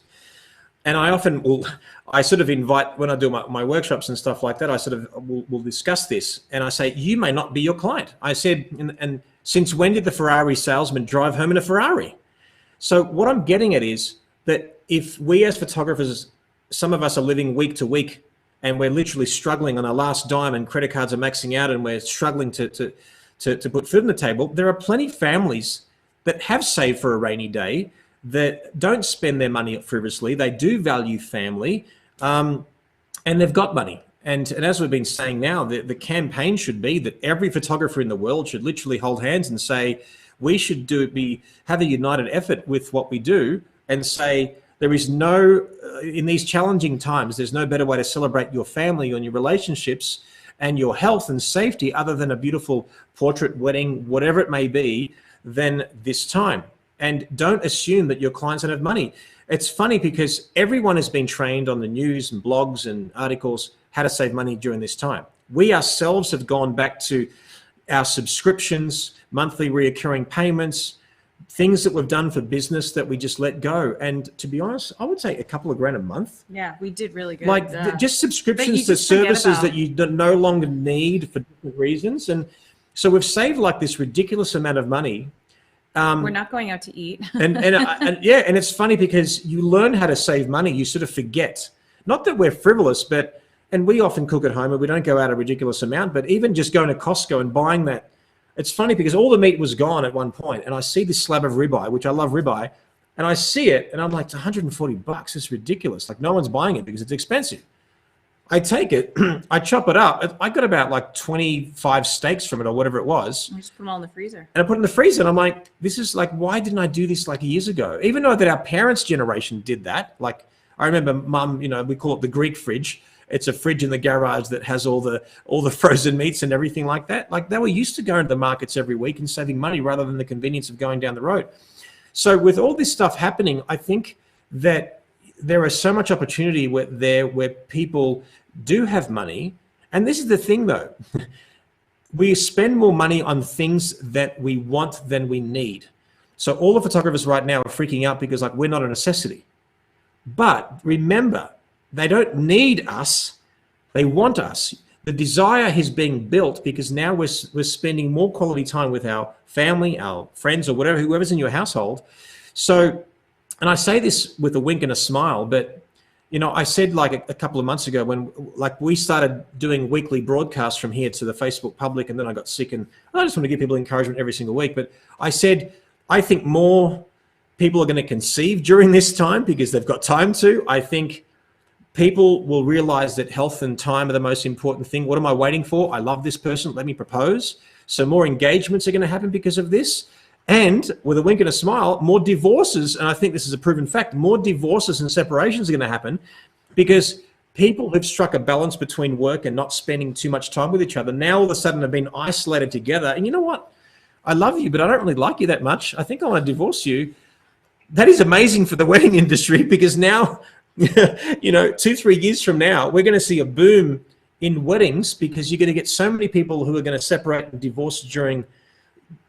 And I sort of invite, when I do my workshops and stuff like that, I sort of will discuss this. And I say, you may not be your client. I said, and since when did the Ferrari salesman drive home in a Ferrari? So what I'm getting at is that if we as photographers, some of us are living week to week, and we're literally struggling on our last dime, and credit cards are maxing out, and we're struggling to put food on the table, there are plenty of families that have saved for a rainy day, that don't spend their money frivolously. They do value family, and they've got money. And as we've been saying now, the campaign should be that every photographer in the world should literally hold hands and say, we should have a united effort with what we do, and say, there is no, in these challenging times, there's no better way to celebrate your family and your relationships and your health and safety other than a beautiful portrait, wedding, whatever it may be, than this time. And don't assume that your clients don't have money. It's funny because everyone has been trained on the news and blogs and articles how to save money during this time. We ourselves have gone back to our subscriptions, monthly reoccurring payments, things that we've done for business that we just let go. And to be honest, I would say a couple of grand a month. Yeah, we did really good. Like just subscriptions to services that you no longer need for different reasons. And so we've saved like this ridiculous amount of money. We're not going out to eat. and it's funny because you learn how to save money. You sort of forget, not that we're frivolous, but, and we often cook at home and we don't go out a ridiculous amount, but even just going to Costco and buying that. It's funny because all the meat was gone at one point, and I see this slab of ribeye, which I love ribeye, and I see it and I'm like, it's $140. It's ridiculous. Like no one's buying it because it's expensive. I take it, I chop it up. I got about like 25 steaks from it or whatever it was. I just put them all in the freezer. And I put it in the freezer and I'm like, this is like, why didn't I do this like years ago? Even though that our parents' generation did that. Like I remember mum, we call it the Greek fridge. It's a fridge in the garage that has all the frozen meats and everything like that. Like they were used to going to the markets every week and saving money rather than the convenience of going down the road. So with all this stuff happening, I think that there is so much opportunity where people do have money. And this is the thing though, we spend more money on things that we want than we need. So all the photographers right now are freaking out because like we're not a necessity. But remember, they don't need us, they want us. The desire is being built because now we're spending more quality time with our family, our friends, or whatever, whoever's in your household. So, and I say this with a wink and a smile, but I said like a couple of months ago when like we started doing weekly broadcasts from here to the Facebook public, and then I got sick, and I just want to give people encouragement every single week. But I said, I think more people are going to conceive during this time because they've got time to. I think people will realize that health and time are the most important thing. What am I waiting for? I love this person. Let me propose. So more engagements are going to happen because of this. And with a wink and a smile, more divorces, and I think this is a proven fact, more divorces and separations are going to happen because people who've struck a balance between work and not spending too much time with each other now all of a sudden have been isolated together. And you know what? I love you, but I don't really like you that much. I think I want to divorce you. That is amazing for the wedding industry because now, 2-3 years from now, we're going to see a boom in weddings because you're going to get so many people who are going to separate and divorce during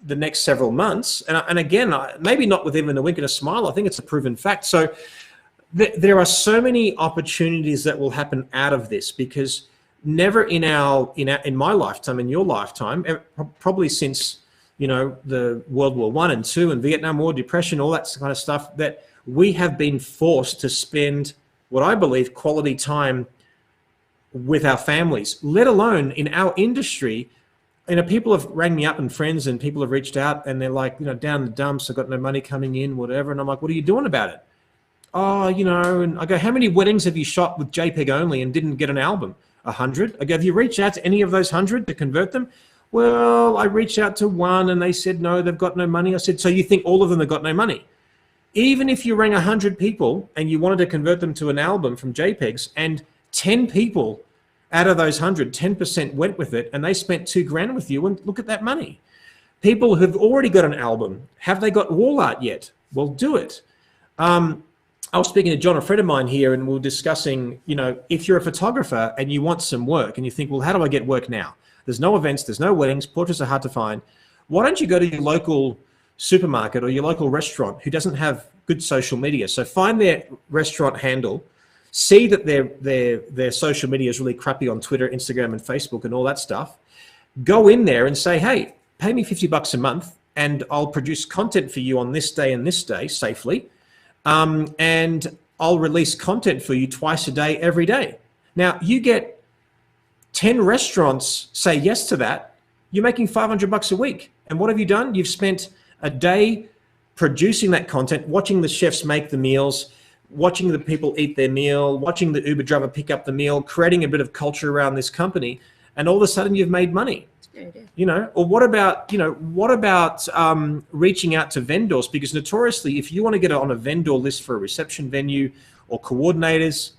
the next several months. And again, maybe not with even a wink and a smile. I think it's a proven fact. So there are so many opportunities that will happen out of this because never in my lifetime, in your lifetime, probably since, you know, the World War I and II and Vietnam War, Depression, all that kind of stuff, that we have been forced to spend what I believe quality time with our families, let alone in our industry. You know, people have rang me up and friends and people have reached out and they're like, you know, down the dumps, I've got no money coming in, whatever. And I'm like, what are you doing about it? Oh, you know, and I go, how many weddings have you shot with JPEG only and didn't get an album? 100. I go, have you reached out to any of those 100 to convert them? Well, I reached out to one and they said, no, they've got no money. I said, so you think all of them have got no money? Even if you rang 100 people and you wanted to convert them to an album from JPEGs, and 10 people out of those 100, 10% went with it and they spent $2,000 with you, and look at that money. People who've already got an album, have they got wall art yet? Well, do it. I was speaking to John, a friend of mine here, and we were discussing, you know, if you're a photographer and you want some work and you think, well, how do I get work now? There's no events, there's no weddings, portraits are hard to find. Why don't you go to your local supermarket or your local restaurant who doesn't have good social media? So find their restaurant handle, see that their social media is really crappy on Twitter, Instagram, and Facebook and all that stuff. Go in there and say, hey, pay me $50 a month and I'll produce content for you on this day and this day safely. And I'll release content for you twice a day, every day. Now, you get 10 restaurants say yes to that, you're making $500 a week. And what have you done? You've spent a day producing that content, watching the chefs make the meals, watching the people eat their meal, watching the Uber driver pick up the meal, creating a bit of culture around this company, and all of a sudden you've made money. You know, or what about reaching out to vendors? Because notoriously, if you want to get on a vendor list for a reception venue or coordinators,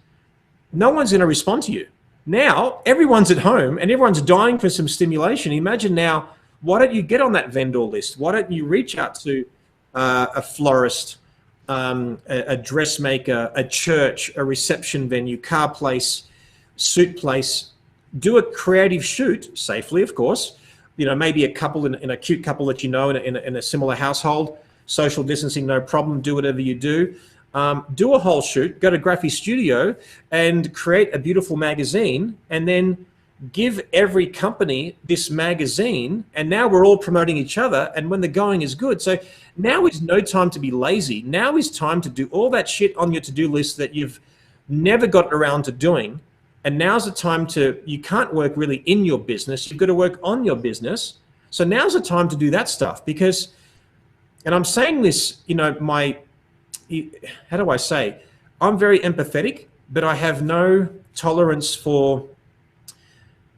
no one's going to respond to you. Now, everyone's at home and everyone's dying for some stimulation. Imagine now, why don't you get on that vendor list? Why don't you reach out to a florist, a dressmaker, a church, a reception venue, car place, suit place? Do a creative shoot safely, of course. You know, maybe a couple in a cute couple that you know in a similar household, social distancing, no problem. Do whatever you do. Do a whole shoot. Go to Graphy Studio and create a beautiful magazine, and then give every company this magazine. And now we're all promoting each other. And when the going is good, so now is no time to be lazy. Now is time to do all that shit on your to-do list that you've never got around to doing. And now's the time you can't work really in your business. You've got to work on your business. So now's the time to do that stuff because, and I'm saying this, you know, how do I say? I'm very empathetic, but I have no tolerance for,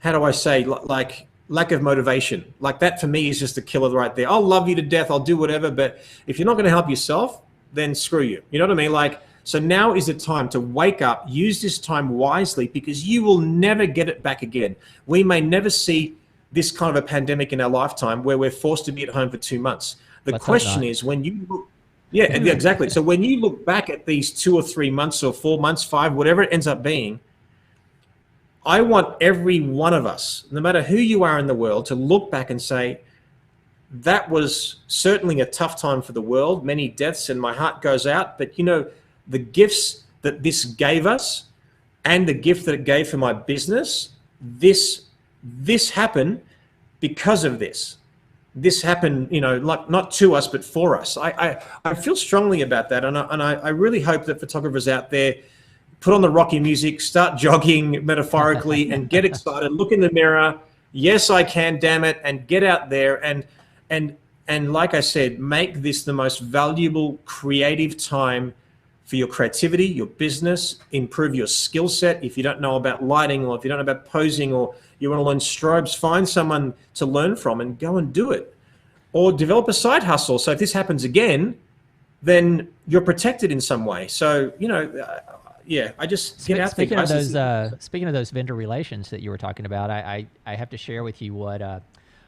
how do I say, like lack of motivation. Like that for me is just a killer right there. I'll love you to death. I'll do whatever. But if you're not going to help yourself, then screw you. You know what I mean? Like, so now is the time to wake up, use this time wisely, because you will never get it back again. We may never see this kind of a pandemic in our lifetime where we're forced to be at home for 2 months. The question is when you look, yeah, exactly. So when you look back at these 2 or 3 months or 4 months, 5, whatever it ends up being, I want every one of us, no matter who you are in the world, to look back and say, that was certainly a tough time for the world, many deaths, and my heart goes out. But, you know, the gifts that this gave us and the gift that it gave for my business, this happened because of this. This happened, you know, like not to us, but for us. I feel strongly about that. And I really hope that photographers out there put on the Rocky music, start jogging metaphorically and get excited, look in the mirror. Yes, I can, damn it. And get out there and like I said, make this the most valuable creative time for your creativity, your business, improve your skill set. If you don't know about lighting, or if you don't know about posing, or you want to learn strobes, find someone to learn from and go and do it. Or develop a side hustle. So if this happens again, then you're protected in some way. So, you know, yeah, I just get out there. Speaking of those vendor relations that you were talking about, I have to share with you what a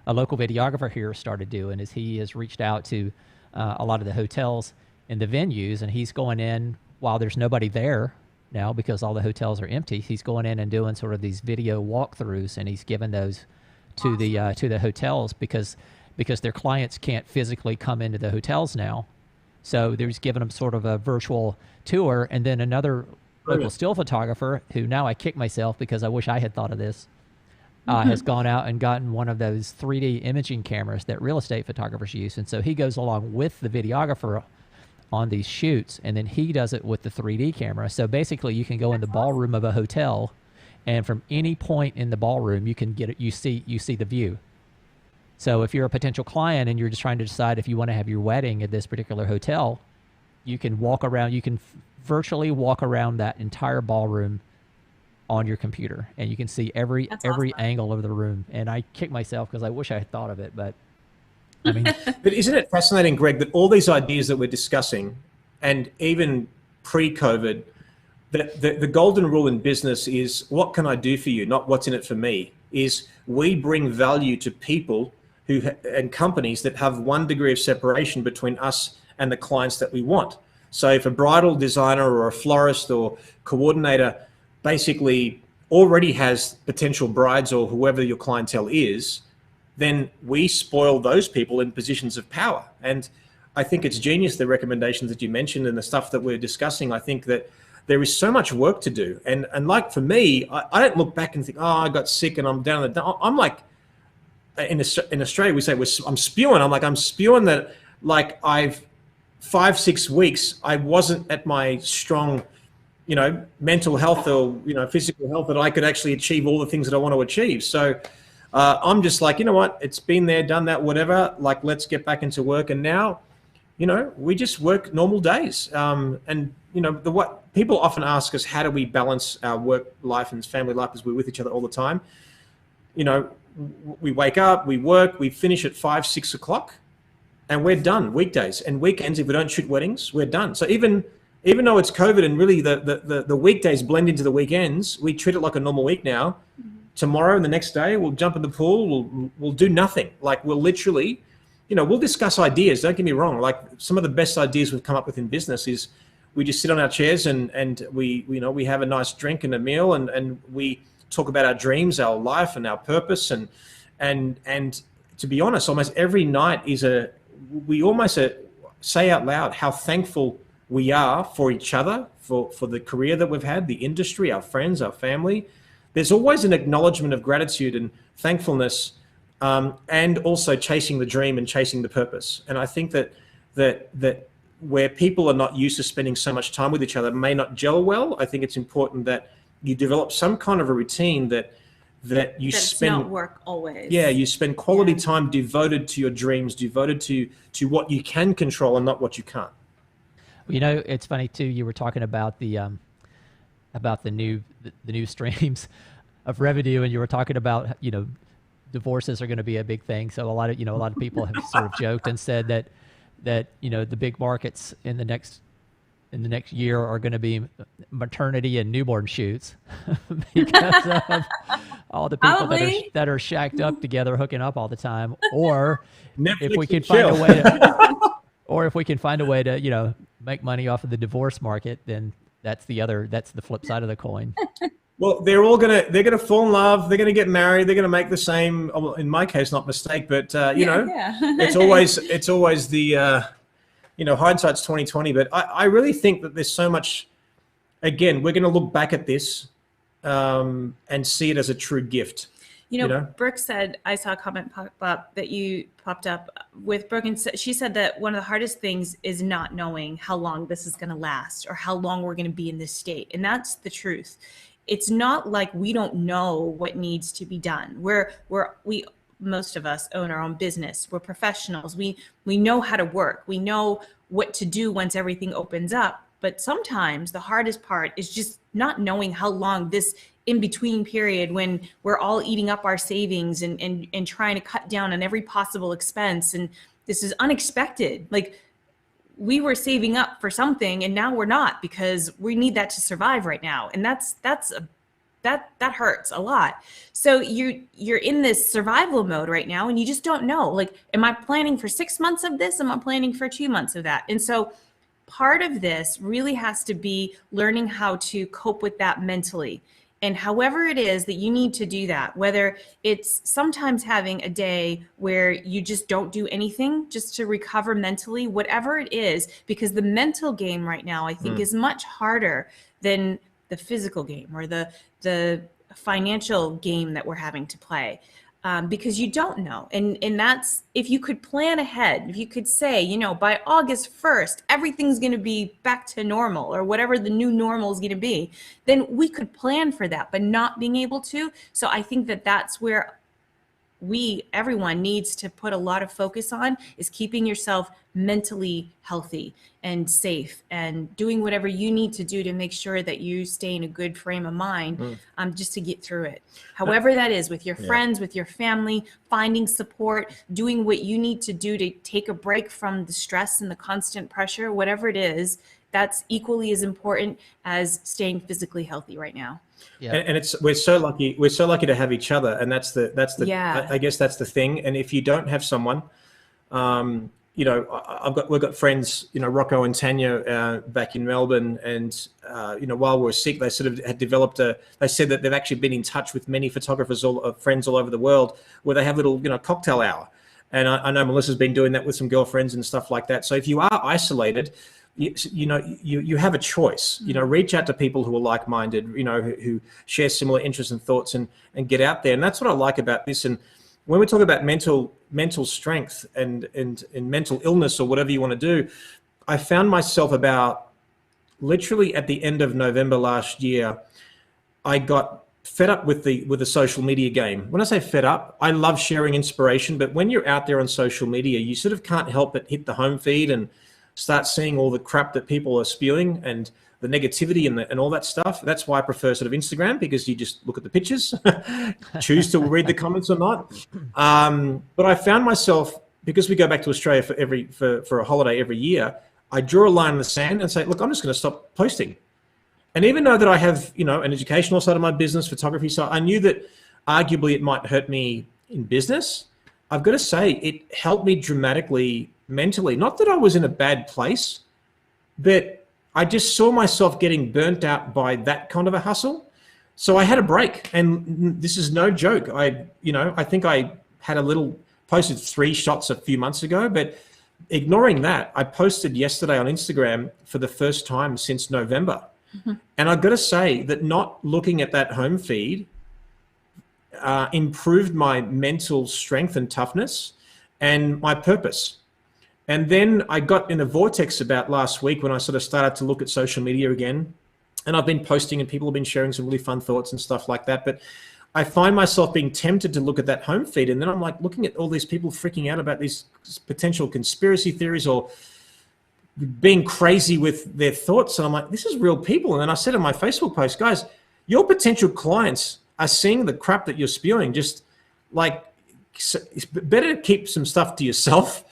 local videographer here started doing is he has reached out to a lot of the hotels and the venues, and he's going in while there's nobody there now because all the hotels are empty. He's going in and doing sort of these video walkthroughs, and he's giving those to the hotels because their clients can't physically come into the hotels now. So there's giving them sort of a virtual tour. And then another local still photographer, who now I kick myself because I wish I had thought of this, has gone out and gotten one of those 3D imaging cameras that real estate photographers use. And so he goes along with the videographer on these shoots, and then he does it with the 3D camera. So basically you can go in the ballroom of a hotel, and from any point in the ballroom, you can get it. You see the view. So if you're a potential client and you're just trying to decide if you want to have your wedding at this particular hotel, you can walk around. You can virtually walk around that entire ballroom on your computer, and you can see every angle of the room. And I kick myself because I wish I had thought of it, but I mean. But isn't it fascinating, Greg, that all these ideas that we're discussing, and even pre-COVID, that the golden rule in business is what can I do for you, not what's in it for me. Is we bring value to people and companies that have one degree of separation between us and the clients that we want. So if a bridal designer or a florist or coordinator basically already has potential brides or whoever your clientele is, then we spoil those people in positions of power. And I think it's genius, the recommendations that you mentioned and the stuff that we're discussing. I think that there is so much work to do. And like for me, I don't look back and think, oh, I got sick and I'm down. I'm like, in Australia, we say I'm spewing. I'm spewing that like 5-6 weeks, I wasn't at my strong, mental health or, physical health that I could actually achieve all the things that I want to achieve. So I'm just like, you know what, it's been there, done that, whatever, like, let's get back into work. And now, we just work normal days. And, what people often ask us, how do we balance our work life and family life as we're with each other all the time? We wake up, we work, we finish at 5-6 o'clock, and we're done weekdays. And weekends, if we don't shoot weddings, we're done. So even though it's COVID and really the weekdays blend into the weekends, we treat it like a normal week now. Tomorrow and the next day, we'll jump in the pool, we'll do nothing. Like, we'll literally, we'll discuss ideas. Don't get me wrong. Like, some of the best ideas we've come up with in business is we just sit on our chairs and we have a nice drink and a meal and we talk about our dreams, our life and our purpose. And to be honest, almost every night we almost say out loud how thankful we are for each other, for the career that we've had, the industry, our friends, our family. There's always an acknowledgement of gratitude and thankfulness, and also chasing the dream and chasing the purpose. And I think that where people are not used to spending so much time with each other may not gel well. I think it's important that you develop some kind of a routine that you spend. Not work always. Yeah, you spend quality time devoted to your dreams, devoted to what you can control and not what you can't. It's funny too. You were talking about the new streams of revenue, and you were talking about divorces are going to be a big thing. So a lot of people have sort of joked and said that the big markets in the next year are going to be maternity and newborn shoots because of all the people that are shacked up together, hooking up all the time. Or if we can find a way to make money off of the divorce market, then that's the flip side of the coin. Well, they're gonna fall in love. They're gonna get married. They're gonna make the same. In my case, not mistake, but it's always the hindsight's 20/20. But I really think that there's so much. Again, we're gonna look back at this and see it as a true gift. Brooke said, I saw a comment pop up that you popped up with Brooke, and she said that one of the hardest things is not knowing how long this is going to last or how long we're going to be in this state. And that's the truth. It's not like we don't know what needs to be done. We most of us own our own business. We're professionals. We know how to work. We know what to do once everything opens up. But sometimes the hardest part is just not knowing how long this in-between period when we're all eating up our savings and trying to cut down on every possible expense. And this is unexpected. Like, we were saving up for something and now we're not, because we need that to survive right now. And that hurts a lot. So you're in this survival mode right now and you just don't know, like, am I planning for 6 months of this? Am I planning for 2 months of that? And so part of this really has to be learning how to cope with that mentally. And however it is that you need to do that, whether it's sometimes having a day where you just don't do anything just to recover mentally, whatever it is, because the mental game right now, I think, is much harder than the physical game or the financial game that we're having to play. Because you don't know. And that's, if you could plan ahead, if you could say, you know, by August 1st, everything's going to be back to normal or whatever the new normal is going to be, then we could plan for that, but not being able to. So I think that that's where everyone needs to put a lot of focus on, is keeping yourself mentally healthy and safe and doing whatever you need to do to make sure that you stay in a good frame of mind, just to get through it. However that is, with your friends, with your family, finding support, doing what you need to do to take a break from the stress and the constant pressure, whatever it is, that's equally as important as staying physically healthy right now. Yeah. And it's, we're so lucky to have each other, and that's the Yeah. I guess that's the thing. And if you don't have someone, you know, we've got friends, you know, Rocco and Tanya back in Melbourne, and you know, while we were sick, they sort of had developed they said that they've actually been in touch with many photographers, friends all over the world, where they have little, you know, cocktail hour. And I know Melissa's been doing that with some girlfriends and stuff like that. So if you are isolated, you know, you have a choice. You know, reach out to people who are like-minded, you know, who share similar interests and thoughts, and get out there. And that's what I like about this. And when we talk about mental strength and mental illness, or whatever you want to do, I found myself about literally at the end of November last year, I got fed up with the social media game. When I say fed up, I love sharing inspiration, but when you're out there on social media, you sort of can't help but hit the home feed and start seeing all the crap that people are spewing and the negativity and all that stuff. That's why I prefer sort of Instagram, because you just look at the pictures, choose to read the comments or not. But I found myself, because we go back to Australia for a holiday every year, I draw a line in the sand and say, look, I'm just going to stop posting. And even though that I have, you know, an educational side of my business, photography side, I knew that arguably it might hurt me in business. I've got to say, it helped me dramatically mentally. Not that I was in a bad place, but I just saw myself getting burnt out by that kind of a hustle. So I had a break, and this is no joke. I think I had posted 3 shots a few months ago, but ignoring that, I posted yesterday on Instagram for the first time since November. And I've got to say that not looking at that home feed improved my mental strength and toughness and my purpose. And then I got in a vortex about last week when I sort of started to look at social media again. And I've been posting, and people have been sharing some really fun thoughts and stuff like that. But I find myself being tempted to look at that home feed. And then I'm like looking at all these people freaking out about these potential conspiracy theories or being crazy with their thoughts. And I'm like, this is real people. And then I said in my Facebook post, guys, your potential clients are seeing the crap that you're spewing. Just like, it's better to keep some stuff to yourself.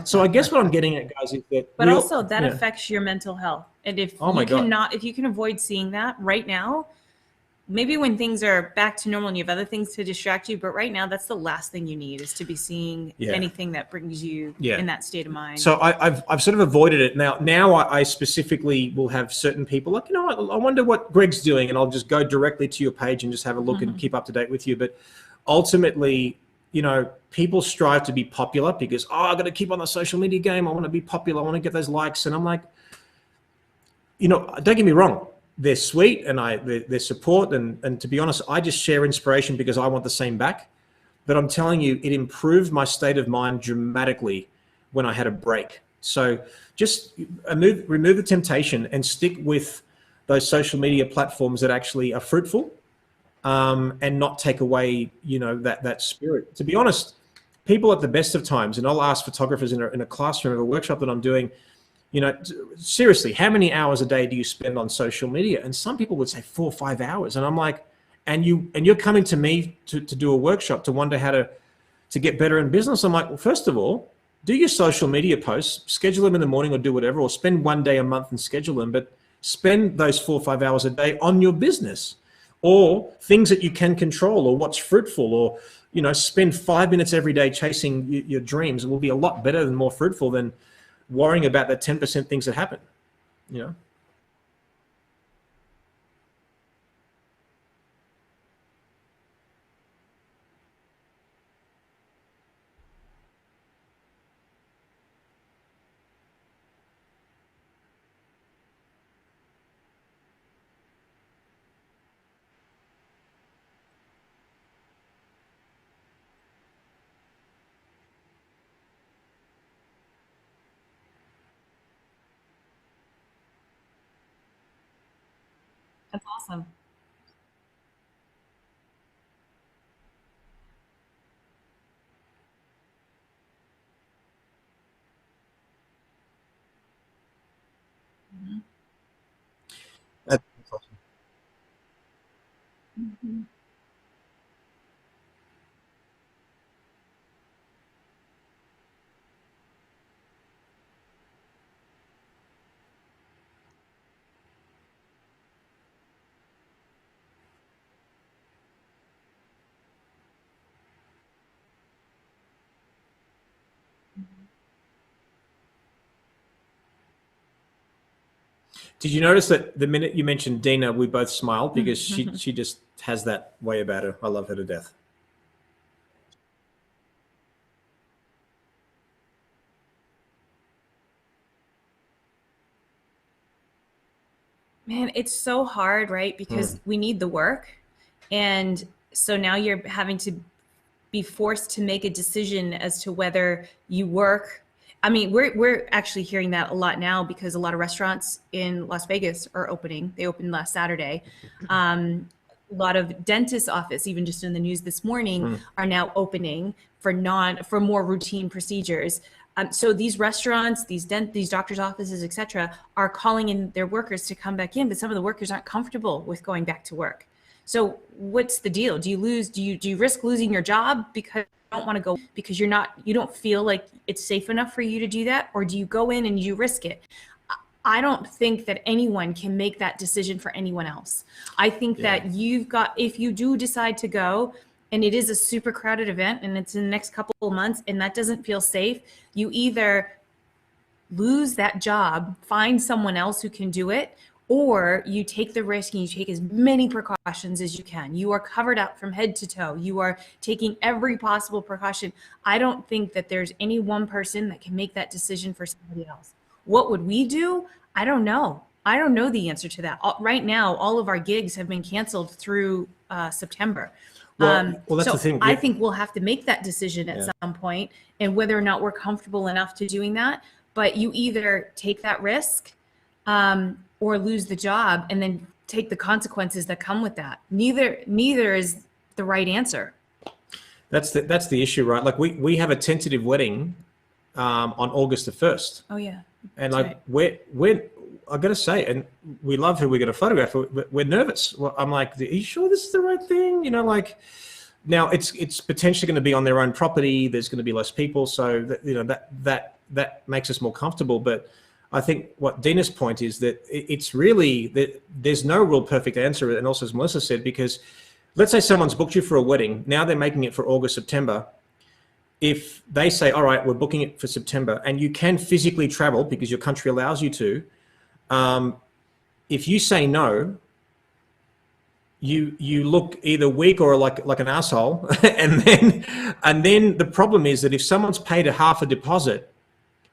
So I guess what I'm getting at, guys, is that. But also that affects your mental health. And if if you can avoid seeing that right now, maybe when things are back to normal and you have other things to distract you, but right now that's the last thing you need, is to be seeing anything that brings you in that state of mind. So I've sort of avoided it now. Now I specifically will have certain people like, you know, I wonder what Greg's doing, and I'll just go directly to your page and just have a look and keep up to date with you. But ultimately, you know, people strive to be popular because, I've got to keep on the social media game. I want to be popular. I want to get those likes. And I'm like, you know, don't get me wrong. They're sweet, and their support. And to be honest, I just share inspiration because I want the same back. But I'm telling you, it improved my state of mind dramatically when I had a break. So just remove the temptation and stick with those social media platforms that actually are fruitful. And not take away, you know, that spirit. To be honest, people at the best of times, and I'll ask photographers in a classroom of a workshop that I'm doing, you know, seriously, how many hours a day do you spend on social media? And some people would say 4 or 5 hours. And I'm like, and you're coming to me to do a workshop to wonder how to get better in business. I'm like, well, first of all, do your social media posts, schedule them in the morning or do whatever, or spend 1 day a month and schedule them, but spend those 4 or 5 hours a day on your business. Or things that you can control, or what's fruitful, or, you know, spend 5 minutes every day chasing your dreams. It will be a lot better and more fruitful than worrying about the 10% things that happen, you know? That's awesome. That's awesome. Mhm. Did you notice that the minute you mentioned Dina, we both smiled because she just has that way about her. I love her to death. Man, it's so hard, right? Because we need the work. And so now you're having to be forced to make a decision as to whether you work. I mean, we're actually hearing that a lot now because a lot of restaurants in Las Vegas are opening. They opened last Saturday. A lot of dentist office, even just in the news this morning, are now opening for more routine procedures. So these restaurants, these doctors' offices, et cetera, are calling in their workers to come back in, but some of the workers aren't comfortable with going back to work. So what's the deal? Do you risk losing your job because you don't want to go because you don't feel like it's safe enough for you to do that? Or do you go in and you risk it? I don't think that anyone can make that decision for anyone else. I think that if you do decide to go, and it is a super crowded event and it's in the next couple of months and that doesn't feel safe, you either lose that job, find someone else who can do it, or you take the risk and you take as many precautions as you can. You are covered up from head to toe. You are taking every possible precaution. I don't think that there's any one person that can make that decision for somebody else. What would we do? I don't know. I don't know the answer to that. Right now, all of our gigs have been canceled through September. Well, that's so the thing. I think we'll have to make that decision at some point, and whether or not we're comfortable enough to doing that. But you either take that risk or lose the job and then take the consequences that come with that. Neither is the right answer. That's the issue, right? Like we have a tentative wedding on August the 1st. Oh yeah. And That's like right. we're I got to say, and we love who we're going to photograph. We're nervous. Well, I'm like, are you sure this is the right thing? You know, like now it's potentially going to be on their own property. There's going to be less people, so that makes us more comfortable. But I think what Dina's point is that it's really that there's no real perfect answer. And also, as Melissa said, because let's say someone's booked you for a wedding. Now they're making it for August, September. If they say, all right, we're booking it for September, and you can physically travel because your country allows you to, if you say no, you look either weak or like an asshole, and then the problem is that if someone's paid half a deposit,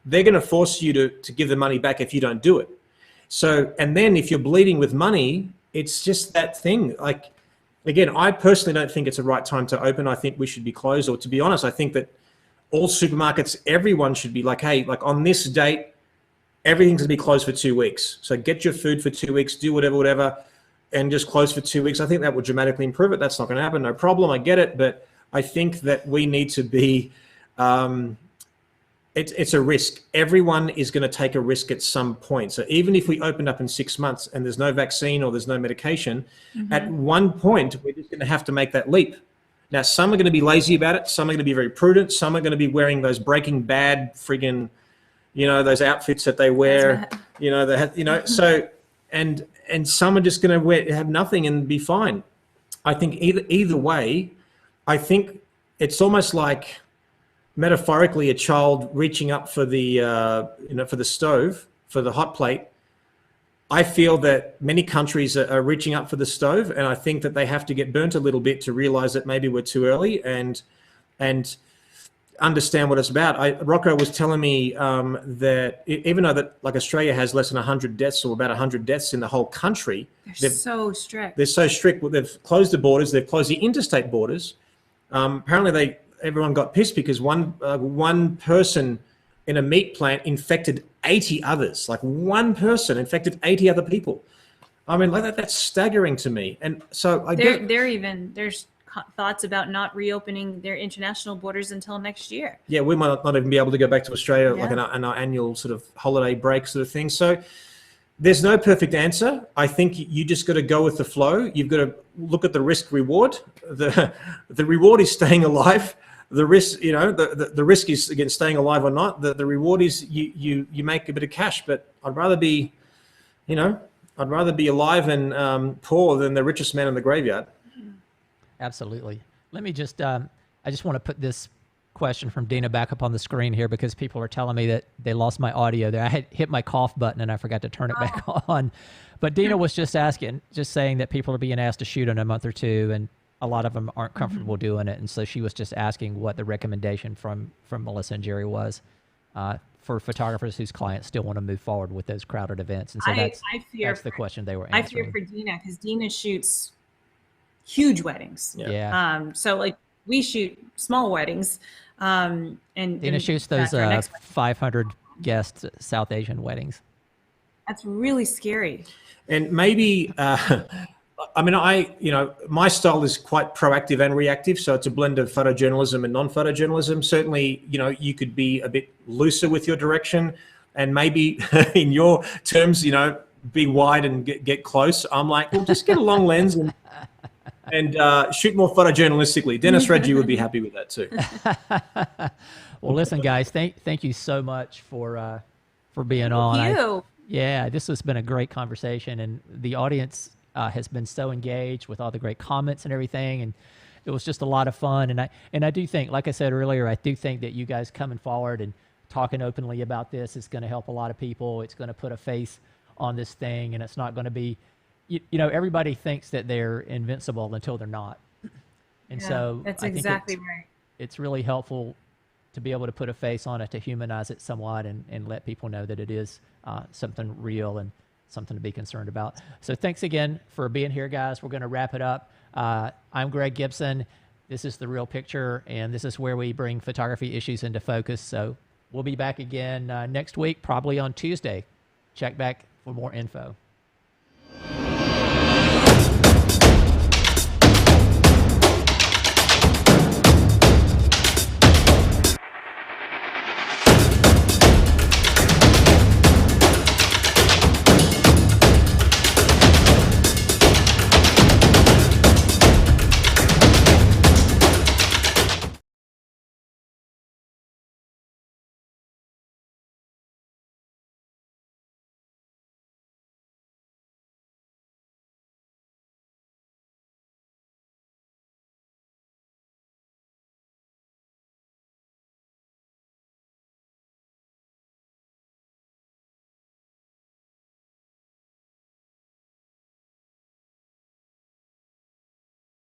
they're going to force you to give the money back if you don't do it. So, and then if you're bleeding with money, it's just that thing. Like, again, I personally don't think it's the right time to open. I think we should be closed. Or to be honest, I think that all supermarkets, everyone should be like, hey, like on this date, everything's gonna be closed for 2 weeks. So get your food for 2 weeks, do whatever, and just close for 2 weeks. I think that would dramatically improve it. That's not gonna happen, no problem, I get it. But I think that we need to be, it's a risk. Everyone is gonna take a risk at some point. So even if we open up in 6 months and there's no vaccine or there's no medication, at one point, we're just gonna have to make that leap. Now, some are gonna be lazy about it. Some are gonna be very prudent. Some are gonna be wearing those Breaking Bad friggin', those outfits that they wear, so, and some are just going to have nothing and be fine. I think either way, I think it's almost like metaphorically a child reaching up for the, for the stove, for the hot plate. I feel that many countries are reaching up for the stove, and I think that they have to get burnt a little bit to realize that maybe we're too early and understand what it's about. Rocco was telling me that even though that like Australia has less than 100 deaths or about 100 deaths in the whole country, They're so strict. They're so strict. They've closed the borders. They've closed the interstate borders. Apparently, everyone got pissed because one person in a meat plant infected 80 others. Like one person infected 80 other people. I mean, like that's staggering to me. And so There's thoughts about not reopening their international borders until next year. Yeah, we might not even be able to go back to Australia Yeah. like an our annual sort of holiday break sort of thing. So there's no perfect answer. I think you just got to go with the flow. You've got to look at the risk reward. The reward is staying alive. The risk, the risk is again staying alive or not. The reward is you make a bit of cash. But I'd rather be, alive and poor than the richest man in the graveyard. Absolutely. Let me just, I just want to put this question from Dina back up on the screen here because people are telling me that they lost my audio there. I had hit my cough button and I forgot to turn it back on. But Dina was just saying that people are being asked to shoot in a month or two and a lot of them aren't comfortable doing it. And so she was just asking what the recommendation from Melissa and Jerry was for photographers whose clients still want to move forward with those crowded events. And so that's the question they were answering. I fear for Dina because Dina shoots huge weddings. Yeah. So like we shoot small weddings. And Dina shoots those 500 guest South Asian weddings. That's really scary. And maybe, my style is quite proactive and reactive. So it's a blend of photojournalism and non-photojournalism. Certainly, you could be a bit looser with your direction and maybe in your terms, be wide and get close. I'm like, well, just get a long lens and shoot more photojournalistically. Dennis Reggie would be happy with that too. Well, listen, guys, thank you so much for being on. Thank you. This has been a great conversation, and the audience has been so engaged with all the great comments and everything, and it was just a lot of fun. And I do think, like I said earlier, I do think that you guys coming forward and talking openly about this is going to help a lot of people. It's going to put a face on this thing, and it's not going to be, everybody thinks that they're invincible until they're not. And so that's I think exactly right. It's really helpful to be able to put a face on it, to humanize it somewhat and let people know that it is something real and something to be concerned about. So thanks again for being here, guys. We're going to wrap it up. I'm Greg Gibson. This is The Real Picture, and this is where we bring photography issues into focus. So we'll be back again next week, probably on Tuesday. Check back for more info.